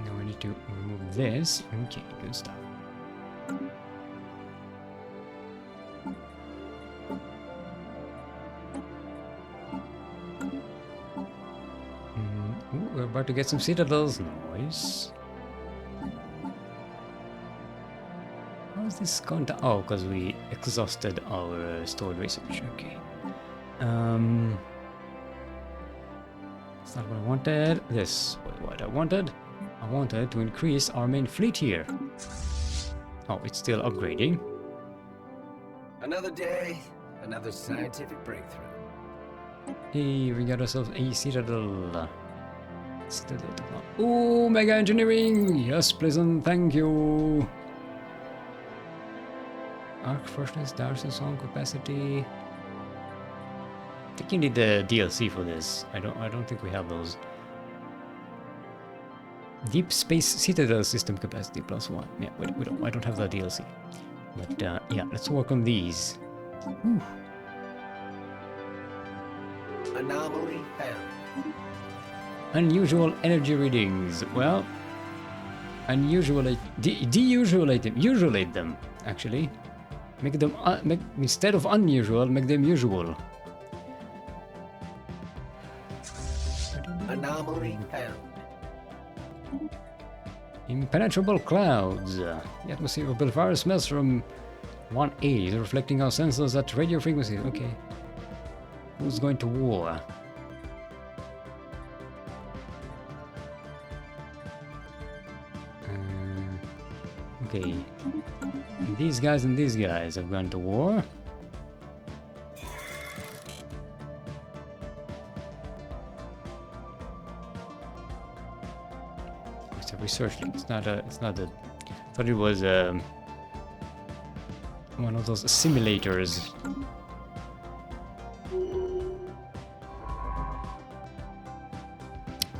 Now we need to remove this. Okay, good stuff. Ooh, we're about to get some citadels. Nice. How is this going to... Oh, because we exhausted our stored research. Okay. That's not what I wanted. This was what I wanted. I wanted to increase our main fleet here. Oh, it's still upgrading. Another day, another scientific breakthrough. Hey, we got ourselves a citadel. Oh, mega engineering! Yes, pleasant, thank you. Arc freshness, Darcy song capacity. I think you need the DLC for this. I don't think we have those. Deep space citadel system capacity +1. Yeah, we don't. I don't have the DLC. But yeah, let's work on these. Whew. Anomaly found. Unusual energy readings. Well, unusualate, usualate them. Actually, make them instead of unusual, make them usual. Anomaly found. Impenetrable clouds. The atmosphere of Belvaris Maelstrom 1A is reflecting our sensors at radio frequencies. Okay. Who's going to war? Okay. These guys and these guys have gone to war. It's a research link. It's not a. I thought it was one of those simulators.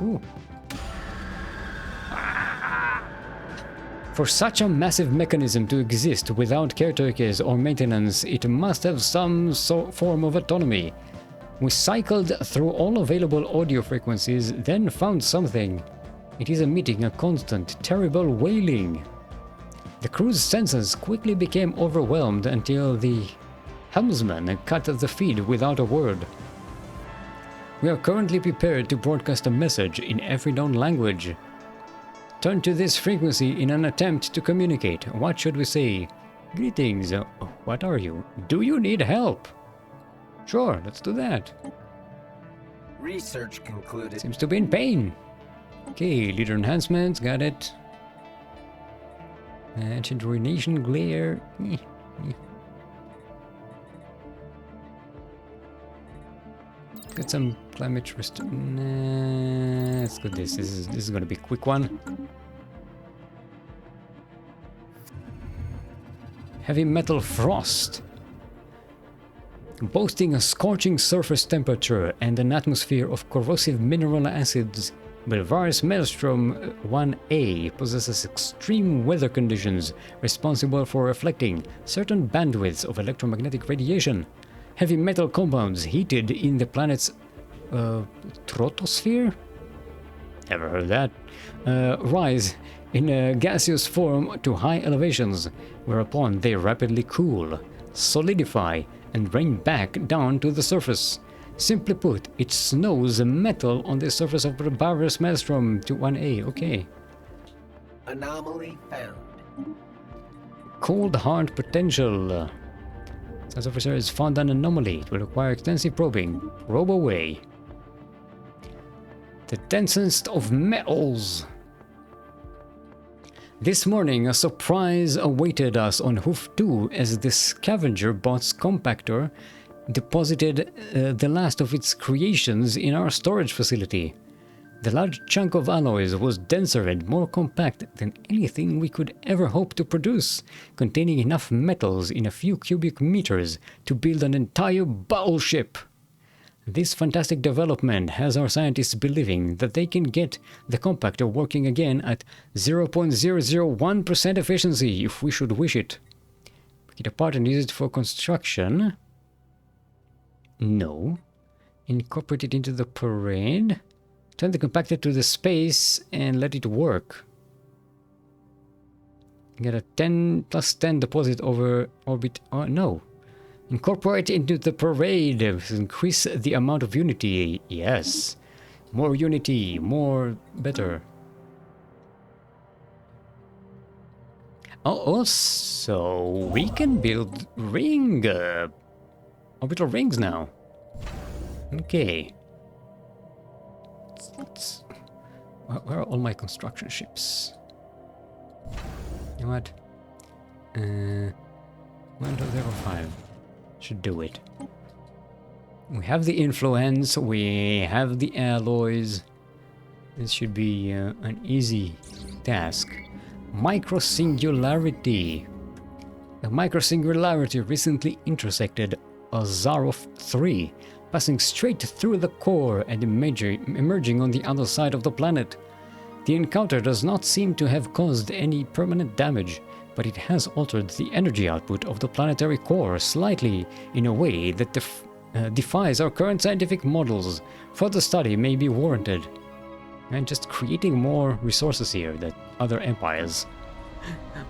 Ooh. For such a massive mechanism to exist without caretakers or maintenance, it must have some form of autonomy. We cycled through all available audio frequencies, then found something. It is emitting a constant, terrible wailing. The crew's senses quickly became overwhelmed until the helmsman cut the feed without a word. We are currently prepared to broadcast a message in every known language. Turn to this frequency in an attempt to communicate. What should we say? Greetings. What are you? Do you need help? Sure, let's do that. Research concluded. Seems to be in pain. Okay, leader enhancements, got it. Ancient ruination glare. Get some climate let's go this. This is gonna be a quick one. Heavy metal frost. Boasting a scorching surface temperature and an atmosphere of corrosive mineral acids, Belvaris Maelstrom 1A possesses extreme weather conditions responsible for reflecting certain bandwidths of electromagnetic radiation. Heavy metal compounds heated in the planet's troposphere? Never heard that. Rise in a gaseous form to high elevations, whereupon they rapidly cool, solidify, and rain back down to the surface. Simply put, it snows metal on the surface of Belvaris Maelstrom to 1A. Okay. Anomaly found. Cold hard potential. Science officer has found an anomaly. It will require extensive probing. Probe away. The densest of metals. This morning, a surprise awaited us on Hoof 2 as the scavenger bot's compactor deposited the last of its creations in our storage facility. The large chunk of alloys was denser and more compact than anything we could ever hope to produce, containing enough metals in a few cubic meters to build an entire battleship. This fantastic development has our scientists believing that they can get the compactor working again at 0.001% efficiency if we should wish it. Pick it apart and use it for construction. No. Incorporate it into the parade. Turn the compactor to the space and let it work. Get a 10+10 deposit over orbit. Oh, no. Incorporate into the parade. Increase the amount of unity. Yes. More unity. More better. Oh, also, we can build orbital rings now. Okay. Where are all my construction ships? You know what? 1.05. should do it. We have the influence, we have the alloys. This should be an easy task. Microsingularity. A microsingularity recently intersected Azaroth 3, passing straight through the core and emerging on the other side of the planet. The encounter does not seem to have caused any permanent damage, but it has altered the energy output of the planetary core slightly in a way that defies our current scientific models. Further study may be warranted. And just creating more resources here that other empires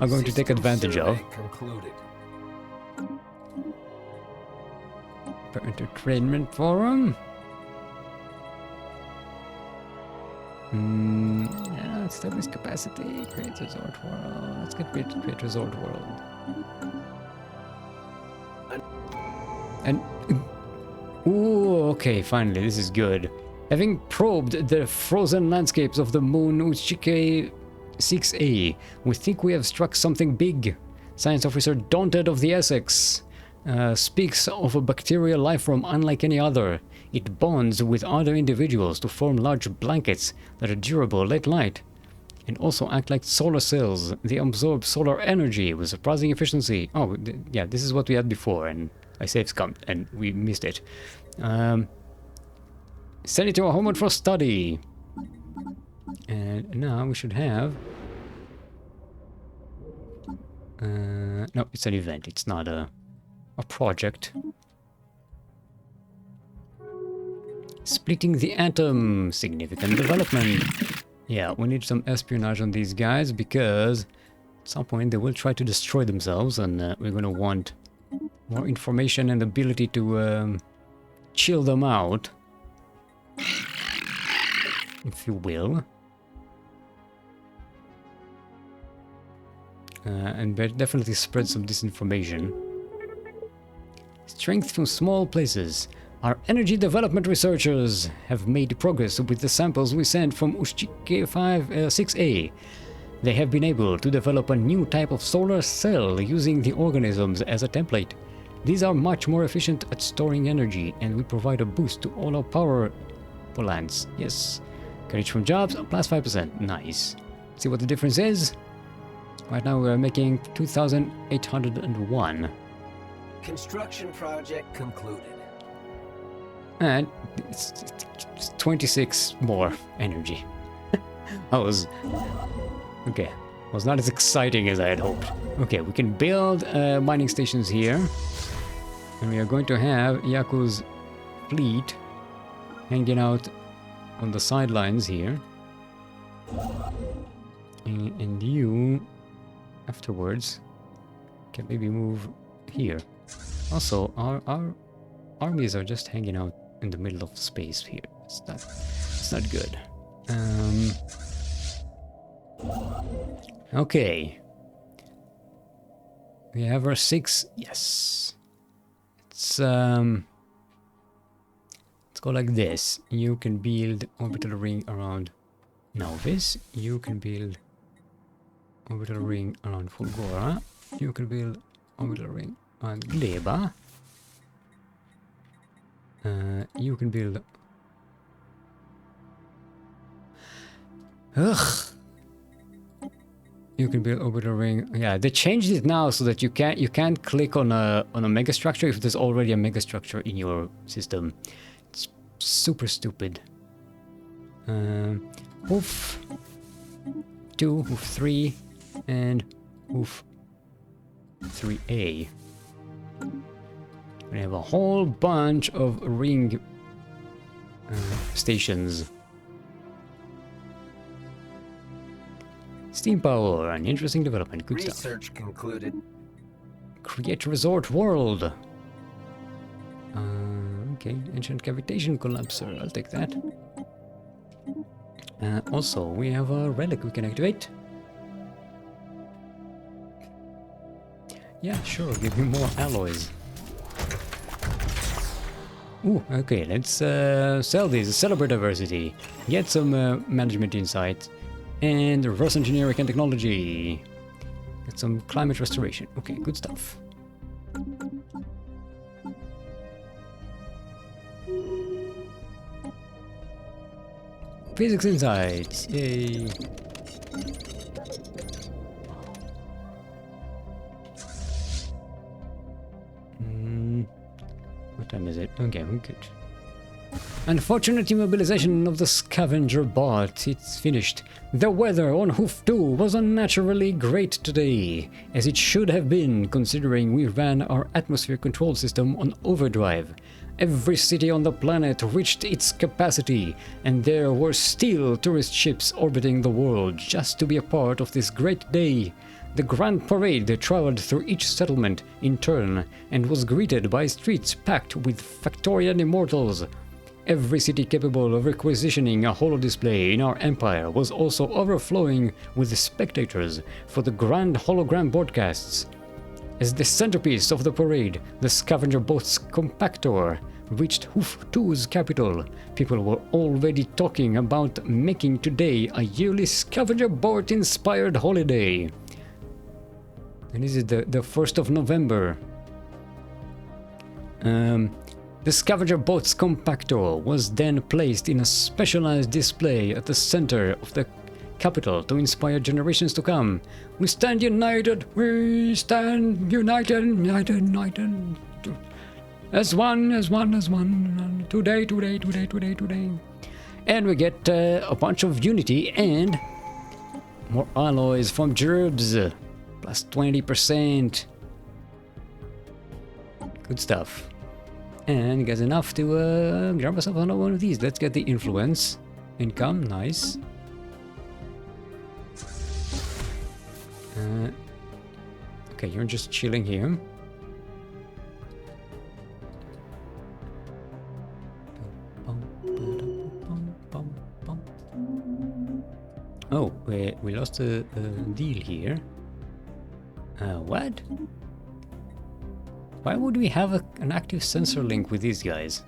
are going to take advantage of. Concluded. Entertainment forum. Yeah, establish capacity, create resort world. Let's get create resort world. And ooh, okay, finally, this is good. Having probed the frozen landscapes of the moon Uchike 6A, we think we have struck something big. Science officer Daunted of the Essex speaks of a bacterial life form unlike any other. It bonds with other individuals to form large blankets that are durable at light and also act like solar cells. They absorb solar energy with surprising efficiency. Oh, yeah, this is what we had before, and I saved scum, and we missed it. Send it to our homeworld for study. And now we should have... no, it's an event. It's not a project. Splitting the atom. Significant development. Yeah, we need some espionage on these guys because at some point they will try to destroy themselves, and we're going to want more information and ability to chill them out, if you will. And definitely spread some disinformation. Strength from small places. Our energy development researchers have made progress with the samples we sent from Ushchike 6A. They have been able to develop a new type of solar cell using the organisms as a template. These are much more efficient at storing energy, and we provide a boost to all our power plants. Yes. Courage from jobs, plus 5%. Nice. See what the difference is? Right now we're making 2,801. Construction project concluded. And it's 26 more energy. That was... okay. Was not as exciting as I had hoped. Okay, we can build mining stations here. And we are going to have Yaku's fleet hanging out on the sidelines here. And you, afterwards, can maybe move here. Also, our armies are just hanging out in the middle of space here. It's not good. Okay. We have our 6. Yes. Let's go like this. You can build orbital ring around Novice. You can build orbital ring around Fulgora. You can build orbital ring on Gleba. You can build... Ugh! You can build orbital ring. Yeah, they changed it now so that you can't click on a megastructure if there's already a megastructure in your system. It's super stupid. Oof 2, oof 3, and oof 3A. We have a whole bunch of ring stations. Steam power, an interesting development. Good stuff. Research concluded. Create resort world. Okay, ancient cavitation collapser. I'll take that. Also, we have a relic we can activate. Yeah, sure. Give me more alloys. Ooh, okay. Let's sell these. Celebrate diversity. Get some management insight. And reverse engineering and technology. Get some climate restoration. Okay, good stuff. Physics insights. Yay. What time is it? Okay, we're good. Unfortunate immobilization of the scavenger bot. It's finished. The weather on Hoof 2 was unnaturally great today, as it should have been, considering we ran our atmosphere control system on overdrive. Every city on the planet reached its capacity, and there were still tourist ships orbiting the world just to be a part of this great day. The Grand Parade traveled through each settlement in turn and was greeted by streets packed with Factorium immortals. Every city capable of requisitioning a holodisplay in our empire was also overflowing with spectators for the grand hologram broadcasts. As the centerpiece of the parade, the scavenger boat's compactor reached Hoof 2's capital. People were already talking about making today a yearly scavenger boat-inspired holiday. And this is the 1st of November. The scavenger boat's compactor was then placed in a specialized display at the center of the capital to inspire generations to come. We stand united, we stand united. As one. Today. And we get a bunch of unity and more alloys from gerbs. Plus 20%. Good stuff. And you guys enough to grab myself another one of these. Let's get the influence. Income, nice. Okay, you're just chilling here. Oh, we lost a deal here. What? Why would we have an active sensor link with these guys?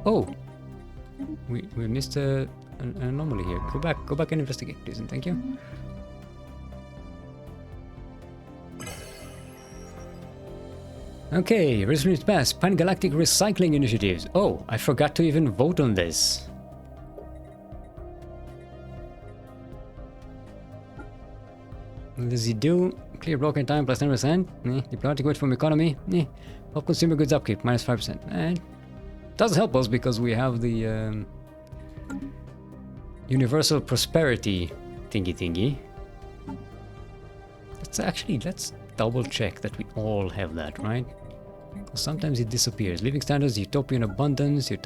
Oh! We missed an anomaly here. Go back and investigate, please, and thank you. Okay, resolution pass. Pan-galactic recycling initiatives. Oh, I forgot to even vote on this. What does he do? Clear blocking time plus 10%. Diplomatic weight from economy. Help consumer goods upkeep minus 5%. And does help us because we have the universal prosperity thingy. Let's double check that we all have that, right? Sometimes it disappears. Living standards, utopian abundance. Okay,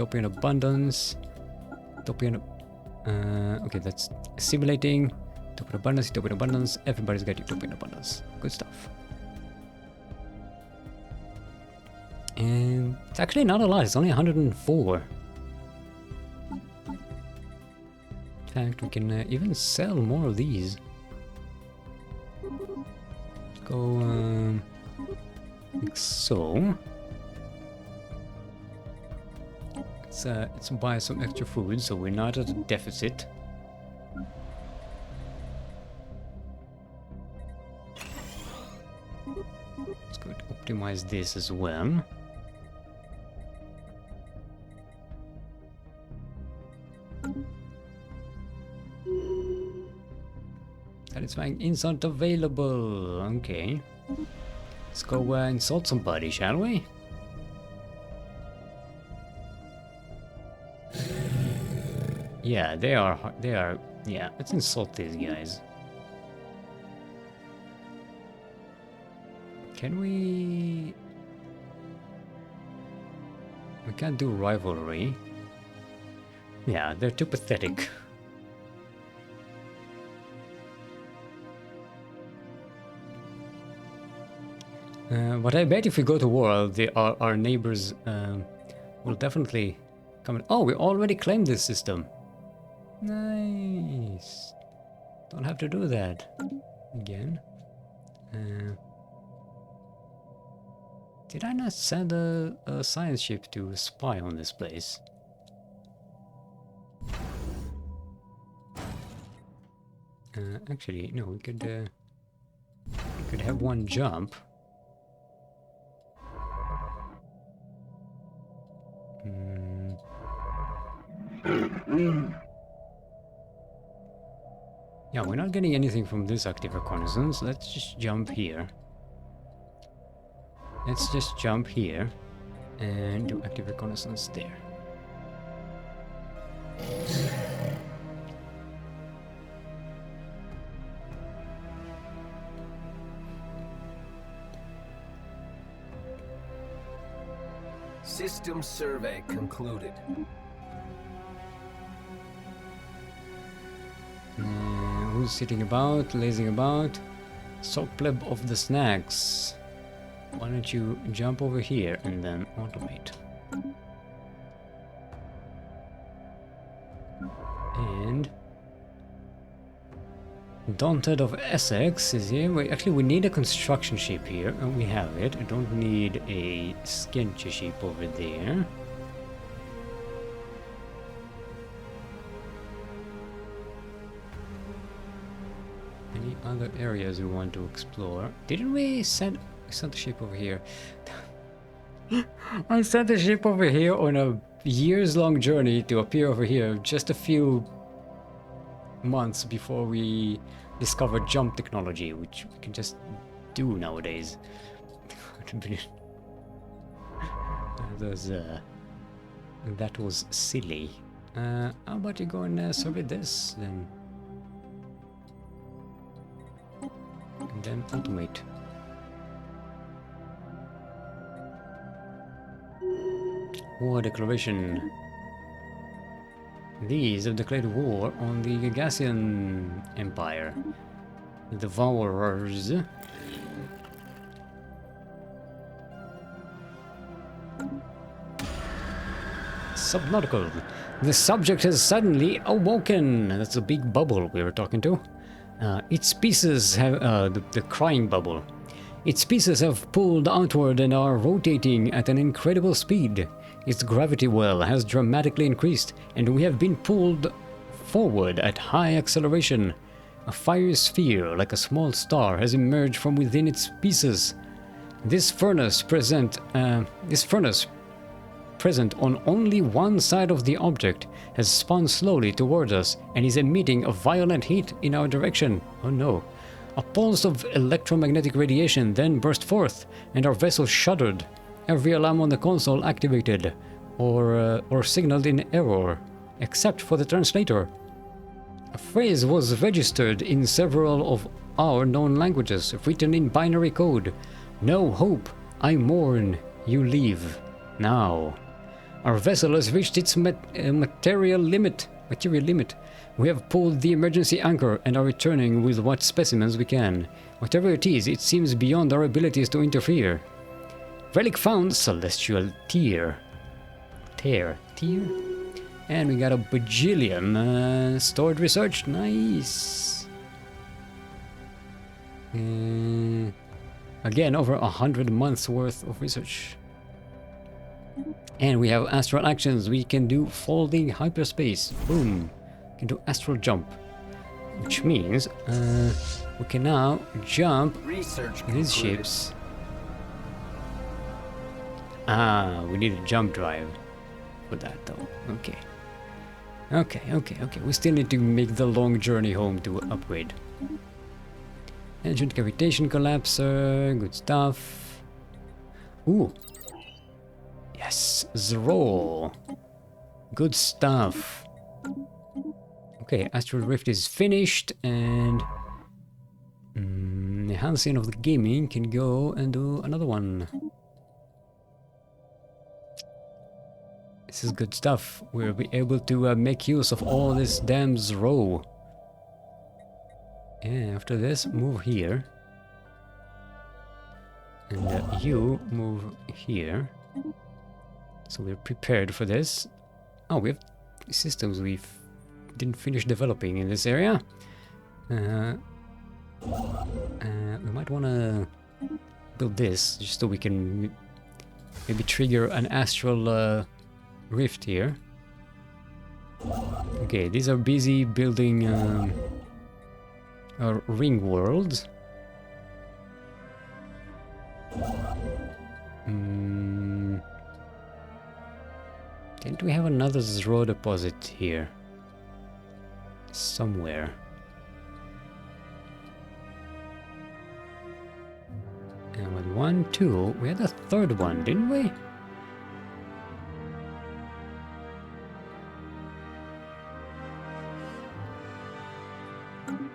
that's assimilating. Utopian abundance. Everybody's got utopian abundance. Good stuff. And it's actually not a lot. It's only 104. In fact, we can even sell more of these. Let's go like so. Let's buy some extra food so we're not at a deficit. Let's go optimize this as well. Satisfying insult available. Okay. Let's go insult somebody, shall we? Yeah, they are. Yeah, let's insult these guys. Can we? We can't do rivalry. Yeah, they're too pathetic. But I bet if we go to war, our neighbors will definitely come in. Oh, we already claimed this system. Nice. Don't have to do that again. Did I not send a science ship to spy on this place? Actually, no. We could have one jump. Yeah, we're not getting anything from this active reconnaissance. Let's just jump here. Let's just jump here and do active reconnaissance there. System survey concluded. Who's sitting about, lazing about? Sock pleb of the snacks. Why don't you jump over here and then automate? And Daunted of Essex is here. Actually, we need a construction ship here, and we have it. I don't need a sketchy ship over there. Any other areas we want to explore? Didn't we send the ship over here? I sent the ship over here on a years-long journey to appear over here just a few months before we discovered jump technology, which we can just do nowadays. That was silly. How about you go and survey this then? And then automate. War declaration. These have declared war on the Gagassian Empire. The Devourers. Subnautical. The subject has suddenly awoken. That's a big bubble we were talking to. Its pieces have the crying bubble. Its pieces have pulled outward and are rotating at an incredible speed. Its gravity well has dramatically increased, and we have been pulled forward at high acceleration. A fiery sphere, like a small star, has emerged from within its pieces. This furnace present on only one side of the object has spun slowly towards us and is emitting a violent heat in our direction. Oh no. A pulse of electromagnetic radiation then burst forth, and our vessel shuddered. Every alarm on the console activated, or signaled in error, except for the translator. A phrase was registered in several of our known languages, written in binary code. No hope, I mourn, you leave. Now. Our vessel has reached its material limit. We have pulled the emergency anchor and are returning with what specimens we can. Whatever it is, it seems beyond our abilities to interfere. Relic found, celestial tear. Tear. And we got a bajillion stored research. Nice. Again, over 100 months worth of research. And we have astral actions. We can do folding hyperspace. Boom. We can do astral jump. Which means we can now jump these ships. We need a jump drive for that though. Okay. We still need to make the long journey home to upgrade. Ancient cavitation collapser. Good stuff. Ooh. Yes, Zroll. Good stuff. Okay, Astral Rift is finished, and the Halcyon of the Gaming can go and do another one. This is good stuff. We'll be able to make use of all this damn Zroll. And after this, move here. And you move here. So we're prepared for this. Oh, we have systems we didn't finish developing in this area. We might want to build this just so we can maybe trigger an astral rift here. Okay, these are busy building our ring worlds. Didn't we have another Zro deposit here? Somewhere. And with 1, 2, we had a third one, didn't we?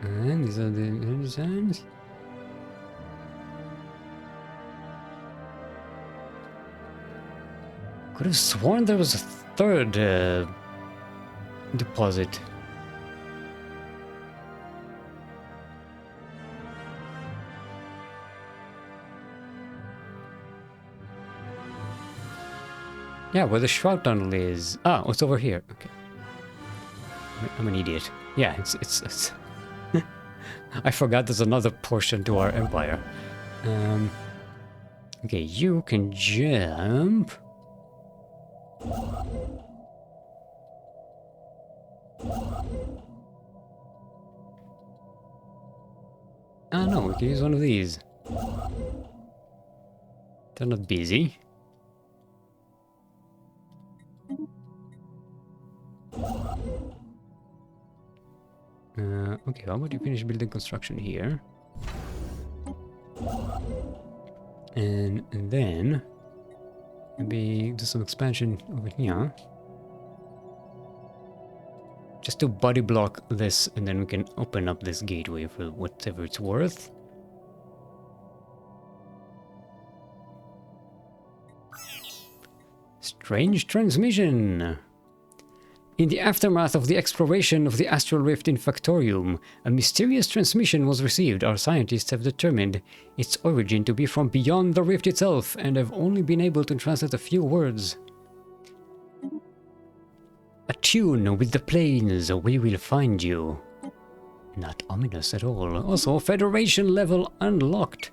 And these are the designs. Could have sworn there was a third deposit. Yeah, where the shroud tunnel is. Ah, it's over here. Okay. I'm an idiot. Yeah, it's I forgot there's another portion to our empire. Okay, you can jump. Ah, no, we can use one of these. They're not busy. Okay, how about you finish building construction here? And then maybe do some expansion over here. Just to body block this, and then we can open up this gateway for whatever it's worth. Strange transmission. In the aftermath of the exploration of the astral rift in Factorium, a mysterious transmission was received. Our scientists have determined its origin to be from beyond the rift itself and have only been able to translate a few words. Attune with the planes, we will find you. Not ominous at all. Also, Federation level unlocked.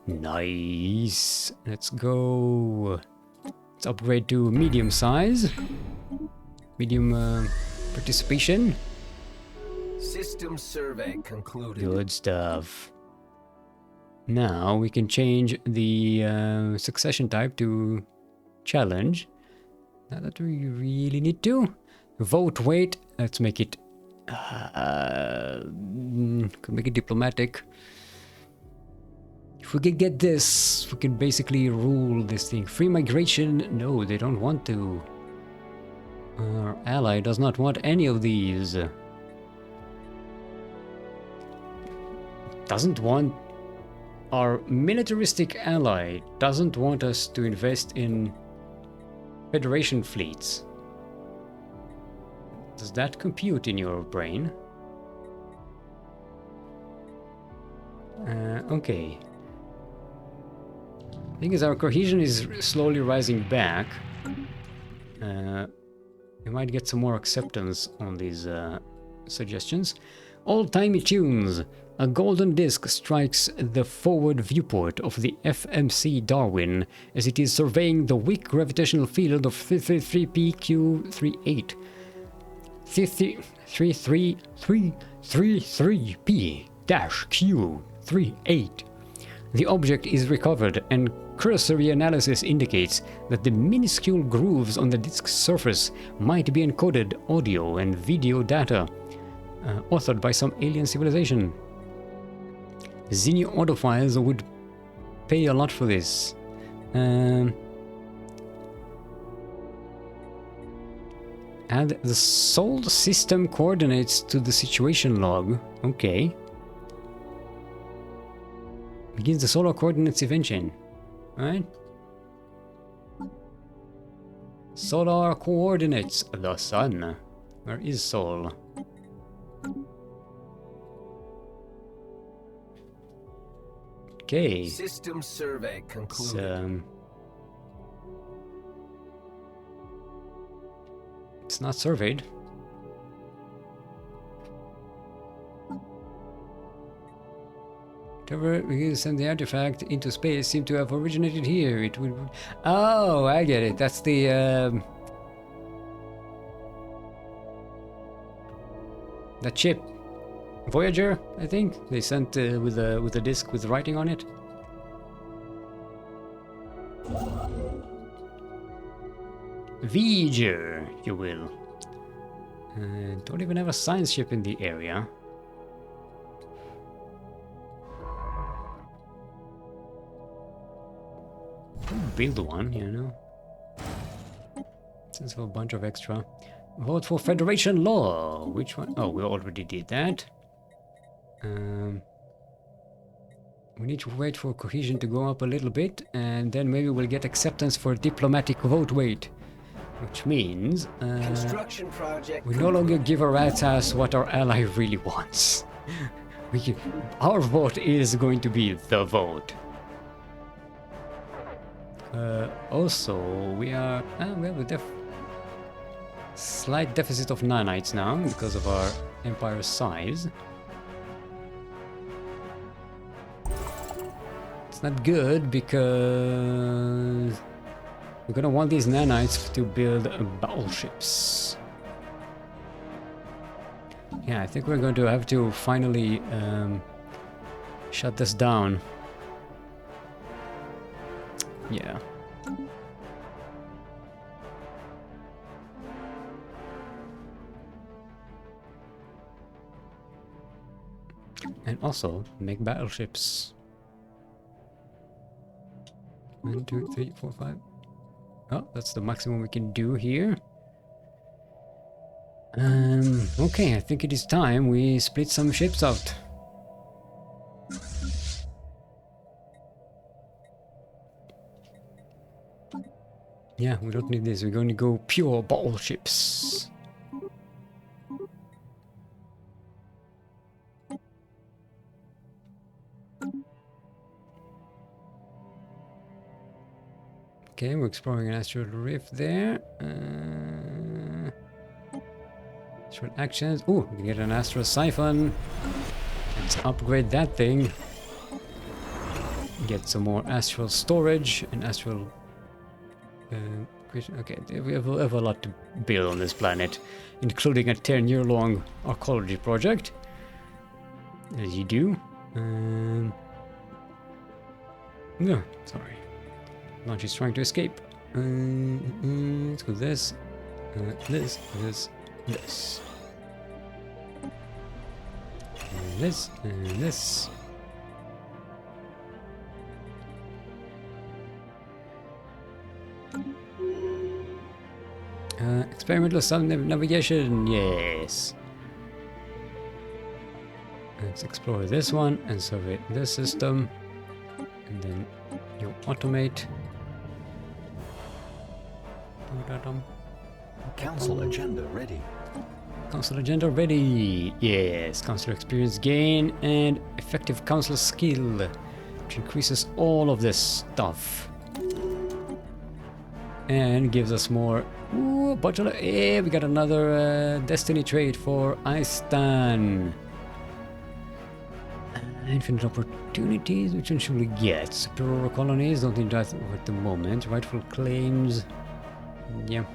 Nice. Let's go. Let's upgrade to medium size. Medium participation. System survey concluded. Good stuff. Now we can change the succession type to challenge. Not that we really need to. Vote weight. Let's make it. Could make it diplomatic. If we could get this, we can basically rule this thing. Free migration. No, they don't want to. Our ally does not want any of these. Doesn't want... Our militaristic ally doesn't want us to invest in Federation fleets. Does that compute in your brain? Okay. Thing is, our cohesion is slowly rising back. We might get some more acceptance on these suggestions. Old-timey tunes. A golden disc strikes the forward viewport of the FMC Darwin as it is surveying the weak gravitational field of 333PQ38. 333P-Q38. The object is recovered, and cursory analysis indicates that the minuscule grooves on the disk's surface might be encoded audio and video data, authored by some alien civilization. Xeni autophiles would pay a lot for this. Add the Sol system coordinates to the situation log. Okay. Begins the solar coordinates invention. Right? Solar coordinates. The sun. Where is Sol? Okay. System survey concluded. It's not surveyed. Whatever we send the artifact into space seem to have originated here. It would. Oh, I get it. That's the that chip, Voyager. I think they sent with a disc with writing on it. Voyager, if you will. Don't even have a science ship in the area. Build one, you know. Since we have a bunch of extra. Vote for Federation Law. Which one? Oh, we already did that. We need to wait for cohesion to go up a little bit, and then maybe we'll get acceptance for diplomatic vote weight. Which means Construction project we no longer give a rat's ass what our ally really wants. Our vote is going to be the vote. Also, we have a slight deficit of nanites now because of our empire's size. It's not good because we're gonna want these nanites to build battleships. Yeah, I think we're going to have to finally shut this down. Yeah. And also make battleships. 1, 2, 3, 4, 5. Oh, that's the maximum we can do here. Okay, I think it is time we split some ships out. Yeah, we don't need this. We're going to go pure battleships. Okay, we're exploring an asteroid rift there. Asteroid actions. Oh, we can get an astral siphon. Let's upgrade that thing. Get some more astral storage and astral. Okay, we have a lot to build on this planet, including a 10-year-long archaeology project. As you do. No, sorry. Launch is trying to escape. Let's go this, this, this. And this, and this. Experimental navigation, yes. Let's explore this one and survey this system. And then you automate. Council agenda ready. Council agenda ready. Yes, council experience gain and effective council skill, which increases all of this stuff. And gives us more. Ooh, bunch of. Hey, we got another destiny trait for Istan. Infinite opportunities. Which one should we get? Superior colonies. Don't need that at the moment. Rightful claims. Yeah.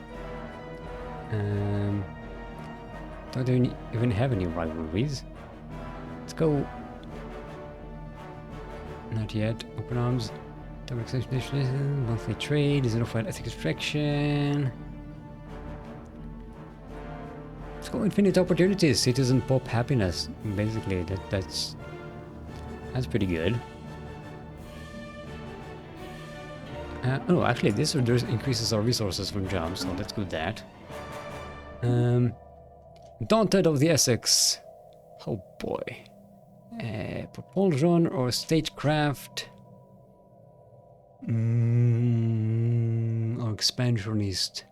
Don't even have any rivalries. Let's go. Not yet. Open arms. Monthly trade, xenophile ethics extraction. Let's go infinite opportunities, citizen pop happiness. Basically, that's pretty good. Oh, actually, this increases our resources from jobs, so let's do that. Daunted of the Essex. Oh boy. Propulsion or stagecraft. Or expansionist.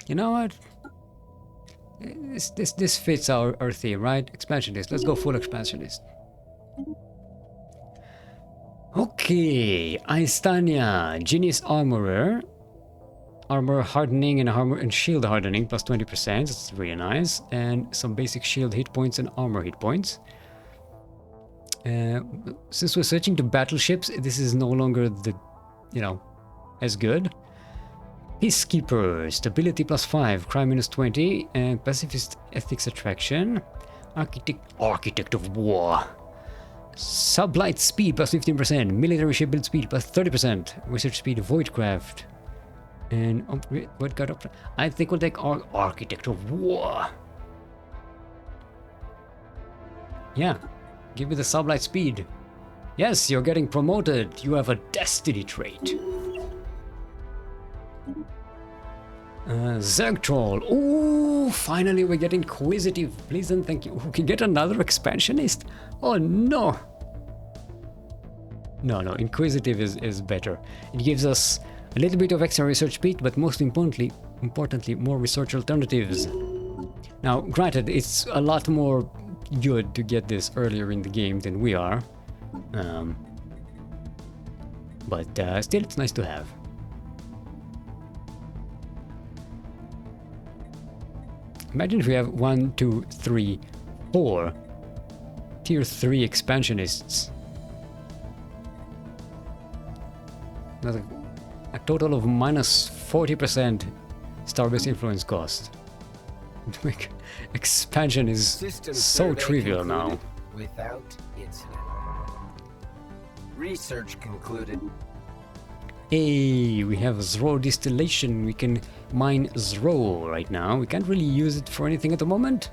You know what? This fits our theme, right? Expansionist. Let's go full expansionist. Okay, Aistania, Genius Armorer. Armor hardening and armor and shield hardening plus 20%. That's really nice. And some basic shield hit points and armor hit points. Since we're switching to battleships, this is no longer the, as good. Peacekeeper, stability plus 5, crime minus 20, and pacifist ethics attraction. Architect of War. Sublight speed plus 15%, military ship build speed plus 30%, research speed voidcraft. And what got up? I think we'll take Architect of War. Yeah, give me the sublight speed. Yes, you're getting promoted. You have a destiny trait. Zergtroll. Ooh, finally we get inquisitive. Please and thank you. We can get another expansionist. Oh no. No, inquisitive is better. It gives us a little bit of extra research speed, but most importantly, more research alternatives. Now, granted, it's a lot more good to get this earlier in the game than we are. But still, it's nice to have. Imagine if we have 1, 2, 3, 4 tier 3 expansionists. That's a total of minus 40% starbase influence cost. Expansion is so trivial now. Without incident. Research concluded. Hey, we have Zro distillation. We can mine Zro right now. We can't really use it for anything at the moment.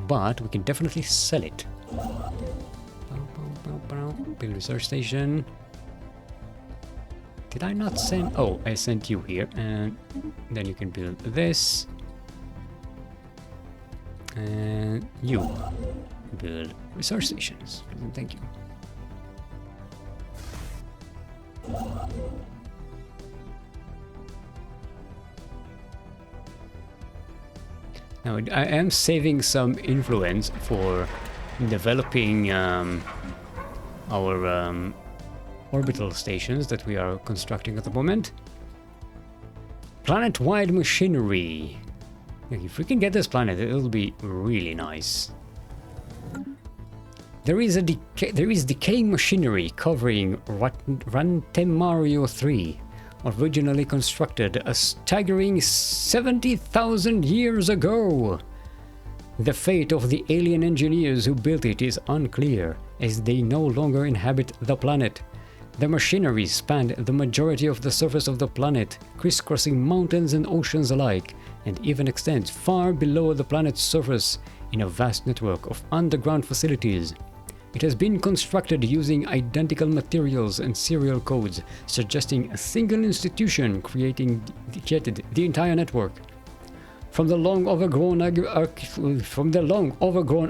But we can definitely sell it. Build research station. Did I not send? Oh, I sent you here, and then you can build this. And you build research stations. Thank you. Now I am saving some influence for developing our orbital stations that we are constructing at the moment. Planet-wide machinery. If we can get this planet, it'll be really nice. There is decaying machinery covering Rantemario 3, originally constructed a staggering 70,000 years ago. The fate of the alien engineers who built it is unclear, as they no longer inhabit the planet. The machinery spanned the majority of the surface of the planet, crisscrossing mountains and oceans alike, and even extends far below the planet's surface in a vast network of underground facilities. It has been constructed using identical materials and serial codes, suggesting a single institution created the entire network. From the long overgrown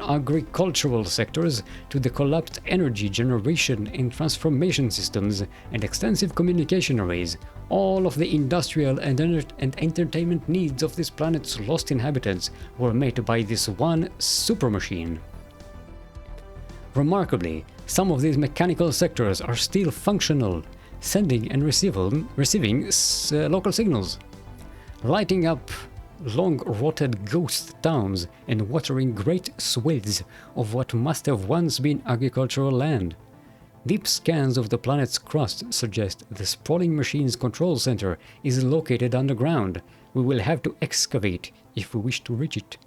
agricultural sectors to the collapsed energy generation and transformation systems and extensive communication arrays, all of the industrial and entertainment needs of this planet's lost inhabitants were met by this one super machine. Remarkably, some of these mechanical sectors are still functional, sending and receiving local signals, lighting up long-rotted ghost towns and watering great swathes of what must have once been agricultural land. Deep scans of the planet's crust suggest the sprawling machine's control center is located underground. We will have to excavate if we wish to reach it.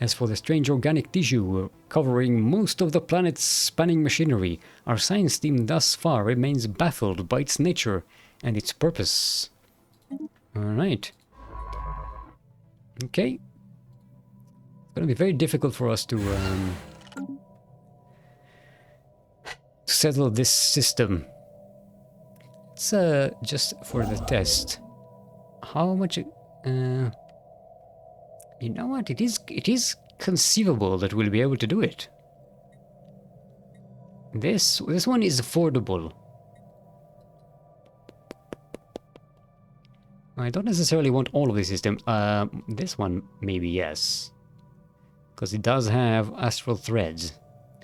As for the strange organic tissue covering most of the planet's spanning machinery, our science team thus far remains baffled by its nature and its purpose. Alright. Okay. It's gonna be very difficult for us to settle this system. It's just for the test. How much? You know what? It is conceivable that we'll be able to do it. This one is affordable. I don't necessarily want all of the system. This one maybe yes, because it does have astral threads,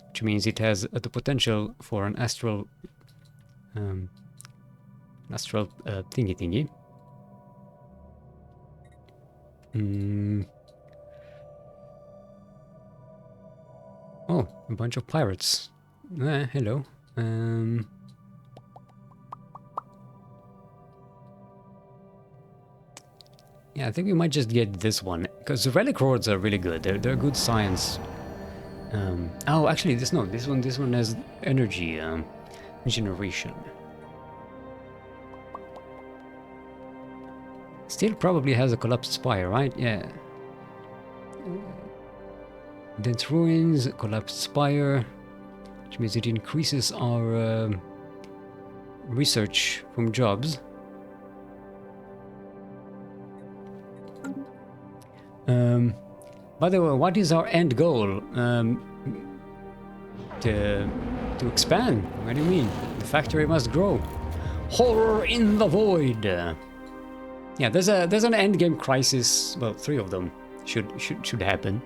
which means it has the potential for an astral thingy. Oh, a bunch of pirates. Hello. Yeah, I think we might just get this one, because the relic rods are really good. They're good science. Oh, actually, this one has energy generation. Still probably has a collapsed spire, right? Yeah. Dense ruins, collapsed spire, which means it increases our research from jobs. By the way, what is our end goal? To expand. What do you mean? The factory must grow. Horror in the void. Yeah, there's an end game crisis. Well, 3 of them should happen.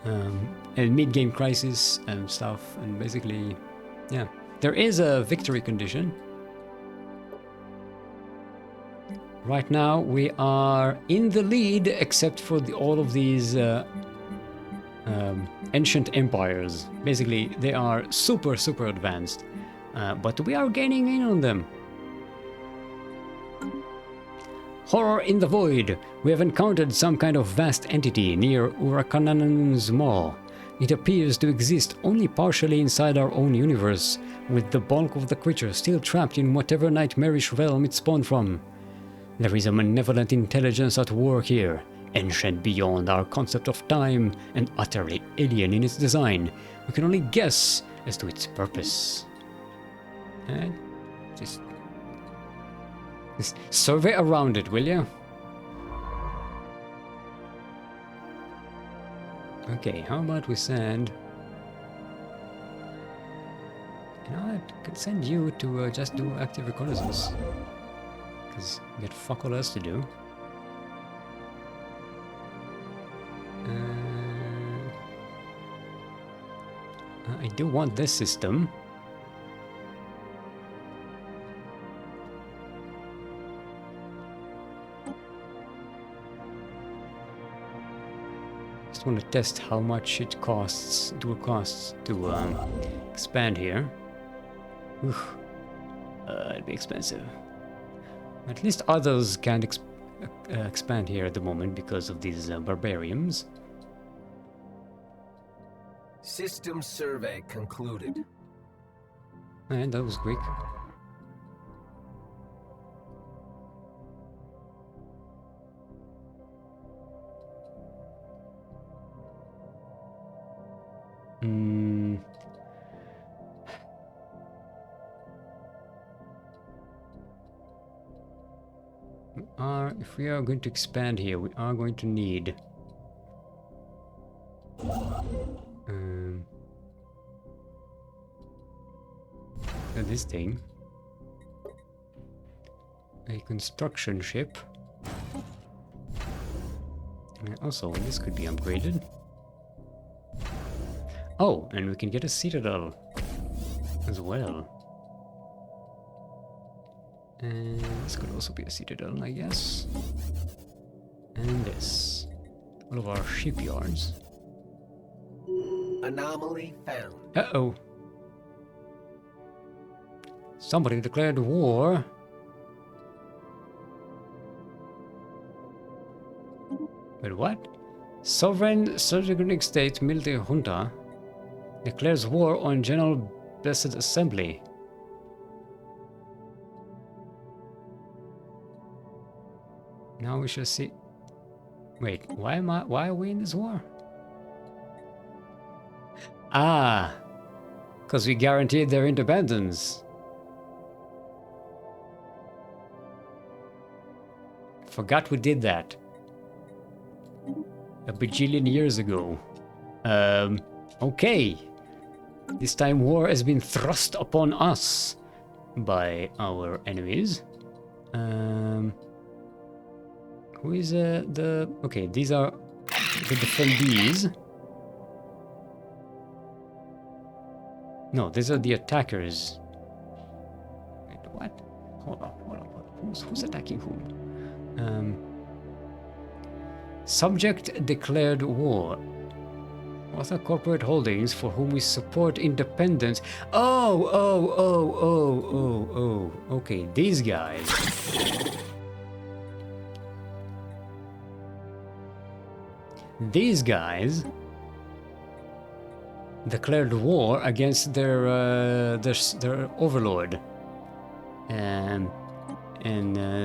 And mid game crisis and stuff. And basically, yeah, there is a victory condition. Right now we are in the lead, except for all of these ancient empires. Basically, they are super advanced, but we are gaining in on them. Horror in the void. We have encountered some kind of vast entity near Urakanan's Maw. It appears to exist only partially inside our own universe, with the bulk of the creature still trapped in whatever nightmarish realm it spawned from. There is a malevolent intelligence at work here, ancient beyond our concept of time and utterly alien in its design. We can only guess as to its purpose. And just survey around it, will you? Okay, how about we send... You know, I could send you to just do active reconnaissance. Because we got fuck all else to do. I do want this system. Just want to test how much it costs to expand here. Oof. It'd be expensive. At least others can't expand here at the moment because of these barbarians. System survey concluded. And that was quick. If we are going to expand here, we are going to need this thing, a construction ship, and also this could be upgraded. Oh, and we can get a citadel as well. And this could also be a citadel, I guess. And this. All of our shipyards. Anomaly found. Uh-oh. Somebody declared war. Wait, what? Sovereign Surgical State Military Junta declares war on General Blessed Assembly. Now we shall see. Wait, why are we in this war? Ah, because we guaranteed their independence. Forgot we did that a bajillion years ago. Okay. This time war has been thrust upon us by our enemies. Who is the... Okay, these are the defendees. No, these are the attackers. Wait, what? Hold on. Who's attacking whom? Subject declared war. Author corporate holdings for whom we support independence. Oh. Okay, these guys. these guys declared war against their overlord, and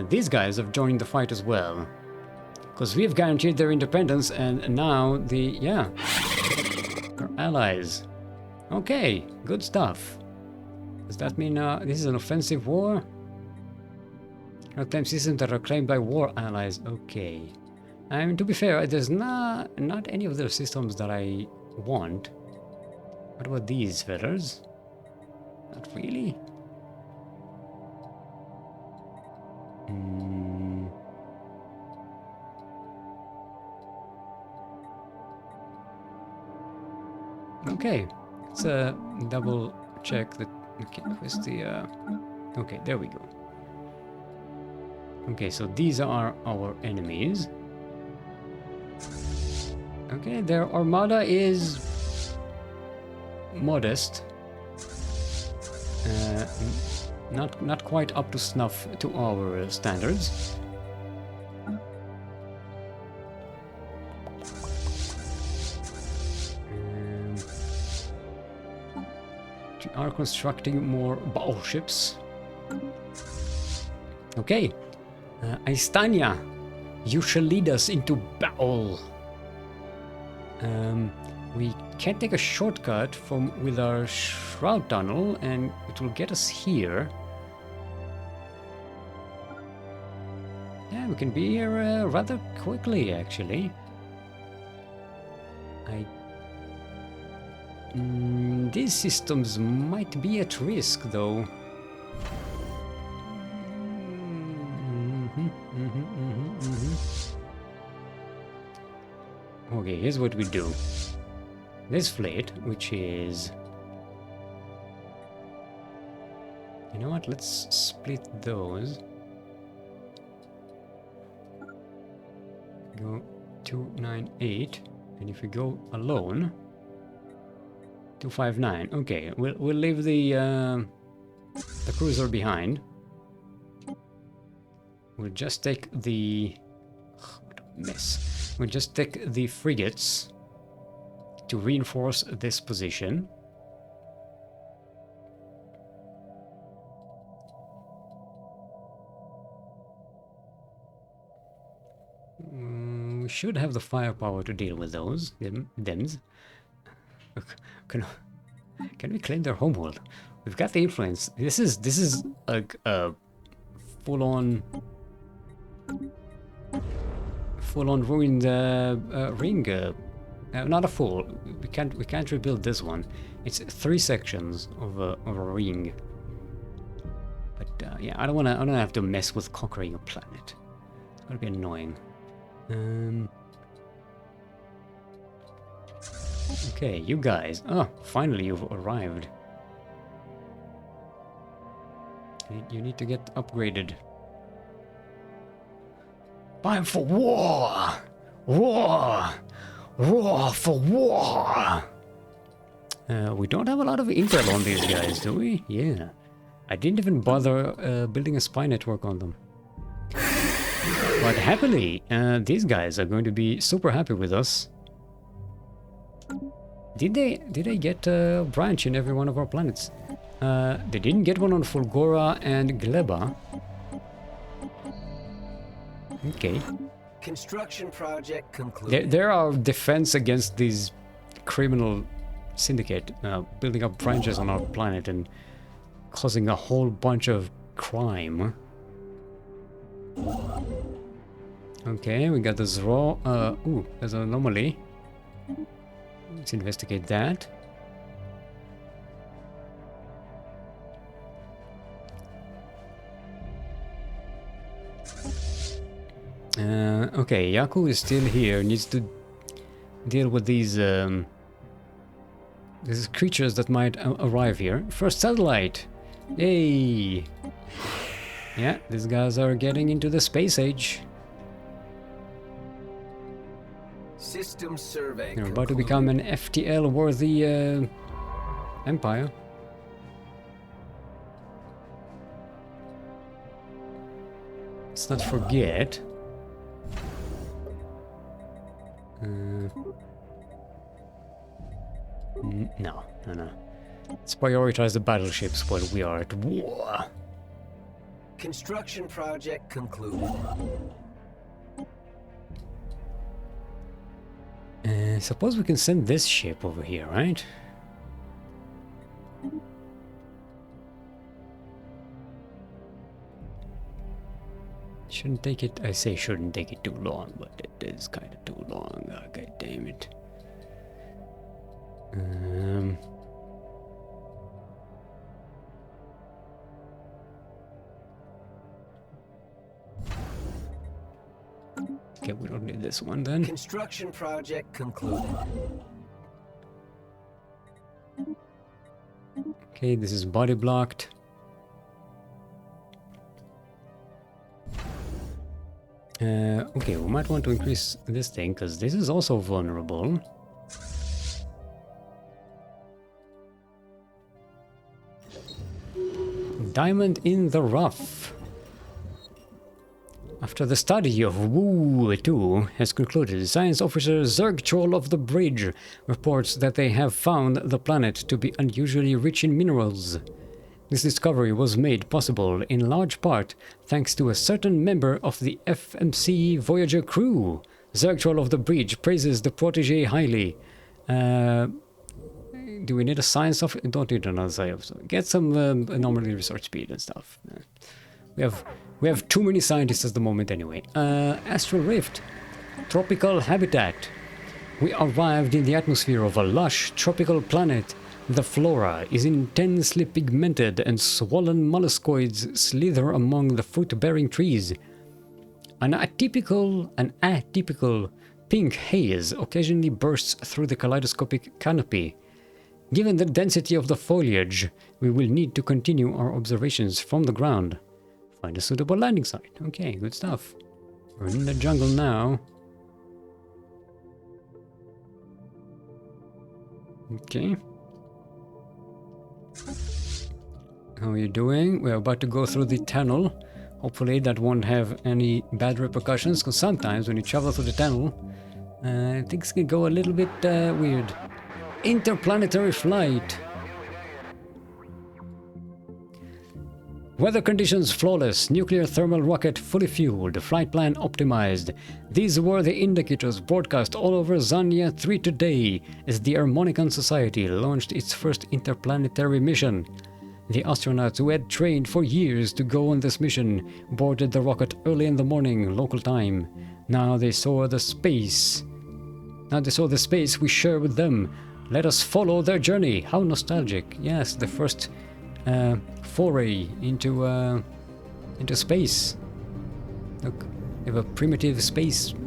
these guys have joined the fight as well, because we've guaranteed their independence, and now they're allies. Okay, good stuff. Does that mean this is an offensive war? Claim systems that are claimed by war allies. Okay. I mean, to be fair, there's not any of those systems that I want. What about these fellas? Not really. Okay, let's double check that. Okay, where's the? Okay, there we go. Okay, so these are our enemies. Okay, their armada is modest. Not quite up to snuff to our standards. We are constructing more battleships. Okay, Aistania, you shall lead us into battle. We can take a shortcut with our shroud tunnel, and it will get us here. Yeah, we can be here rather quickly, actually. These systems might be at risk, though. Okay, here's what we do. This fleet, which is... You know what? Let's split those. Go 298, and if we go alone, 259. Okay, we'll leave the cruiser behind. We'll just take the... what a mess. We'll just take the frigates to reinforce this position. We should have the firepower to deal with those thems. Can we claim their homeworld? We've got the influence. This is like a full-on ruined ring. Not a full. We can't rebuild this one. It's 3 sections of a ring. But yeah, I don't have to mess with conquering a planet. It's gonna be annoying. Okay, you guys. Oh, finally you've arrived. You need to get upgraded. Time for war! War! War for war! We don't have a lot of intel on these guys, do we? Yeah. I didn't even bother building a spy network on them. But happily, these guys are going to be super happy with us. Did they get a branch in every one of our planets? They didn't get one on Fulgora and Gleba. Okay. Construction project concluded. There are defense against these criminal syndicate building up branches on our planet and causing a whole bunch of crime. Okay, we got this raw. Ooh, there's an anomaly. Let's investigate that. Okay, Yaku is still here. Needs to deal with these creatures that might arrive here. First satellite. Hey. Yeah, these guys are getting into the space age. System survey. They're about to become an FTL-worthy empire. Let's not forget. No. Let's prioritize the battleships while we are at war. Construction project concluded. Suppose we can send this ship over here, right? Shouldn't take it, I say shouldn't take it too long, but it is kind of too long. Oh, God damn it. Okay, we don't need this one then. Construction project concluded. Okay, this is body blocked. Okay, we might want to increase this thing, because this is also vulnerable. Diamond in the rough. After the study of Wu 2 has concluded, Science Officer Zergtroll of the Bridge reports that they have found the planet to be unusually rich in minerals. This discovery was made possible in large part thanks to a certain member of the FMC Voyager crew. Zergtroll of the Bridge praises the protege highly. Do we need a science of? Don't need another science. Get some anomaly research speed and stuff. We have too many scientists at the moment anyway. Astral Rift, tropical habitat. We arrived in the atmosphere of a lush tropical planet. The flora is intensely pigmented and swollen molluscoids slither among the fruit-bearing trees. An atypical pink haze occasionally bursts through the kaleidoscopic canopy. Given the density of the foliage, we will need to continue our observations from the ground. Find a suitable landing site. Okay, good stuff. We're in the jungle now. Okay. How are you doing? We're about to go through the tunnel. Hopefully that won't have any bad repercussions, because sometimes when you travel through the tunnel, things can go a little bit weird. Interplanetary flight. Weather conditions flawless, nuclear thermal rocket fully fueled, flight plan optimized. These were the indicators broadcast all over Zania 3 today as the Harmonicon Society launched its first interplanetary mission. The astronauts who had trained for years to go on this mission boarded the rocket early in the morning, local time. Now they saw the space we share with them. Let us follow their journey. How nostalgic. Yes, the first foray into space. Look, we have a primitive spaceship.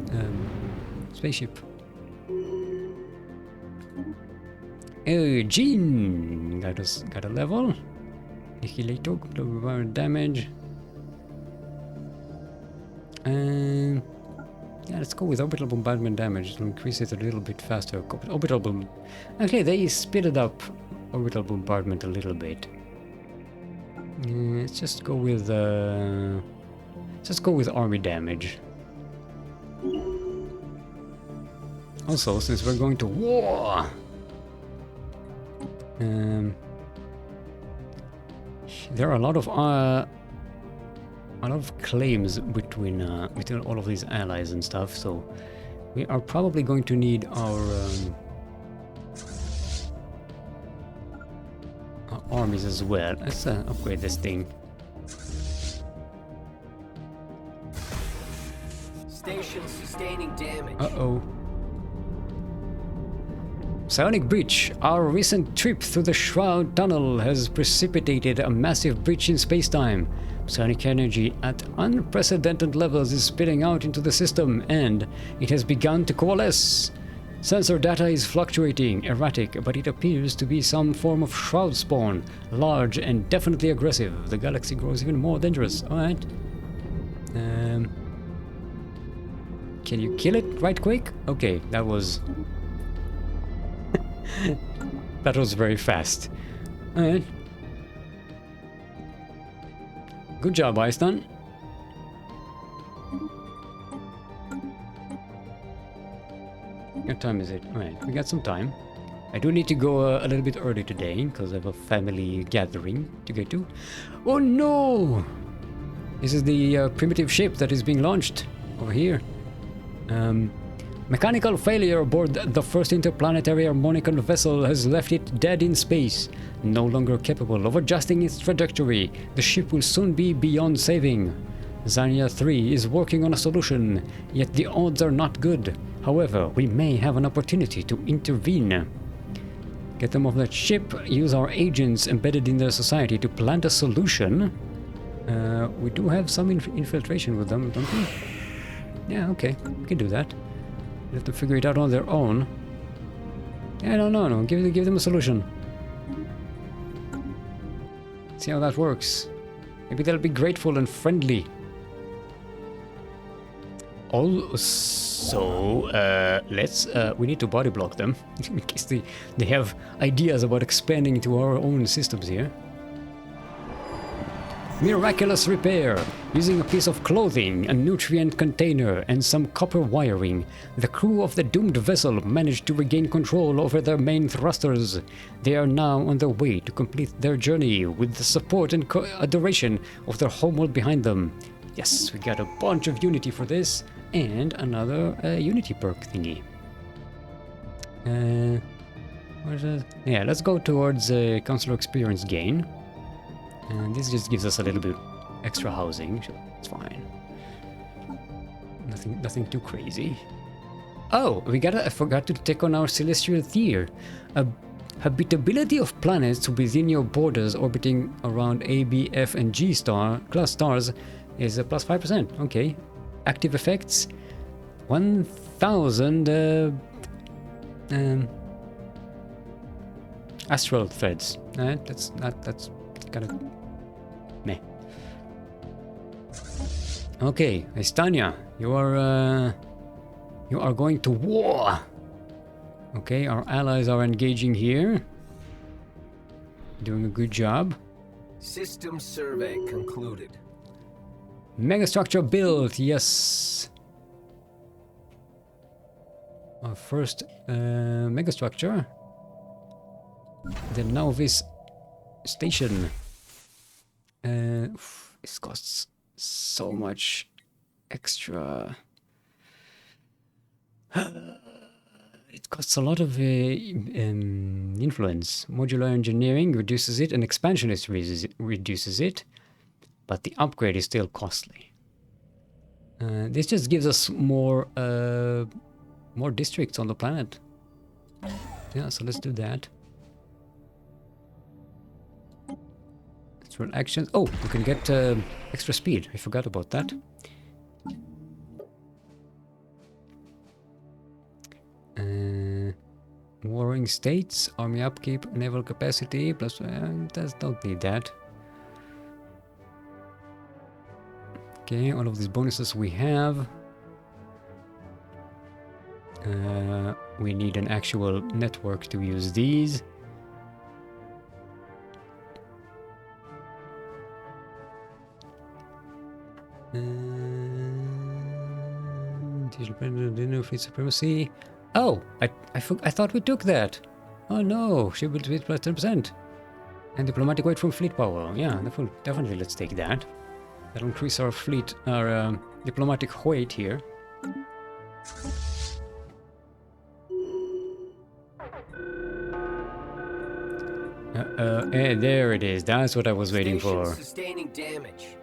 Oh, Jean got a level. Annihilator, global damage. Yeah, let's go with orbital bombardment damage to increase it a little bit faster. Orbital boom. Okay, they speeded up orbital bombardment a little bit. Let's just go with army damage. Also, since we're going to war, there are a lot of claims between all of these allies and stuff. So we are probably going to need our armies as well. Let's upgrade this thing. Station sustaining damage. Uh-oh. Psionic breach. Our recent trip through the Shroud Tunnel has precipitated a massive breach in space-time. Psionic energy at unprecedented levels is spitting out into the system, and it has begun to coalesce. Sensor data is fluctuating, erratic, but it appears to be some form of shroud spawn, large and definitely aggressive. The galaxy grows even more dangerous. Alright. Can you kill it right quick? Okay, that was... that was very fast. Alright. Good job, Einstein. What time is it? Alright, we got some time. I do need to go a little bit early today, because I have a family gathering to go to. Oh no! This is the primitive ship that is being launched over here. Mechanical failure aboard the first interplanetary harmonical vessel has left it dead in space. No longer capable of adjusting its trajectory, the ship will soon be beyond saving. Xania 3 is working on a solution, yet the odds are not good. However, we may have an opportunity to intervene. Get them off that ship, use our agents embedded in their society to plant a solution. We do have some infiltration with them, don't we? Yeah, okay, we can do that. We have to figure it out on their own. Yeah, no, give them a solution. See how that works. Maybe they'll be grateful and friendly. Also, we need to body block them in case they have ideas about expanding into our own systems here. Miraculous repair. Using a piece of clothing, a nutrient container, and some copper wiring, the crew of the doomed vessel managed to regain control over their main thrusters. They are now on their way to complete their journey with the support and adoration of their homeworld behind them. Yes, we got a bunch of Unity for this, and another Unity perk thingy. Where's that? Yeah, let's go towards Counselor Experience gain. And this just gives us a little bit extra housing, so it's fine. Nothing too crazy. Oh, I forgot to take on our celestial tier. Habitability of planets within your borders orbiting around A, B, F, and G class stars is a plus 5%. Okay. Active effects, 1,000 astral threads. That's kind of meh. Okay, Estania, you are going to war. Okay, our allies are engaging here. Doing a good job. System survey concluded. Megastructure built, yes. Our first megastructure. The Novice Station. This costs so much extra. It costs a lot of influence. Modular engineering reduces it, and expansionist reduces it, but the upgrade is still costly. This just gives us more districts on the planet. Yeah, so let's do that. Let's run actions. Oh, we can get extra speed. I forgot about that. Warring states, army upkeep, naval capacity, plus don't need that. Okay, all of these bonuses we have. We need an actual network to use these. Fleet supremacy. Oh, I thought we took that. Oh no, ship will be plus 10%. And diplomatic weight from fleet power. Yeah, definitely let's take that. That'll increase our fleet, our diplomatic weight here. There it is. That's what I was waiting for. Sustaining damage.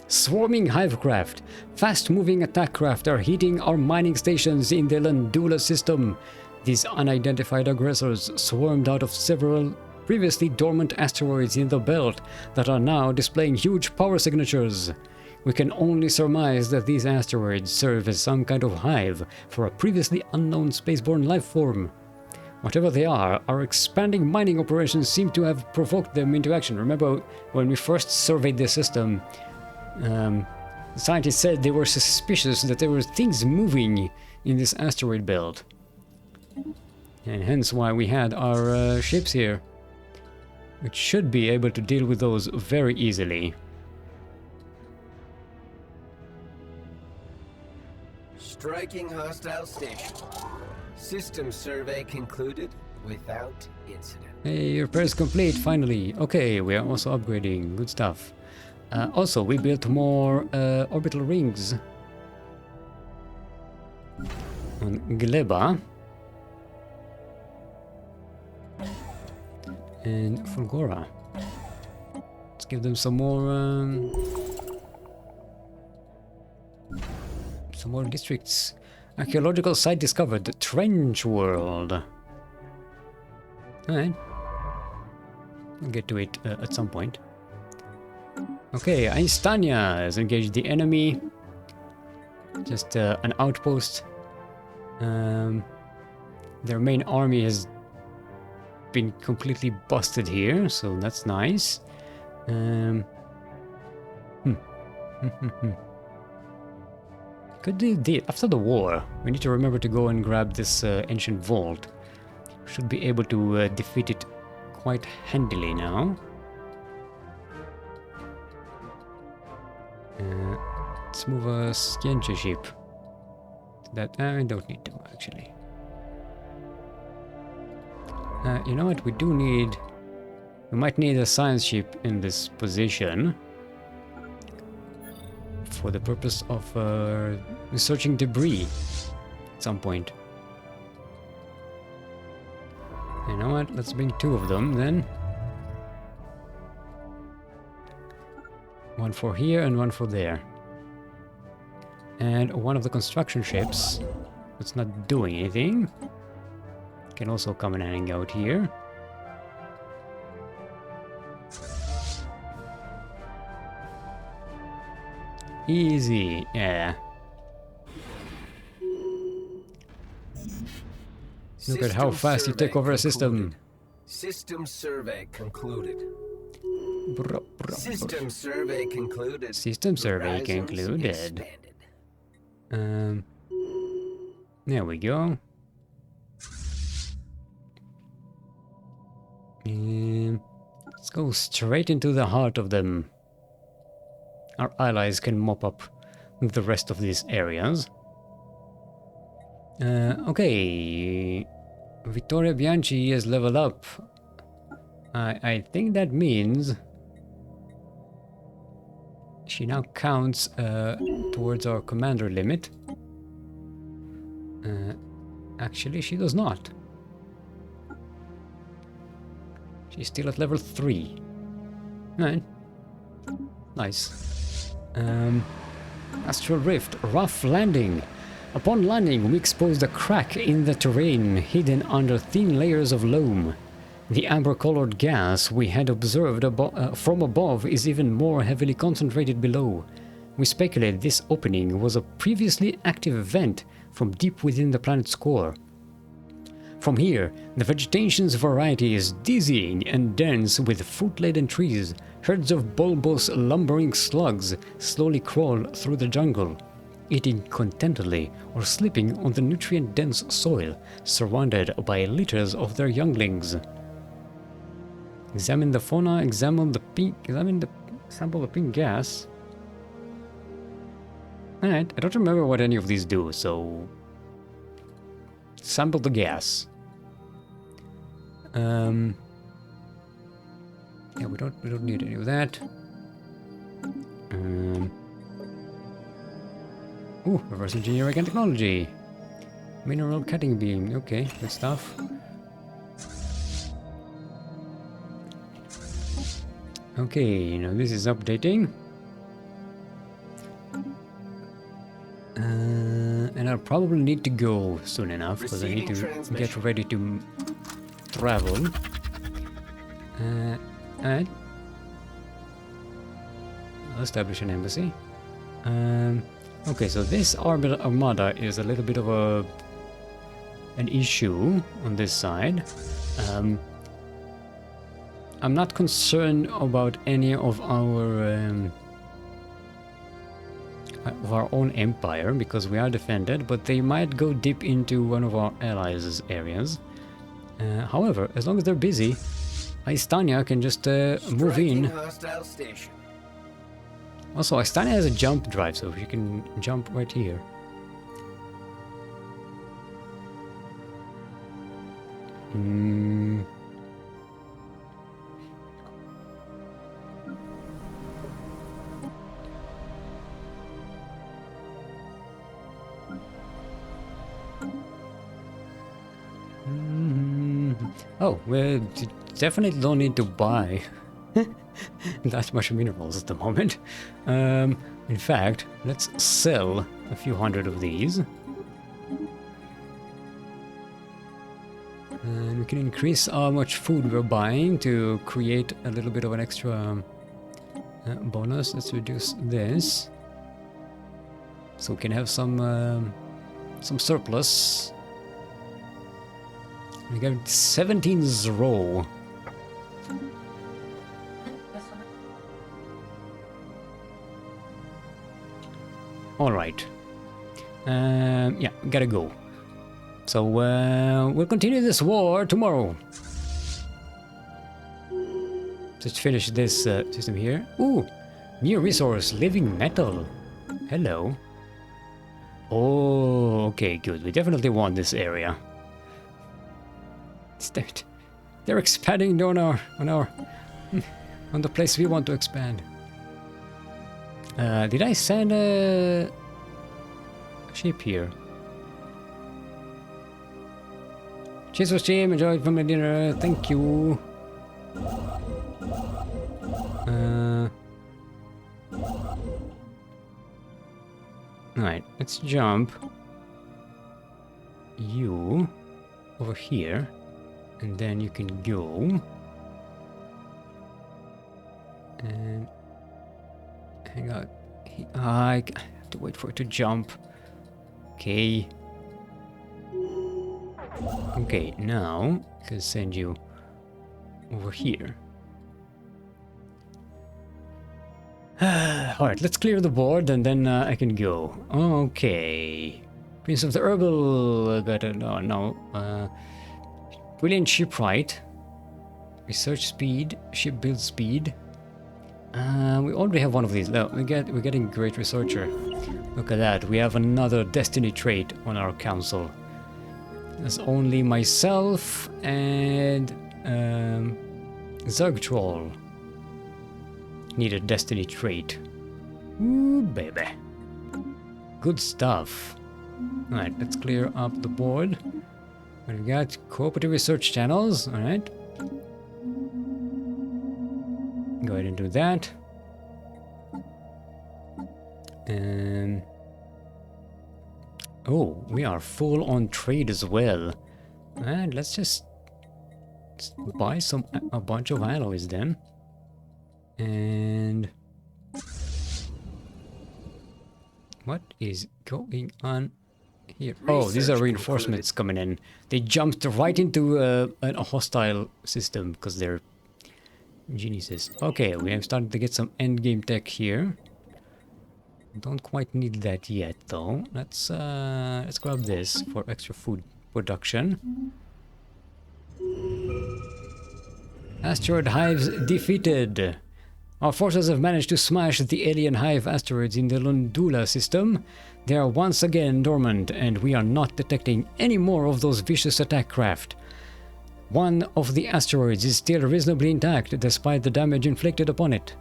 Swarming hivecraft. Fast-moving attack craft are hitting our mining stations in the Landula system. These unidentified aggressors swarmed out of several previously dormant asteroids in the belt that are now displaying huge power signatures. We can only surmise that these asteroids serve as some kind of hive for a previously unknown spaceborne life form. Whatever they are, our expanding mining operations seem to have provoked them into action. Remember, when we first surveyed the system, scientists said they were suspicious that there were things moving in this asteroid belt. And hence why we had our ships here, which should be able to deal with those very easily. Striking hostile station. System survey concluded without incident. Hey, repairs complete, finally. Okay, we are also upgrading. Good stuff. Also, we built more orbital rings on Gleba and Fulgora. Let's give them some more districts. Archaeological site discovered, the Trench World. Alright. We'll get to it at some point. Okay, Einstania has engaged the enemy. Just an outpost. Their main army has been completely busted here, so that's nice. Could do after the war. We need to remember to go and grab this ancient vault. Should be able to defeat it quite handily now. Let's move a Scientia ship. That I don't need to actually. You know what? We might need a science ship in this position for the purpose of researching debris at some point. You know what? Let's bring 2 of them then. One for here and one for there. And one of the construction ships that's not doing anything can also come and hang out here. Easy, yeah. Look at how fast you take over a system. System survey concluded. Bro. System survey concluded. System survey Horizons concluded. expanded. There we go. Let's go straight into the heart of them. Our allies can mop up the rest of these areas. Okay. Vittoria Bianchi has leveled up. I think that means she now counts towards our commander limit. Actually, she does not. She's still at level 3. Right. Nice. Astral Rift, rough landing. Upon landing, we exposed a crack in the terrain hidden under thin layers of loam. The amber-colored gas we had observed from above is even more heavily concentrated below. We speculate this opening was a previously active vent from deep within the planet's core. From here, the vegetation's variety is dizzying and dense with fruit-laden trees. Herds of bulbous, lumbering slugs slowly crawl through the jungle, eating contentedly or sleeping on the nutrient-dense soil, surrounded by litters of their younglings. Examine the fauna, sample the pink gas. Alright, I don't remember what any of these do, so sample the gas. Yeah, we don't need any of that. Ooh, reverse engineering and technology. Mineral cutting beam. Okay, good stuff. Okay, now this is updating. And I'll probably need to go soon enough because I need to get ready to travel. Alright. I'll establish an embassy. Okay, so this armada is a little bit of an issue on this side. I'm not concerned about any of our own empire because we are defended, but they might go deep into one of our allies' areas. However, as long as they're busy, Aistania can just move in. Also, Aistania has a jump drive, so you can jump right here. Hmm. Oh, we definitely don't need to buy that much minerals at the moment. In fact, let's sell a few hundred of these. And we can increase how much food we're buying to create a little bit of an extra bonus. Let's reduce this. So we can have some surplus. We got 17 row. All right. Yeah, gotta go. So we'll continue this war tomorrow. Let's finish this system here. Ooh, new resource, living metal. Hello. Oh, okay, good. We definitely want this area. They're expanding on the place we want to expand. Did I send a ship here? Cheers for stream, enjoy family dinner, thank you. Alright, let's jump you over here. And then you can go and hang out. I have to wait for it to jump. Okay. Okay, now I can send you over here. Alright, let's clear the board and then I can go. Okay. Prince of the Herbal. No. Brilliant shipwright. Research speed. Ship build speed. We already have one of these. No, we're getting great researcher. Look at that. We have another destiny trait on our council. There's only myself and Zergtroll need a destiny trait. Ooh, baby. Good stuff. Alright, let's clear up the board. We've got cooperative research channels, alright. Go ahead and do that. And oh, we are full on trade as well. And let's just buy a bunch of alloys then. And what is going on here? Oh, these are reinforcements coming in. They jumped right into a hostile system because they're geniuses. Okay, we have started to get some endgame tech here. Don't quite need that yet, though. Let's grab this for extra food production. Asteroid hives defeated. Our forces have managed to smash the alien hive asteroids in the Lundula system. They are once again dormant, and we are not detecting any more of those vicious attack craft. One of the asteroids is still reasonably intact despite the damage inflicted upon it.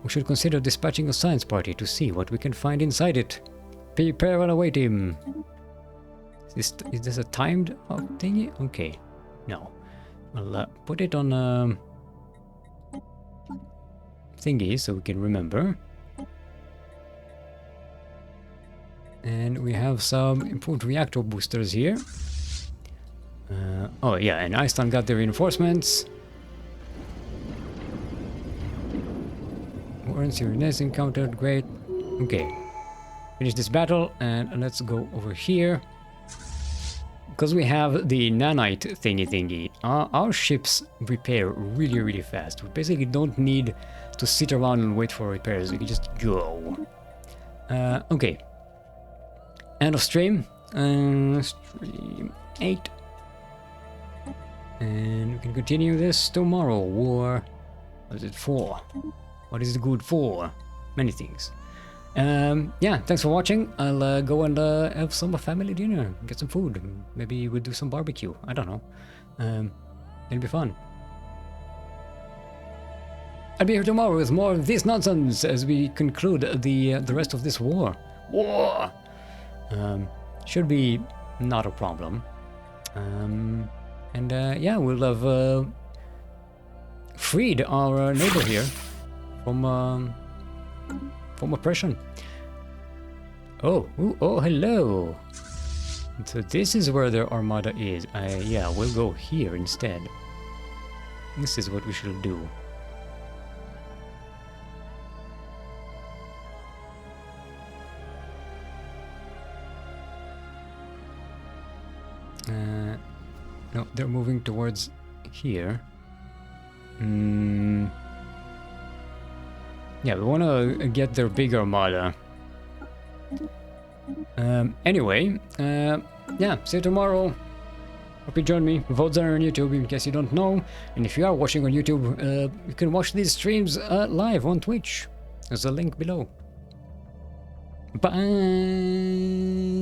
We should consider dispatching a science party to see what we can find inside it. Prepare and await him. Is this a timed thingy? Okay. No. I'll put it on thingy so we can remember. And we have some improved reactor boosters here. Oh yeah, and Iceland got the reinforcements. Warrants your nest encountered, great. Okay. Finish this battle and let's go over here. Because we have the nanite thingy. Our ships repair really fast. We basically don't need to sit around and wait for repairs. We can just go. Okay. End of stream. Stream 8. And we can continue this tomorrow. War. What is it for? What is it good for? Many things. Yeah, thanks for watching. I'll go and have some family dinner, get some food. Maybe we'll do some barbecue. I don't know. It'll be fun. I'll be here tomorrow with more of this nonsense as we conclude the rest of this war. Should be not a problem. Yeah, we'll have freed our neighbor here from oppression. Oh, hello. So this is where their armada is. Yeah, we'll go here instead. This is what we should do. No, they're moving towards here. Yeah, we want to get their big armada. Anyway, yeah, see you tomorrow. Hope you join me. Votes are on YouTube in case you don't know. And if you are watching on YouTube, you can watch these streams live on Twitch. There's a link below. Bye.